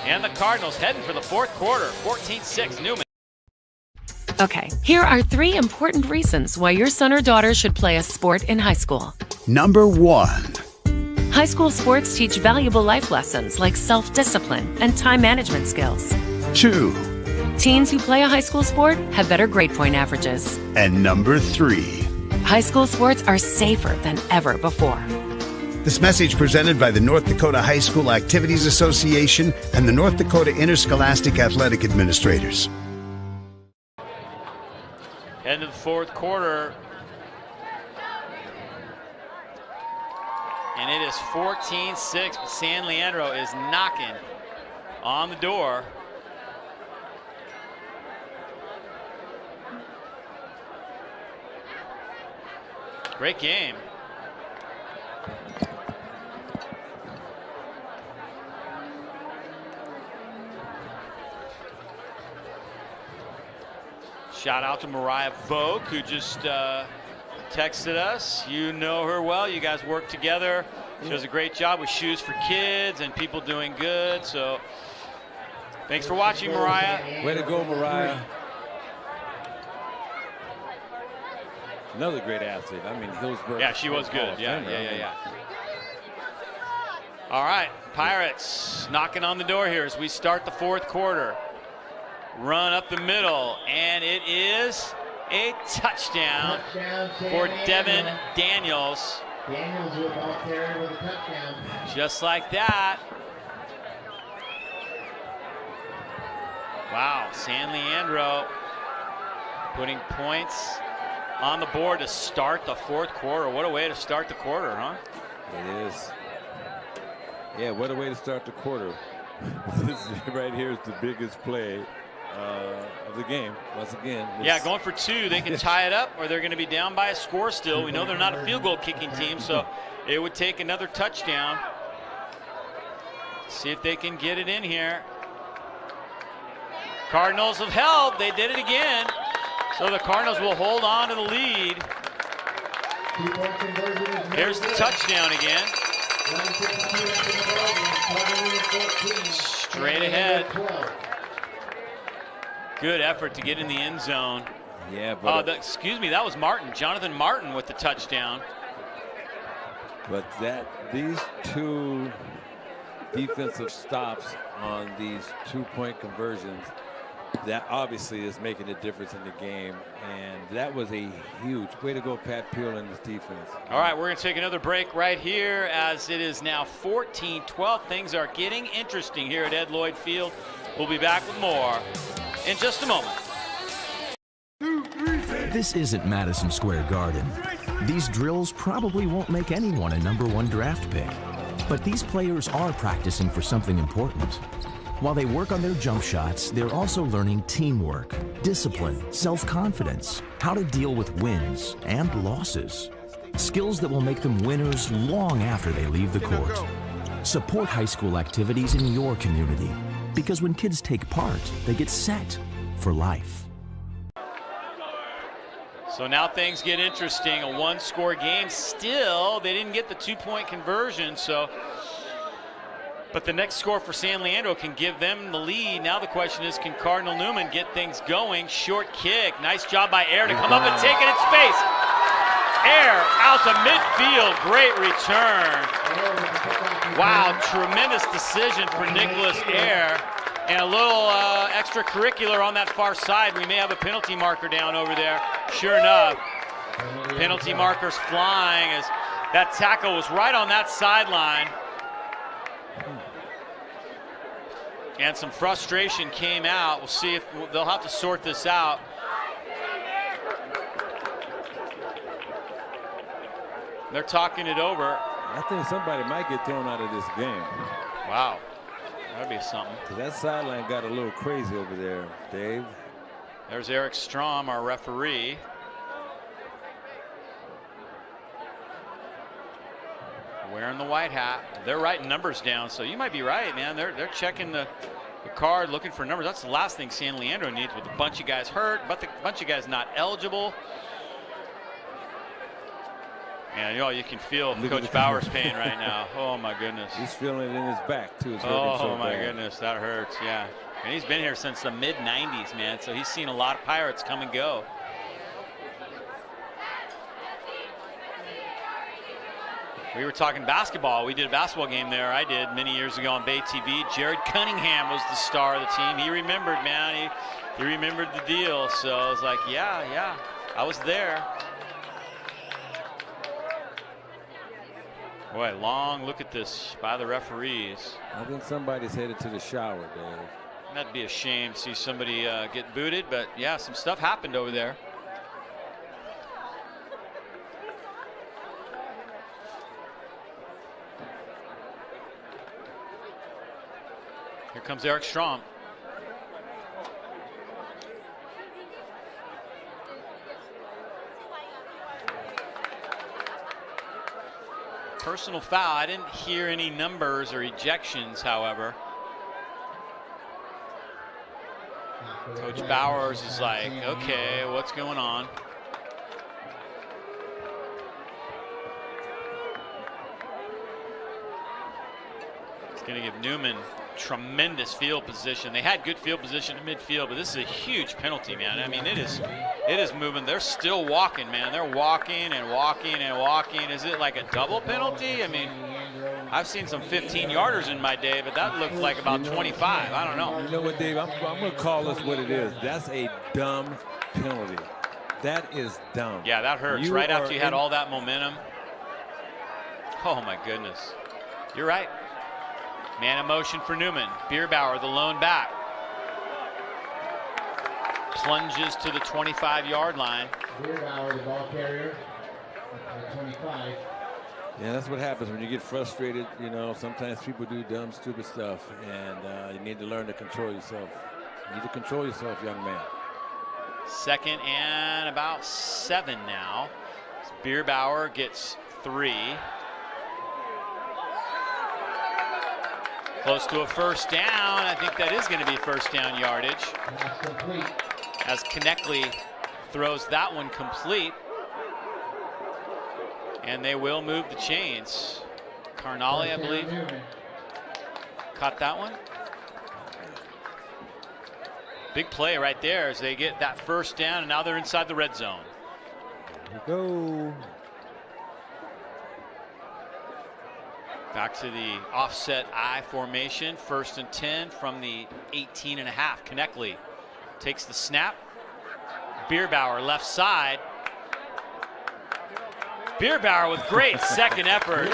and the Cardinals heading for the 4th quarter. 14-6 Newman. Okay, here are 3 important reasons why your son or daughter should play a sport in high school. Number 1. High school sports teach valuable life lessons like self-discipline and time management skills. 2. Teens who play a high school sport have better grade point averages. And number 3. High school sports are safer than ever before. This message presented by the North Dakota High School Activities Association and the North Dakota Interscholastic Athletic Administrators. End of the 4th quarter. And it is 14-6, but San Leandro is knocking on the door. Great game. Shout out to Mariah Vogue, who just texted us. You know her well. You guys work together. She does a great job with Shoes for Kids and people doing good. So thanks for watching, Mariah. Way to go, Mariah. Another great athlete. I mean, Hillsborough. Yeah, she was good. Yeah. All right, Pirates knocking on the door here as we start the fourth quarter. Run up the middle, and it is a touchdown for Devin Daniels. Daniels with ball carrier with a touchdown. Just like that. Wow, San Leandro putting points on the board to start the fourth quarter. What a way to start the quarter, huh? It is. Yeah, what a way to start the quarter. This right here is the biggest play of the game. Once again. Yeah, going for two. They can tie it up, or they're going to be down by a score still. We know they're not a field goal kicking team, so it would take another touchdown. See if they can get it in here. Cardinals have held. They did it again. So the Cardinals will hold on to the lead. Here's the touchdown again. Straight ahead. Good effort to get in the end zone. Yeah, but excuse me, that was Martin. Jonathan Martin with the touchdown. But these two defensive stops on these 2-point conversions, that obviously is making a difference in the game, and that was a huge way to go, Pat Peel and his defense. All right, we're going to take another break right here as it is now 14-12. Things are getting interesting here at Ed Lloyd Field. We'll be back with more in just a moment. This isn't Madison Square Garden. These drills probably won't make anyone a #1 draft pick. But these players are practicing for something important. While they work on their jump shots, they're also learning teamwork, discipline, self-confidence, how to deal with wins and losses. Skills that will make them winners long after they leave the court. Support high school activities in your community, because when kids take part, they get set for life. So now things get interesting. A one-score game. Still, they didn't get the 2-point conversion. But the next score for San Leandro can give them the lead. Now the question is, can Cardinal Newman get things going? Short kick. Nice job by Air to come up and take it in space. Air out to midfield. Great return. Wow, tremendous decision for Nicholas Air. And a little extracurricular on that far side. We may have a penalty marker down over there. Sure enough, penalty markers flying as that tackle was right on that sideline. And some frustration came out. We'll see if they'll have to sort this out. They're talking it over. I think somebody might get thrown out of this game. Wow. That'd be something. That sideline got a little crazy over there, Dave. There's Eric Strom, our referee. Wearing the white hat. They're writing numbers down, so you might be right, man. They're checking the card, looking for numbers. That's the last thing San Leandro needs, with a bunch of guys hurt, but a bunch of guys not eligible. And you can feel Coach Bauer's pain right now. Oh my goodness. He's feeling it in his back too. Oh my goodness, that hurts. Yeah, and he's been here since the mid-90s, man. So he's seen a lot of Pirates come and go. We were talking basketball. We did a basketball game there. I did many years ago on Bay TV. Jared Cunningham was the star of the team. He remembered, man. He remembered the deal. So I was like, yeah, I was there. Boy, long look at this by the referees. I think somebody's headed to the shower, Dave. That'd be a shame to see somebody get booted, but yeah, some stuff happened over there. Here comes Eric Strom. personal foul. I didn't hear any numbers or ejections, however. Coach Bowers is like, okay, what's going on? It's going to give Newman tremendous field position. They had good field position in midfield, but this is a huge penalty, man. I mean, it is moving. They're still walking, man. They're walking and walking and walking. Is it like a double penalty? I mean, I've seen some 15-yarders in my day, but that looked like about 25. I don't know. You know what, Dave? I'm going to call this what it is. That's a dumb penalty. That is dumb. Yeah, that hurts. Right after you had all that momentum. Oh, my goodness. You're right. Man in motion for Newman. Bierbauer, the lone back. Plunges to the 25-yard line. Bierbauer, the ball carrier, 25. Yeah, that's what happens when you get frustrated. You know, sometimes people do dumb, stupid stuff, and you need to learn to control yourself. You need to control yourself, young man. 2nd and about 7 now. Bierbauer gets 3. Close to a first down. I think that is going to be first down yardage. As Kneckley throws that one complete. And they will move the chains. Cardinal, I believe, caught that one. Big play right there as they get that first down, and now they're inside the red zone. Here we go. Back to the offset I formation. 1st and 10 from the 18.5. Kneckley takes the snap. Bierbauer left side. Bierbauer with great second effort.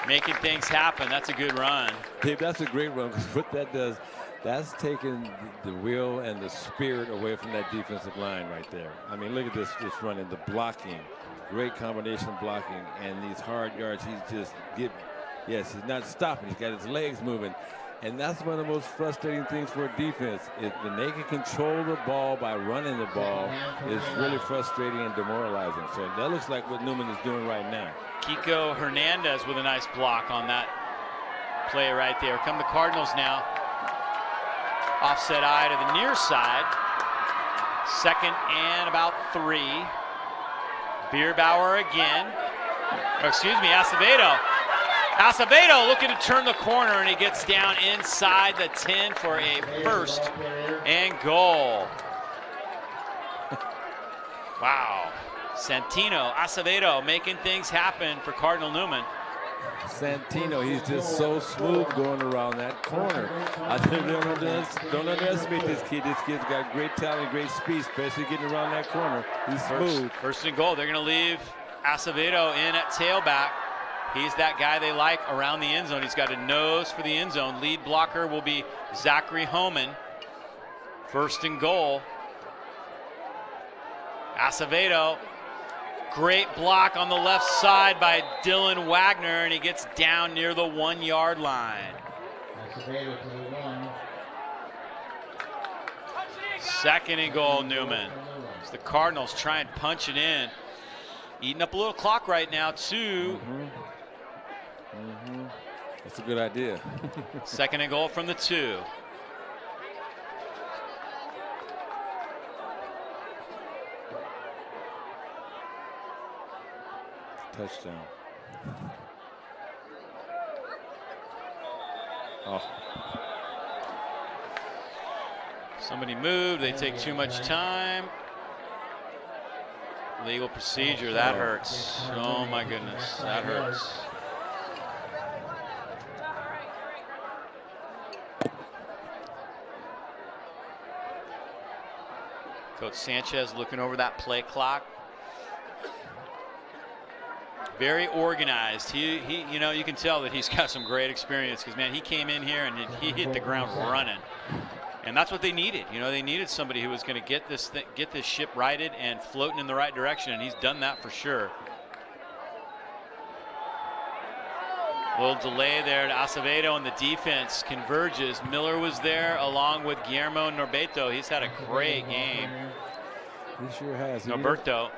Making things happen. That's a good run. Dave, that's a great run, because what that does, that's taking the will and the spirit away from that defensive line right there. I mean, look at this running, the blocking. Great combination blocking, and these hard yards, he's not stopping. He's got his legs moving. And that's one of the most frustrating things for a defense. When they can control the ball by running the ball, it's really frustrating and demoralizing. So that looks like what Newman is doing right now. Kiko Hernandez with a nice block on that play right there. Come the Cardinals now. Offset I to the near side. 2nd and about 3. Bierbauer again. Or excuse me, Acevedo. Acevedo looking to turn the corner, and he gets down inside the 10 for a 1st and goal. Wow. Santino, Acevedo making things happen for Cardinal Newman. Santino, he's just so smooth going around that corner. I think don't underestimate this kid. This kid's got great talent, great speed, especially getting around that corner. He's smooth. First and goal. They're going to leave Acevedo in at tailback. He's that guy they like around the end zone. He's got a nose for the end zone. Lead blocker will be Zachary Homan. 1st and goal. Acevedo. Great block on the left side by Dylan Wagner, and he gets down near the 1-yard line. 2nd and goal, Newman. As the Cardinals try and punch it in. Eating up a little clock right now, too. That's a good idea. 2nd and goal from the 2. Touchdown. Oh. Somebody moved. They take too much time. Legal procedure. That hurts. Oh, my goodness. That hurts. Coach Sanchez looking over that play clock. Very organized. He you know, you can tell that he's got some great experience, because, man, he came in here and he hit the ground running. And that's what they needed. You know, they needed somebody who was going to get this ship righted and floating in the right direction, and he's done that for sure. A little delay there to Acevedo, and the defense converges. Miller was there along with Guillermo Norberto. He's had a great game. He sure has. Norberto.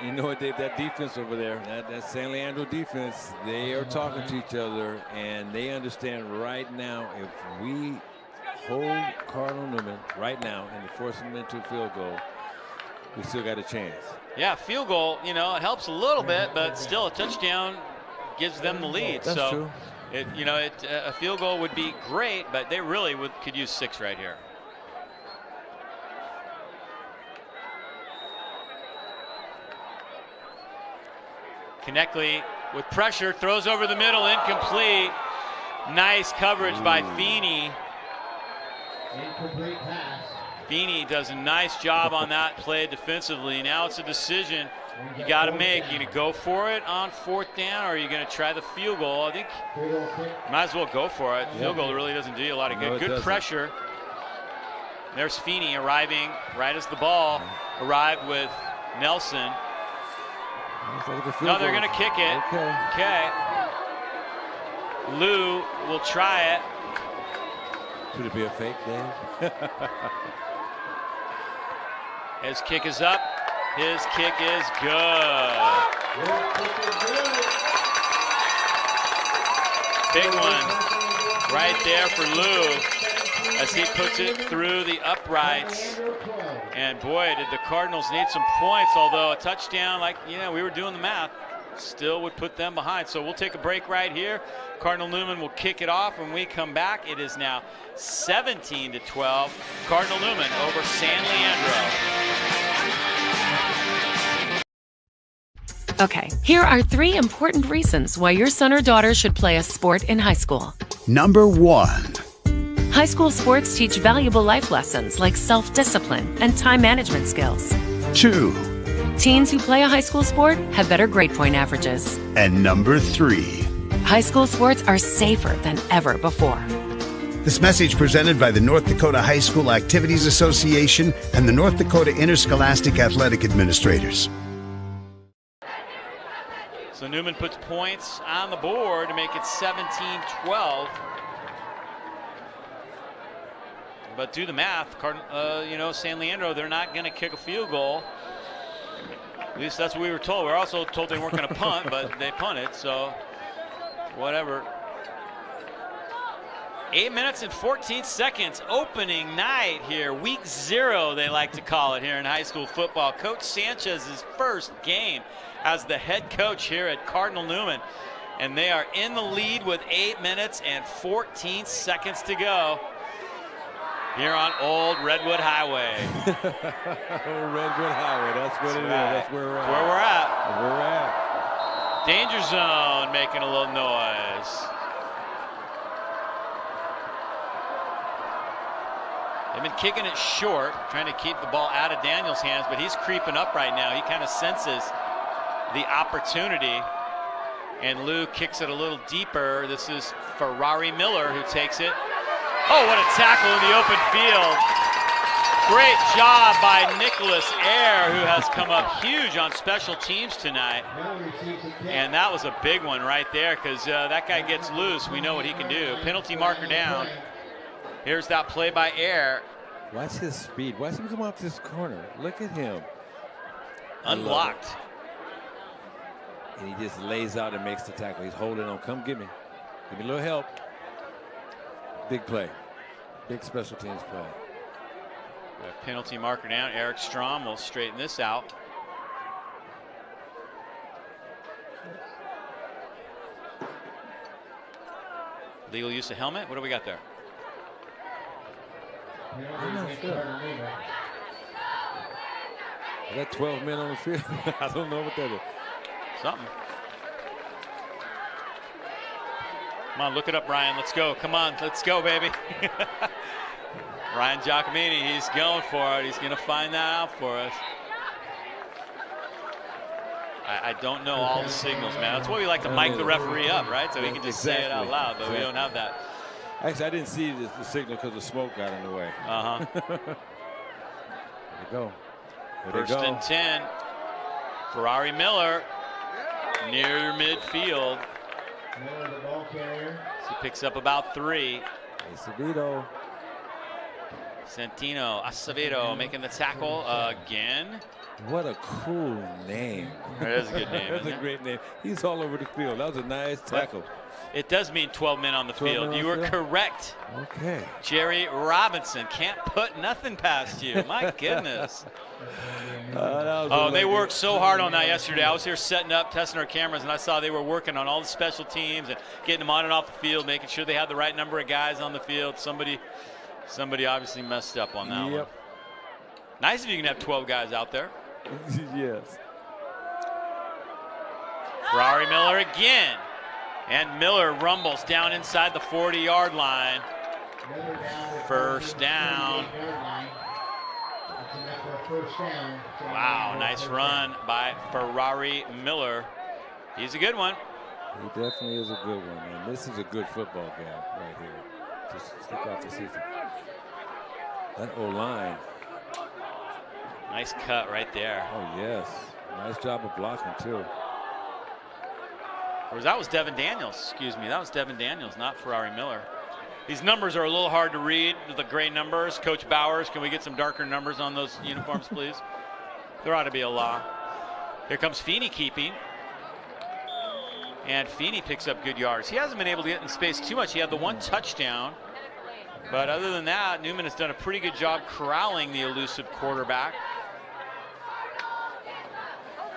You know what, Dave, that defense over there, that San Leandro defense, they are talking to each other, and they understand right now if we hold Cardinal Newman right now and force him into a field goal, we still got a chance. Yeah, field goal, you know, it helps a little bit, but still a touchdown gives them the lead. That's so, true. A field goal would be great, but they really could use 6 right here. Konechny with pressure, throws over the middle, incomplete. Nice coverage by Feeney. Incomplete pass. Feeney does a nice job on that play defensively. Now it's a decision you got to make. You going to go for it on 4th down, or are you going to try the field goal? I think might as well go for it. Field goal really doesn't do you a lot of good. Good pressure. There's Feeney arriving right as the ball arrived with Nelson. No, they're going to kick it. Okay. Lou will try it. Could it be a fake, Dave? His kick is up. His kick is good. Big one right there for Lou as he puts it through the uprights. And boy, did the Cardinals need some points, although a touchdown, like, we were doing the math, still would put them behind. So we'll take a break right here. Cardinal Newman will kick it off. When we come back, it is now 17-12. Cardinal Newman over San Leandro. Okay, here are 3 important reasons why your son or daughter should play a sport in high school. Number 1. High school sports teach valuable life lessons like self-discipline and time management skills. 2. Teens who play a high school sport have better grade point averages. And number 3. High school sports are safer than ever before. This message presented by the North Dakota High School Activities Association and the North Dakota Interscholastic Athletic Administrators. So Newman puts points on the board to make it 17-12. But do the math, San Leandro, they're not going to kick a field goal. At least that's what we were told. We were also told they weren't going to punt, but they punted, so whatever. 8 minutes and 14 seconds, opening night here. Week 0, they like to call it here in high school football. Coach Sanchez's first game as the head coach here at Cardinal Newman. And they are in the lead with 8 minutes and 14 seconds to go here on Old Redwood Highway. Old Redwood Highway, that's what it is. That's where we're at. Where we're at. Where we're at. Danger zone making a little noise. They've been kicking it short, trying to keep the ball out of Daniel's hands, but he's creeping up right now. He kind of senses the opportunity, and Lou kicks it a little deeper. This is Ferrari Miller who takes it. Oh, what a tackle in the open field. Great job by Nicholas Ayer, who has come up huge on special teams tonight. And that was a big one right there, because that guy gets loose. We know what he can do. Penalty marker down. Here's that play by Ayer. Watch his speed. Watch him come off this corner. Look at him. Unblocked. And he just lays out and makes the tackle. He's holding on. Come give me. Give me a little help. Big play. Big special teams play. Penalty marker down. Eric Strom will straighten this out. Legal use of helmet. What do we got there? I'm not sure. Is that 12 men on the field? I don't know what that is. Something. Come on, look it up, Ryan. Let's go. Come on, let's go, baby. Ryan Giacomini, he's going for it. He's going to find that out for us. I don't know all the signals, man. That's why we like to mic the referee up, right? So he can just say it out loud, but we don't have that. Actually, I didn't see the signal because the smoke got in the way. Uh-huh. There you go. First and 10. Ferrari Miller near midfield. Miller, the ball carrier. So he picks up about 3. Acevedo. Santino Acevedo making the tackle again. What a cool name. That is a good name. That's a great name. He's all over the field. That was a nice tackle. It does mean 12 men on the field. You were correct. Okay. Jerry Robinson can't put nothing past you. My goodness. They worked so hard on that yesterday. I was here setting up, testing our cameras, and I saw they were working on all the special teams and getting them on and off the field, making sure they had the right number of guys on the field. Somebody obviously messed up on that one. Nice if you can have 12 guys out there. Yes. Ferrari Miller again. And Miller rumbles down inside the 40-yard line. First down. Wow, nice run by Ferrari Miller. He's a good one. He definitely is a good one, man. This is a good football game right here. Just stick off the season. That O-line. Nice cut right there. Oh, yes. Nice job of blocking, too. Or that was Devin Daniels, excuse me. That was Devin Daniels, not Ferrari Miller. These numbers are a little hard to read, the gray numbers. Coach Bowers, can we get some darker numbers on those uniforms, please? There ought to be a law. Here comes Feeney keeping. And Feeney picks up good yards. He hasn't been able to get in space too much. He had the one touchdown. But other than that, Newman has done a pretty good job corralling the elusive quarterback.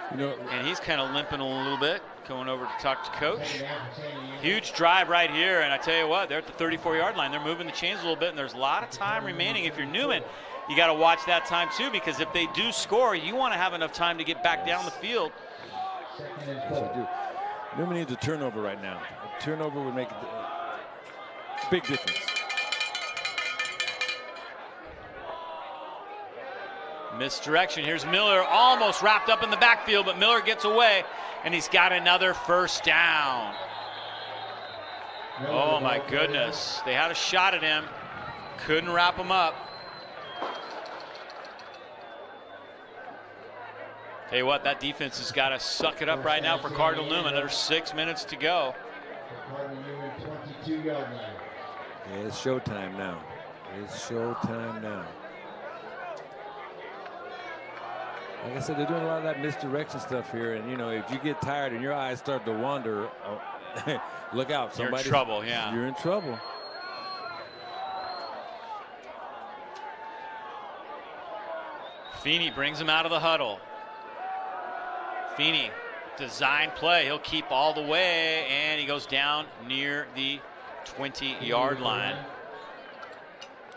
And he's kind of limping a little bit, going over to talk to coach. Huge drive right here, and I tell you what, they're at the 34-yard line. They're moving the chains a little bit, and there's a lot of time remaining. If you're Newman, you got to watch that time too, because if they do score, you want to have enough time to get back down the field. Yes, I do. Newman needs a turnover right now. A turnover would make a big difference. Misdirection. Here's Miller, almost wrapped up in the backfield, but Miller gets away, and he's got another first down. Oh my goodness. They had a shot at him, couldn't wrap him up. Tell you what, that defense has got to suck it up right now for Cardinal Newman. There's 6 minutes to go. Yeah, it's showtime now. It's showtime now. Like I said, they're doing a lot of that misdirection stuff here, and if you get tired and your eyes start to wander, look out. You're in trouble, yeah. You're in trouble. Feeney brings him out of the huddle. Feeney, design play. He'll keep all the way, and he goes down near the 20-yard line.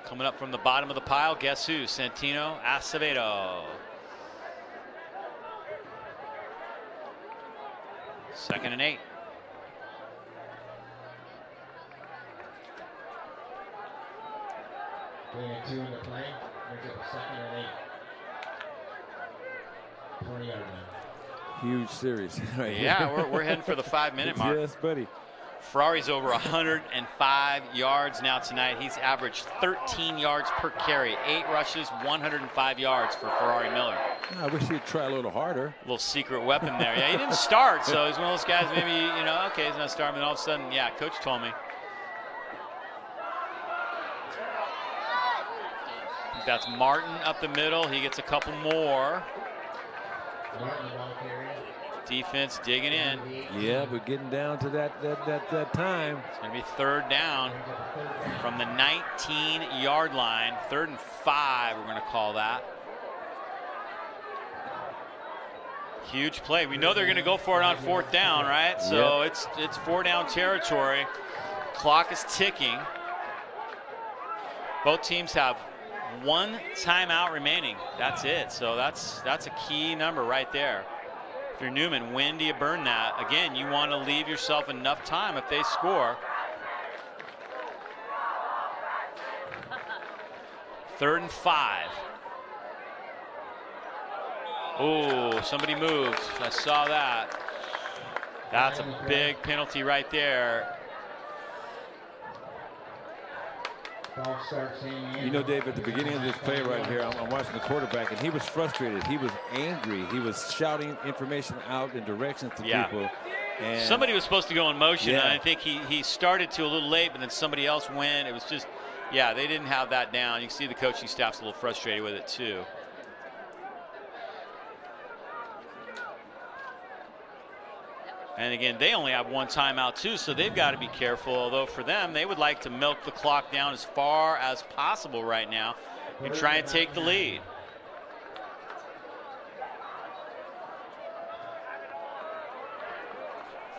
Coming up from the bottom of the pile, guess who? Santino Acevedo. 2nd and 8. Two in the play. Brings up 2nd and 8. 20-yard line. Huge series. Right Yeah, we're heading for the 5-minute mark. Yes, buddy. Ferrari's over 105 yards now tonight. He's averaged 13 yards per carry, 8 rushes, 105 yards for Ferrari Miller. I wish he'd try a little harder. A little secret weapon there. Yeah, he didn't start, so he's one of those guys maybe, okay, he's not starting, and all of a sudden, yeah, coach told me. That's Martin up the middle. He gets a couple more. Defense digging in. Yeah, but getting down to that time. It's going to be 3rd down from the 19-yard line. 3rd and 5, we're going to call that. Huge play. We know they're going to go for it on 4th down, right? So it's 4-down territory. Clock is ticking. Both teams have 1 timeout remaining. That's it. So that's a key number right there. If you're Newman, when do you burn that? Again, you want to leave yourself enough time if they score. 3rd and 5. Oh, somebody moved. I saw that. That's a big penalty right there. Dave, at the beginning of this play right here, I'm watching the quarterback, and he was frustrated. He was angry. He was shouting information out in directions to people. And somebody was supposed to go in motion, and I think he started to a little late, but then somebody else went. It was just, they didn't have that down. You can see the coaching staff's a little frustrated with it, too. And again, they only have one timeout too, so they've got to be careful. Although for them, they would like to milk the clock down as far as possible right now and try and take the lead.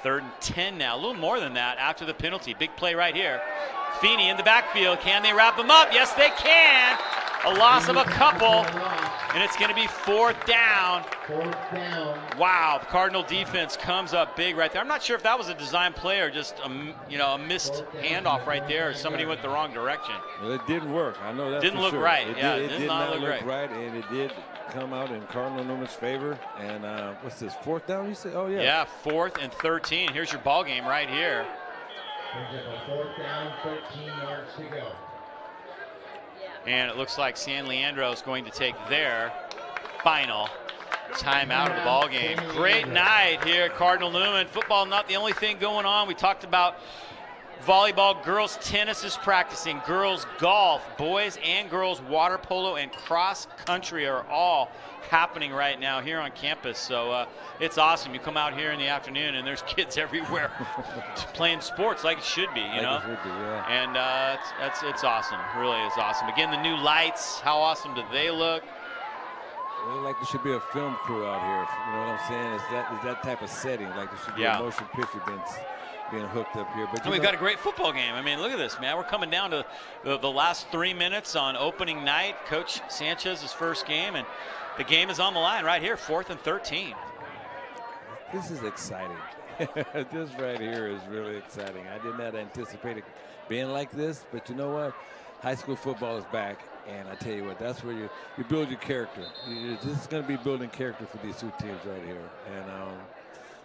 Third and 10 now, a little more than that after the penalty. Big play right here. Feeney in the backfield. Can they wrap him up? Yes, they can. A loss of a couple, and it's going to be 4th down. Wow, the Cardinal defense comes up big right there. I'm not sure if that was a design play or just a missed handoff right there, or somebody went the wrong direction. Well, it didn't work. I know that. Didn't look sure. right. It did not look right, and it did come out in Cardinal Newman's favor. And what's this? 4th down? You say? Oh yeah. Yeah, 4th and 13. Here's your ball game right here. 4th down, 13 yards to go. And it looks like San Leandro is going to take their final timeout of the ball game. Great night here at Cardinal Newman. Football not the only thing going on. We talked about volleyball, girls tennis is practicing, girls golf, boys and girls water polo and cross country are all happening right now here on campus. So it's awesome. You come out here in the afternoon and there's kids everywhere playing sports like it should be, you know. And it's awesome. It really is awesome. Again, the new lights, how awesome do they look? They look like there should be a film crew out here. You know what I'm saying? It's that type of setting. Like there should be a motion picture being hooked up here. But we've got a great football game. I mean, look at this, man. We're coming down to the last 3 minutes on opening night. Coach Sanchez's first game, and the game is on the line right here, 4th and 13. This is exciting. This right here is really exciting. I did not anticipate it being like this, but you know what? High school football is back, and I tell you what, that's where you build your character. This is going to be building character for these two teams right here. And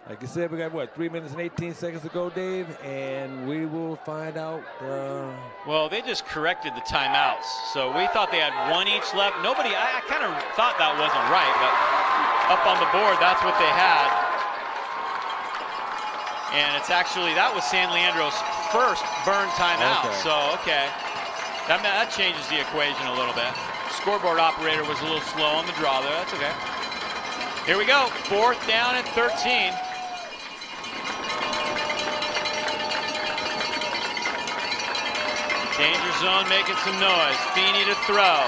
like you said, we got, 3 minutes and 18 seconds to go, Dave, and we will find out. Well, they just corrected the timeouts. So we thought they had one each left. I kind of thought that wasn't right, but up on the board, that's what they had. And it's actually, that was San Leandro's first burn timeout. Okay. So, okay. That changes the equation a little bit. Scoreboard operator was a little slow on the draw there. That's okay. Here we go. 4th down and 13. Danger zone making some noise. Feeney to throw.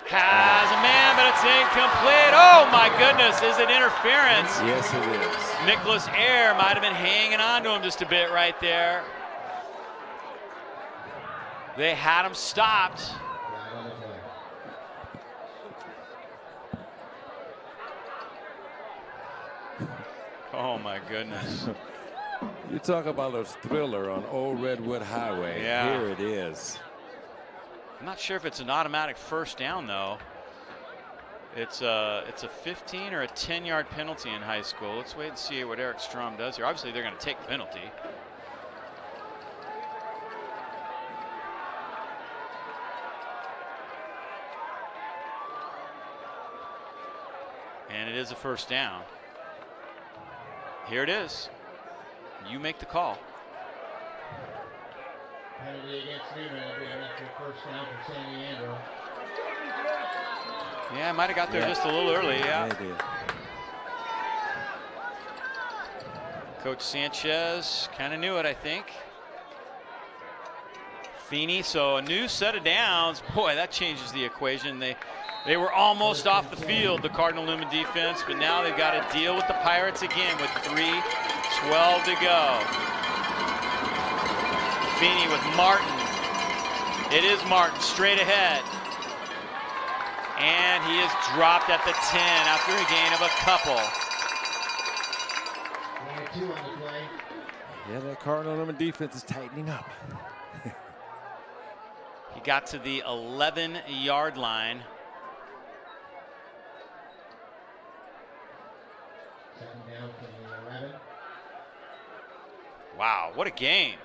Has a man, but it's incomplete. Oh my goodness, is it interference? Yes, it is. Nicholas Ayer might have been hanging on to him just a bit right there. They had him stopped. Oh my goodness. You talk about a thriller on Old Redwood Highway. Yeah. Here it is. I'm not sure if it's an automatic first down though. It's a 15 or a 10-yard penalty in high school. Let's wait and see what Eric Strom does here. Obviously they're going to take the penalty. And it is a first down. Here it is. You make the call. Penalty against Newman. It'll be an extra first down for San Leandro. Yeah, might have got there just a little early. Yeah. Maybe. Coach Sanchez kind of knew it, I think. Feeney, so a new set of downs. Boy, that changes the equation. They were almost off the field, the Cardinal Newman defense, but now they've got to deal with the Pirates again with 3:12 to go. Feeney with Martin. It is Martin straight ahead. And he is dropped at the 10 after a gain of a couple. Yeah, that Cardinal Newman defense is tightening up. He got to the 11-yard line. Down from the 11. Wow, what a game.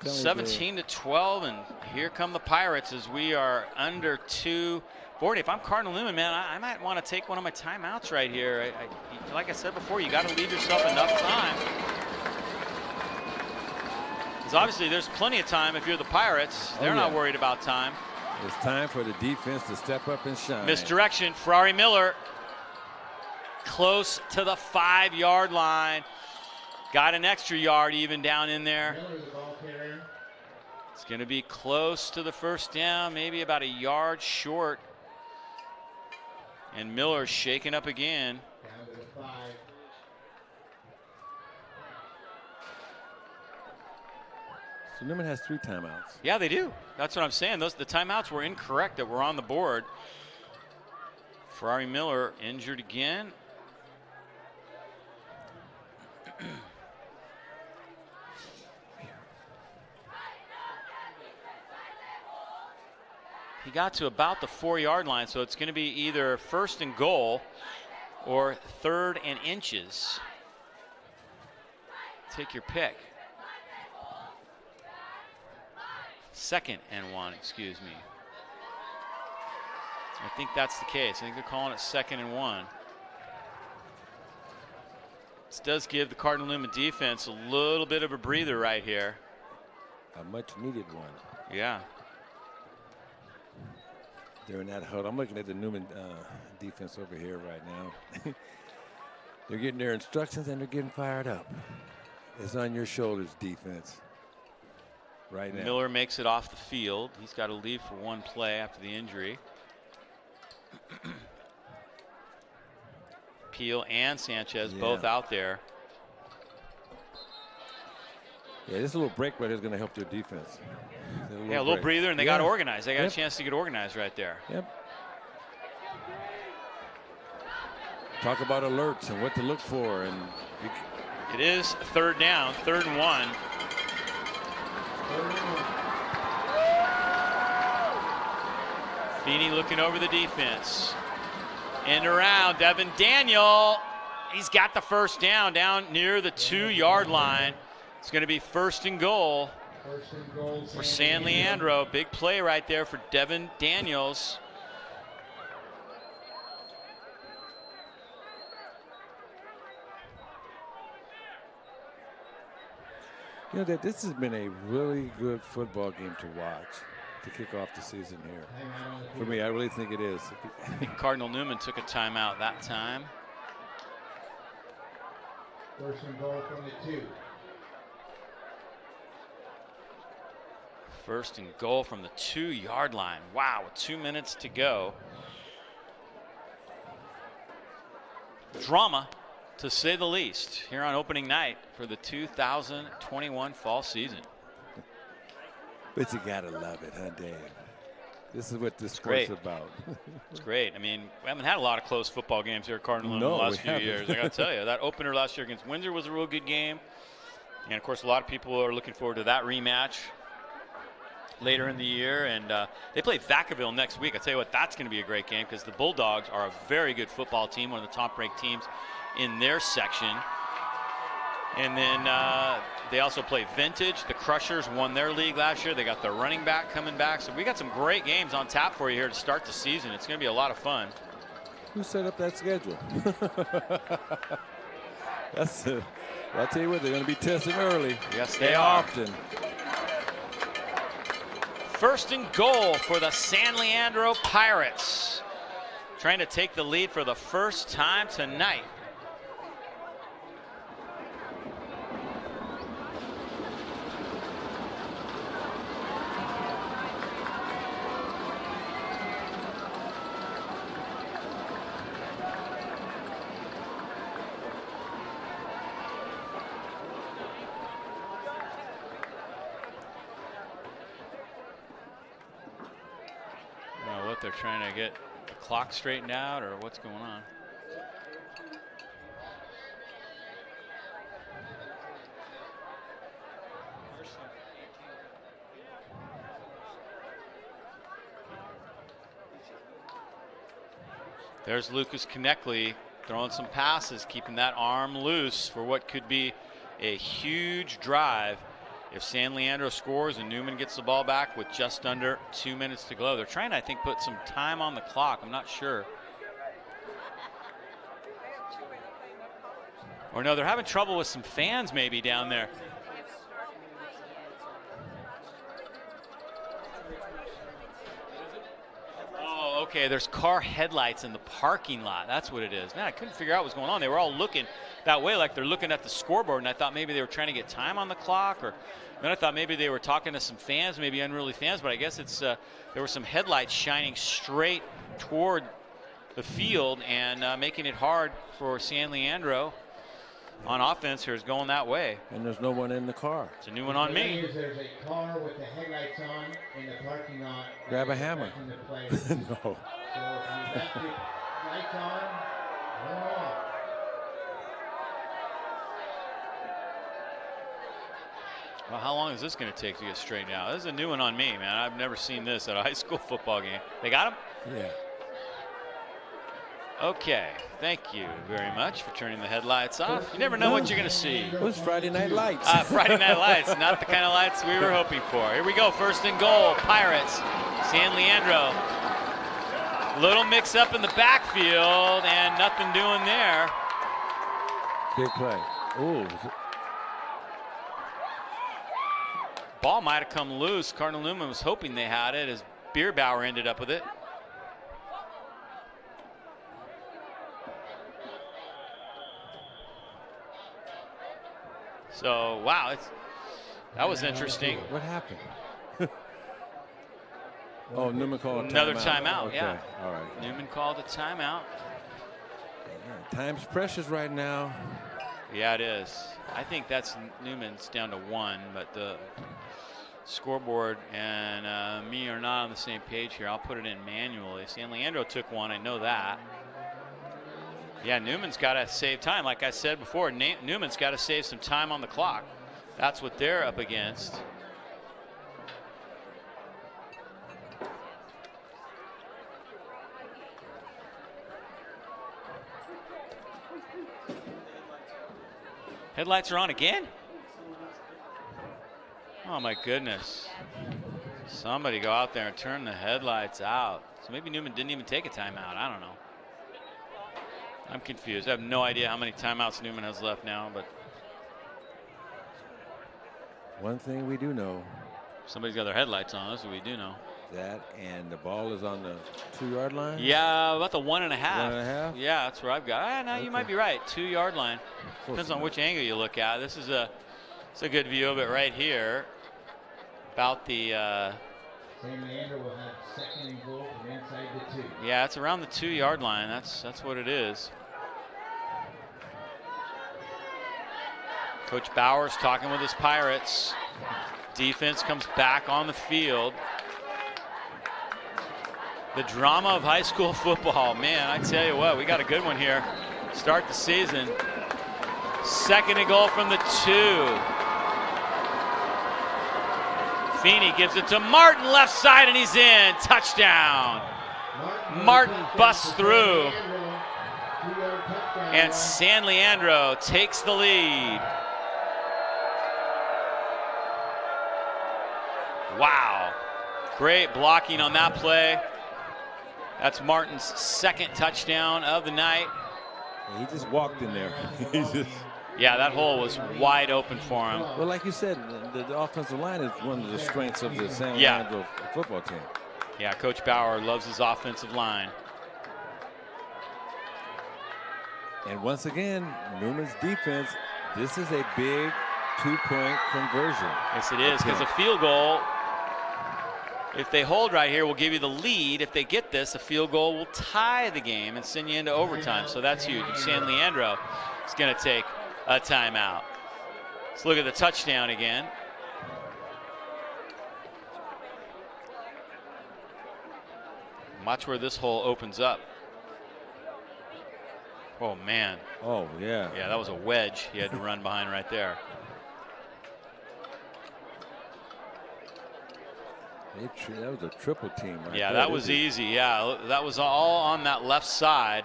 17-12, and here come the Pirates as we are under 2:40. If I'm Cardinal Newman, man, I might want to take one of my timeouts right here. Like I said before, you got to leave yourself enough time. Because obviously there's plenty of time if you're the Pirates. They're not worried about time. It's time for the defense to step up and shine. Misdirection, Ferrari Miller close to the 5-yard line. Got an extra yard even down in there. It's going to be close to the first down, maybe about a yard short. And Miller's shaking up again. Down to the 5. So Newman has 3 timeouts. Yeah, they do. That's what I'm saying. The timeouts were incorrect that were on the board. Ferrari Miller injured again. He got to about the 4-yard line, so it's going to be either 1st and goal or 3rd and inches. Take your pick. 2nd and 1, excuse me. I think that's the case. I think they're calling it 2nd and 1. This does give the Cardinal Newman defense a little bit of a breather right here. A much needed one. Yeah. They're in that huddle. I'm looking at the Newman defense over here right now. They're getting their instructions and they're getting fired up. It's on your shoulders, defense. Right now. Miller makes it off the field. He's got to leave for one play after the injury. Peel and Sanchez both out there. Yeah, this little break right here is going to help their defense. A little breather, and they got organized. They got a chance to get organized right there. Yep. Talk about alerts and what to look for. And it is 3rd down, 3rd and 1. Feeney looking over the defense. And around Devin Daniel. He's got the first down near the 2-yard line. It's going to be 1st and goal for San Leandro. Big play right there for Devin Daniels. You know that this has been a really good football game to watch to kick off the season here. For me, I really think it is. I think Cardinal Newman took a timeout that time. 1st and goal from the 2. 1st and goal from the 2-yard line. Wow, with 2 minutes to go. Drama, to say the least, here on opening night for the 2021 fall season. But you gotta love it, huh, Dave? This is what this sport's about. It's great. I mean, we haven't had a lot of close football games here at Cardinal in the last few years. I gotta tell you, that opener last year against Windsor was a real good game. And of course, a lot of people are looking forward to that rematch later in the year. And they play Vacaville next week. I tell you what, that's gonna be a great game because the Bulldogs are a very good football team, one of the top-ranked teams in their section. And then they also play Vintage. The Crushers won their league last year. They got their running back coming back. So we got some great games on tap for you here to start the season. It's going to be a lot of fun. Who set up that schedule? That's it. I'll tell you what, they're going to be tested early. Yes, they are. Often. 1st and goal for the San Leandro Pirates. Trying to take the lead for the first time tonight. They're trying to get the clock straightened out, or what's going on? There's Lucas Konechny throwing some passes, keeping that arm loose for what could be a huge drive if San Leandro scores and Newman gets the ball back with just under 2 minutes to go. They're trying to, I think, put some time on the clock. I'm not sure. Or no, they're having trouble with some fans maybe down there. Oh, okay, there's car headlights in the parking lot. That's what it is. Man, I couldn't figure out what was going on. They were all looking that way like they're looking at the scoreboard, and I thought maybe they were trying to get time on the clock, or then I thought maybe they were talking to some fans, maybe unruly fans, but I guess it's there were some headlights shining straight toward the field and making it hard for San Leandro on offense here is going that way. And there's no one in the car. It's a new one on me. There's a car with the headlights on in the parking lot. Grab a hammer. No. So if you left your lights on, turn them off. Well, how long is this going to take to get straightened out? This is a new one on me, man. I've never seen this at a high school football game. They got him? Yeah. Okay, thank you very much for turning the headlights off. You never know what you're going to see. It was Friday Night Lights. Friday Night Lights, not the kind of lights we were hoping for. Here we go, 1st and goal, Pirates, San Leandro. Little mix up in the backfield and nothing doing there. Big play. Ooh. Ball might have come loose. Cardinal Newman was hoping they had it as Bierbauer ended up with it. So, wow, that was interesting. What happened? Oh, Newman called a timeout. Another timeout, okay. yeah. All right. Newman called a timeout. Time's precious right now. Yeah, it is. I think that's Newman's down to 1, but the scoreboard and me are not on the same page here. I'll put it in manually. San Leandro took 1, I know that. Yeah, Newman's got to save time. Like I said before, Newman's got to save some time on the clock. That's what they're up against. Headlights are on again? Oh my goodness. Somebody go out there and turn the headlights out. So maybe Newman didn't even take a timeout. I don't know. I'm confused. I have no idea how many timeouts Newman has left now, but one thing we do know. Somebody's got their headlights on. That's what we do know. That and the ball is on the 2-yard line? Yeah, about the 1.5. 1.5? Yeah, that's where I've got. No, you might be right. 2-yard line. Depends on which angle you look at. This is it's a good view of it right here. About the San Leandro will have 2nd and goal from inside the 2. Yeah, it's around the 2-yard line. That's what it is. Coach Bauer's talking with his Pirates. Defense comes back on the field. The drama of high school football. Man, I tell you what, we got a good one here. Start the season. 2nd and goal from the 2. Feeney gives it to Martin, left side, and he's in. Touchdown. Martin busts through. And San Leandro takes the lead. Wow. Great blocking on that play. That's Martin's 2nd touchdown of the night. He just walked in there. Yeah, that hole was wide open for him. Well, like you said, the offensive line is one of the strengths of the San Leandro football team. Yeah, Coach Bauer loves his offensive line. And once again, Newman's defense, this is a big 2-point conversion. Yes, it is, because a field goal, if they hold right here, will give you the lead. If they get this, a field goal will tie the game and send you into overtime. So that's huge. San Leandro is going to take a timeout. Let's look at the touchdown again. Watch where this hole opens up. Oh, man. Oh, yeah. Yeah, that was a wedge he had to run behind right there. That was a triple team right Yeah, there, that was easy. Yeah, that was all on that left side.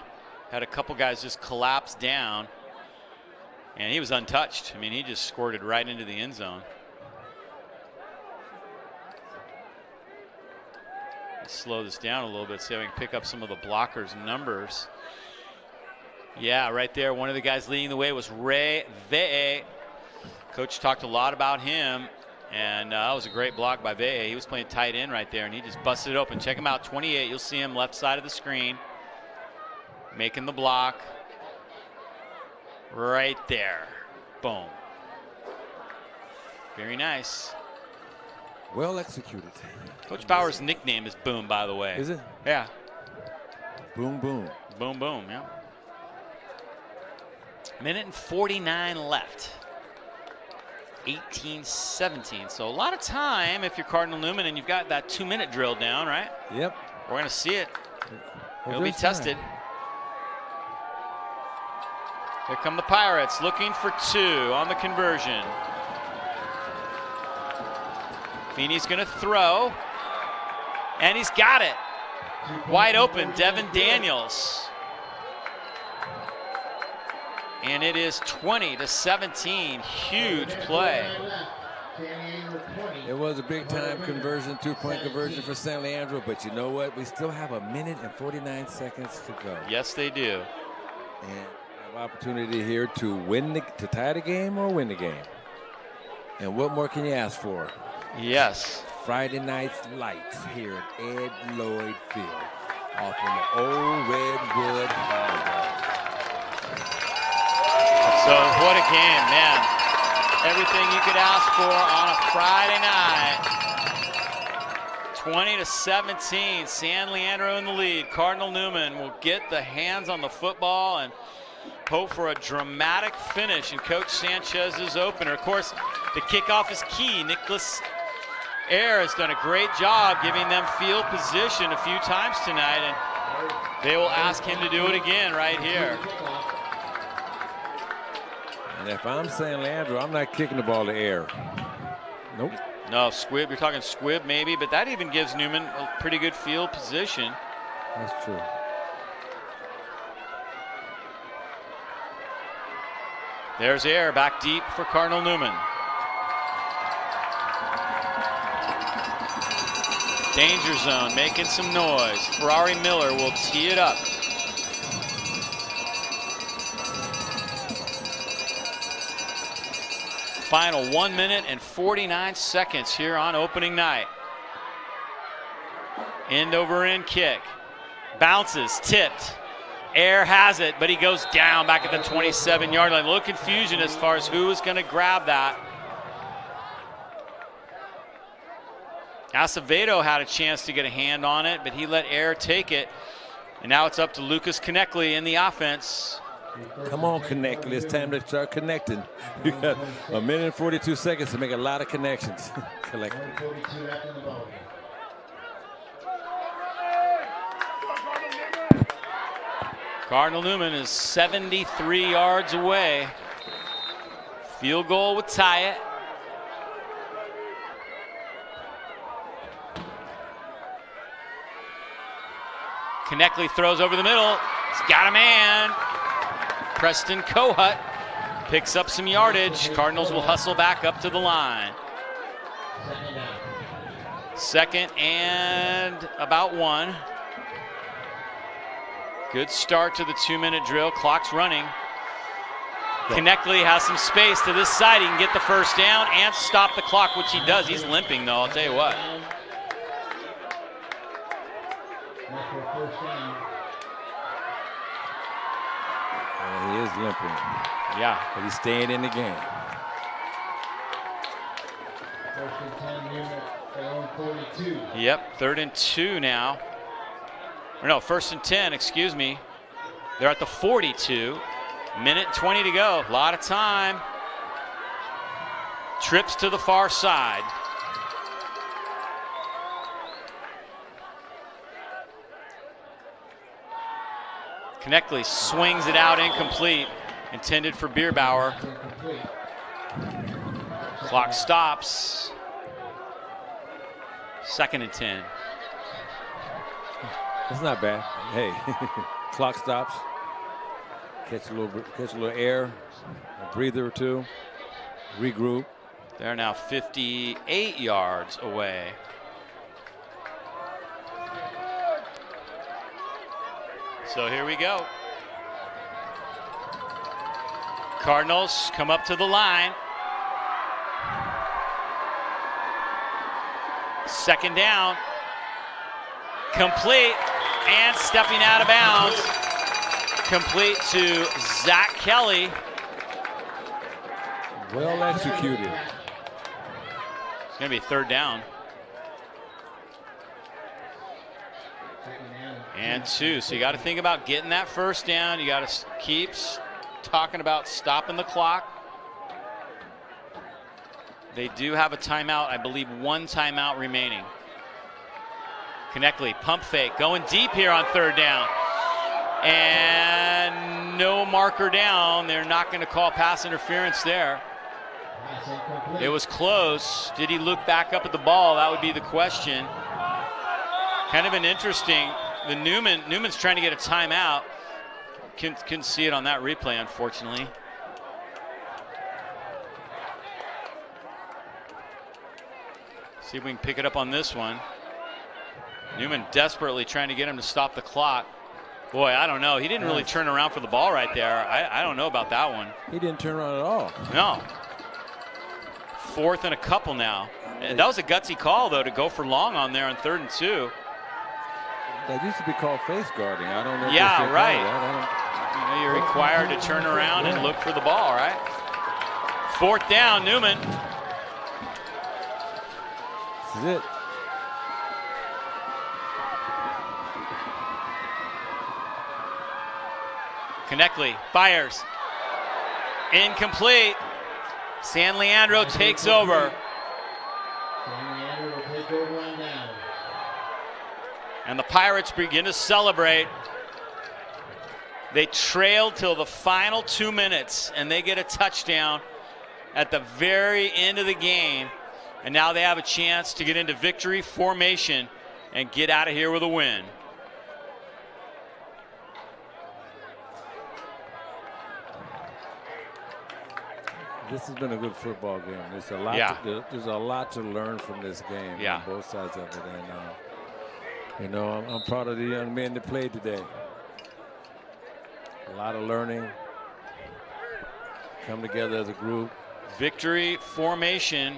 Had a couple guys just collapse down. And he was untouched. I mean, he just squirted right into the end zone. Let's slow this down a little bit so we can pick up some of the blockers' numbers. Yeah, right there. One of the guys leading the way was Ray Ve'e. Coach talked a lot about him. And that was a great block by Vea. He was playing tight end right there, and he just busted it open. Check him out, 28. You'll see him left side of the screen, making the block. Right there. Boom. Very nice. Well executed. Coach Bauer's nickname is Boom, by the way. Is it? Yeah. Boom, boom. Boom, boom, yeah. Minute and 49 left. 18-17. So a lot of time if you're Cardinal Newman and you've got that 2-minute drill down, right? Yep. We're going to see it. Well, It'll be tested. Here come the Pirates looking for 2 on the conversion. Feeney's going to throw, and he's got it. Wide open, Devin Daniels. And it is 20-17, huge play. It was a big-time conversion, 2-point conversion for San Leandro, but you know what? We still have 1 minute and 49 seconds to go. Yes, they do. And have opportunity here to to tie the game or win the game. And what more can you ask for? Yes. Friday night's lights here at Ed Lloyd Field off in the old Redwood Highway. So what a game, man. Everything you could ask for on a Friday night. 20-17, San Leandro in the lead. Cardinal Newman will get the hands on the football and hope for a dramatic finish in Coach Sanchez's opener. Of course, the kickoff is key. Nicholas Ayer has done a great job giving them field position a few times tonight, and they will ask him to do it again right here. And if I'm San Leandro, I'm not kicking the ball to Ayer. Nope. No, squib. You're talking squib maybe, but that even gives Newman a pretty good field position. That's true. There's Ayer back deep for Cardinal Newman. Danger zone making some noise. Ferrari Miller will tee it up. Final 1 minute and 49 seconds here on opening night. End over end kick. Bounces, tipped. Ayer has it, but he goes down back at the 27-yard line. A little confusion as far as who is going to grab that. Acevedo had a chance to get a hand on it, but he let Ayer take it. And now it's up to Lucas Konechny in the offense. Come on, Konechny. It's time to start connecting. You got 1 minute and 42 seconds to make a lot of connections. Cardinal Newman is 73 yards away. Field goal would tie it. Konechny throws over the middle. He's got a man. Preston Kohut picks up some yardage. Cardinals will hustle back up to the line. Second and about 1. Good start to the 2-minute drill. Clock's running. Konechny has some space to this side. He can get the first down and stop the clock, which he does. He's limping, though, I'll tell you what. He is limping. Yeah. But he's staying in the game. First and 10, Newman, their own 42. Yep, 3rd and 2 now. Or no, 1st and 10, excuse me. They're at the 42. Minute 20 to go. A lot of time. Trips to the far side. Konechny swings it out incomplete. Intended for Bierbauer. Clock stops. 2nd and 10. That's not bad. Hey, clock stops. Catch a little air, a breather or two, regroup. They're now 58 yards away. So here we go. Cardinals come up to the line. Second down. Complete. And stepping out of bounds. Complete to Zach Kelly. Well executed. It's going to be third down. And 2. So you got to think about getting that first down. You got to keep talking about stopping the clock. They do have a timeout, I believe 1 timeout remaining. Connectly, pump fake, going deep here on third down. And no marker down. They're not going to call pass interference there. It was close. Did he look back up at the ball? That would be the question. Kind of an interesting, Newman's trying to get a timeout. Couldn't see it on that replay, unfortunately. See if we can pick it up on this one. Newman desperately trying to get him to stop the clock. Boy, I don't know. He didn't really turn around for the ball right there. I don't know about that one. He didn't turn around at all. No. 4th and a couple now. And that was a gutsy call, though, to go for long on there on 3rd and 2. That used to be called face guarding. I don't know. Yeah, right. You know, you're required to turn around and look for the ball, right? 4th down, Newman. This is it. Connectly fires. Incomplete. San Leandro takes over. San Leandro will take over on down. And the Pirates begin to celebrate. They trailed till the final 2 minutes, and they get a touchdown at the very end of the game. And now they have a chance to get into victory formation and get out of here with a win. This has been a good football game. There's a lot. Yeah. There's a lot to learn from this game. Yeah. On both sides of it, and you know, I'm proud of the young men that played today. A lot of learning. Come together as a group. Victory formation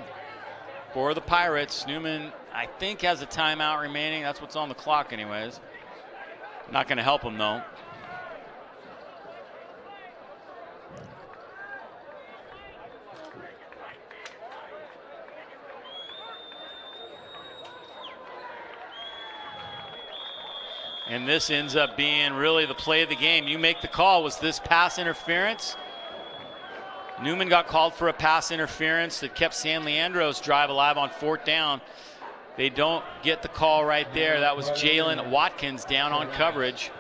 for the Pirates. Newman, I think, has a timeout remaining. That's what's on the clock, anyways. Not going to help him though. And this ends up being really the play of the game. You make the call. Was this pass interference? Newman got called for a pass interference that kept San Leandro's drive alive on 4th down. They don't get the call right there. That was Jalen Watkins down on coverage.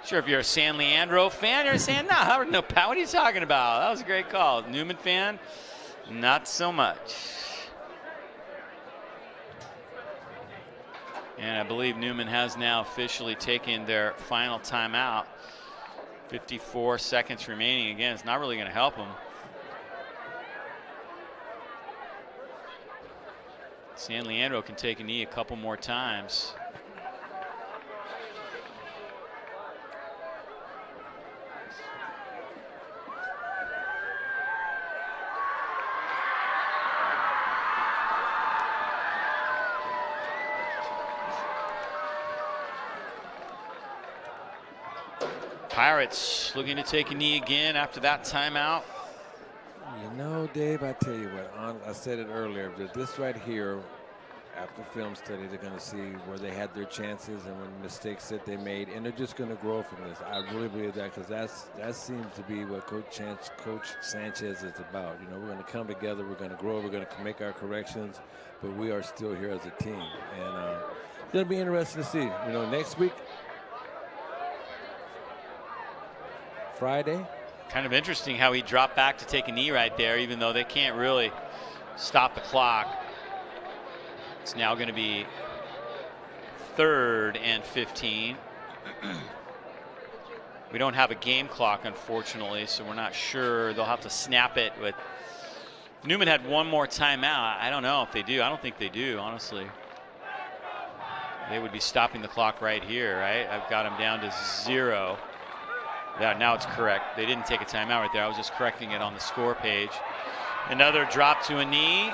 Sure, if you're a San Leandro fan, you're saying, no, what are you talking about? That was a great call. Newman fan, not so much. And I believe Newman has now officially taken their final timeout. 54 seconds remaining. Again, it's not really going to help him. San Leandro can take a knee a couple more times. Pirates looking to take a knee again after that timeout. You know, Dave, I tell you what, I said it earlier, but this right here, after film study, they're going to see where they had their chances and when mistakes that they made, and they're just going to grow from this. I really believe that, because that seems to be what Coach Sanchez is about. You know, we're going to come together, we're going to grow, we're going to make our corrections, but we are still here as a team. And it's going to be interesting to see. You know, next week, Friday. Kind of interesting how he dropped back to take a knee right there, even though they can't really stop the clock. It's now going to be 3rd and 15. We don't have a game clock, unfortunately, so we're not sure. They'll have to snap it. But Newman had one more timeout. I don't know if they do. I don't think they do, honestly. They would be stopping the clock right here, right? I've got them down to 0. Yeah, now it's correct. They didn't take a timeout right there. I was just correcting it on the score page. Another drop to a knee.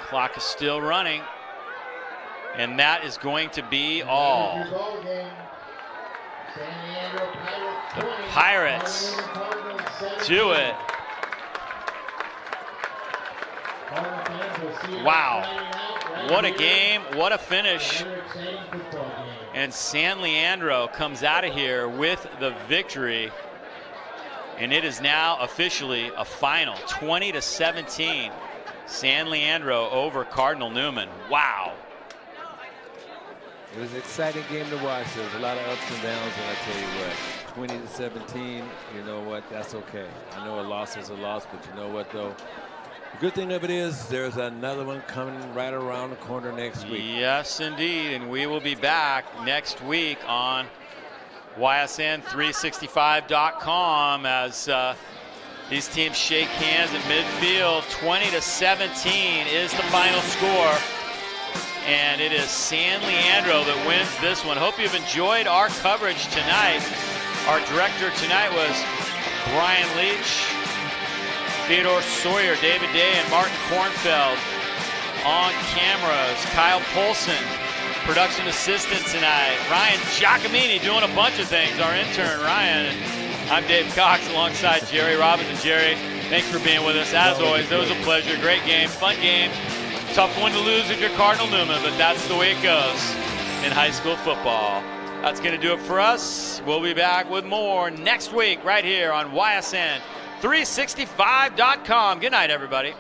Clock is still running. And that is going to be all. The Pirates do it. Wow. What a game. What a finish. And San Leandro comes out of here with the victory. And it is now officially a final, 20-17. San Leandro over Cardinal Newman. Wow. It was an exciting game to watch. There was a lot of ups and downs, and I tell you what, 20-17, you know what, that's okay. I know a loss is a loss, but you know what, though? The good thing of it is there's another one coming right around the corner next week. Yes, indeed, and we will be back next week on YSN365.com as these teams shake hands in midfield. 20-17 is the final score. And it is San Leandro that wins this one. Hope you've enjoyed our coverage tonight. Our director tonight was Brian Leach, Theodore Sawyer, David Day, and Martin Kornfeld. On cameras, Kyle Polson, production assistant tonight. Ryan Giacomini doing a bunch of things, our intern Ryan. And I'm Dave Cox alongside Jerry Robinson. Jerry, thanks for being with us. As always, it was a pleasure. Great game, fun game. Tough one to lose if you're Cardinal Newman, but that's the way it goes in high school football. That's going to do it for us. We'll be back with more next week right here on YSN365.com. Good night, everybody.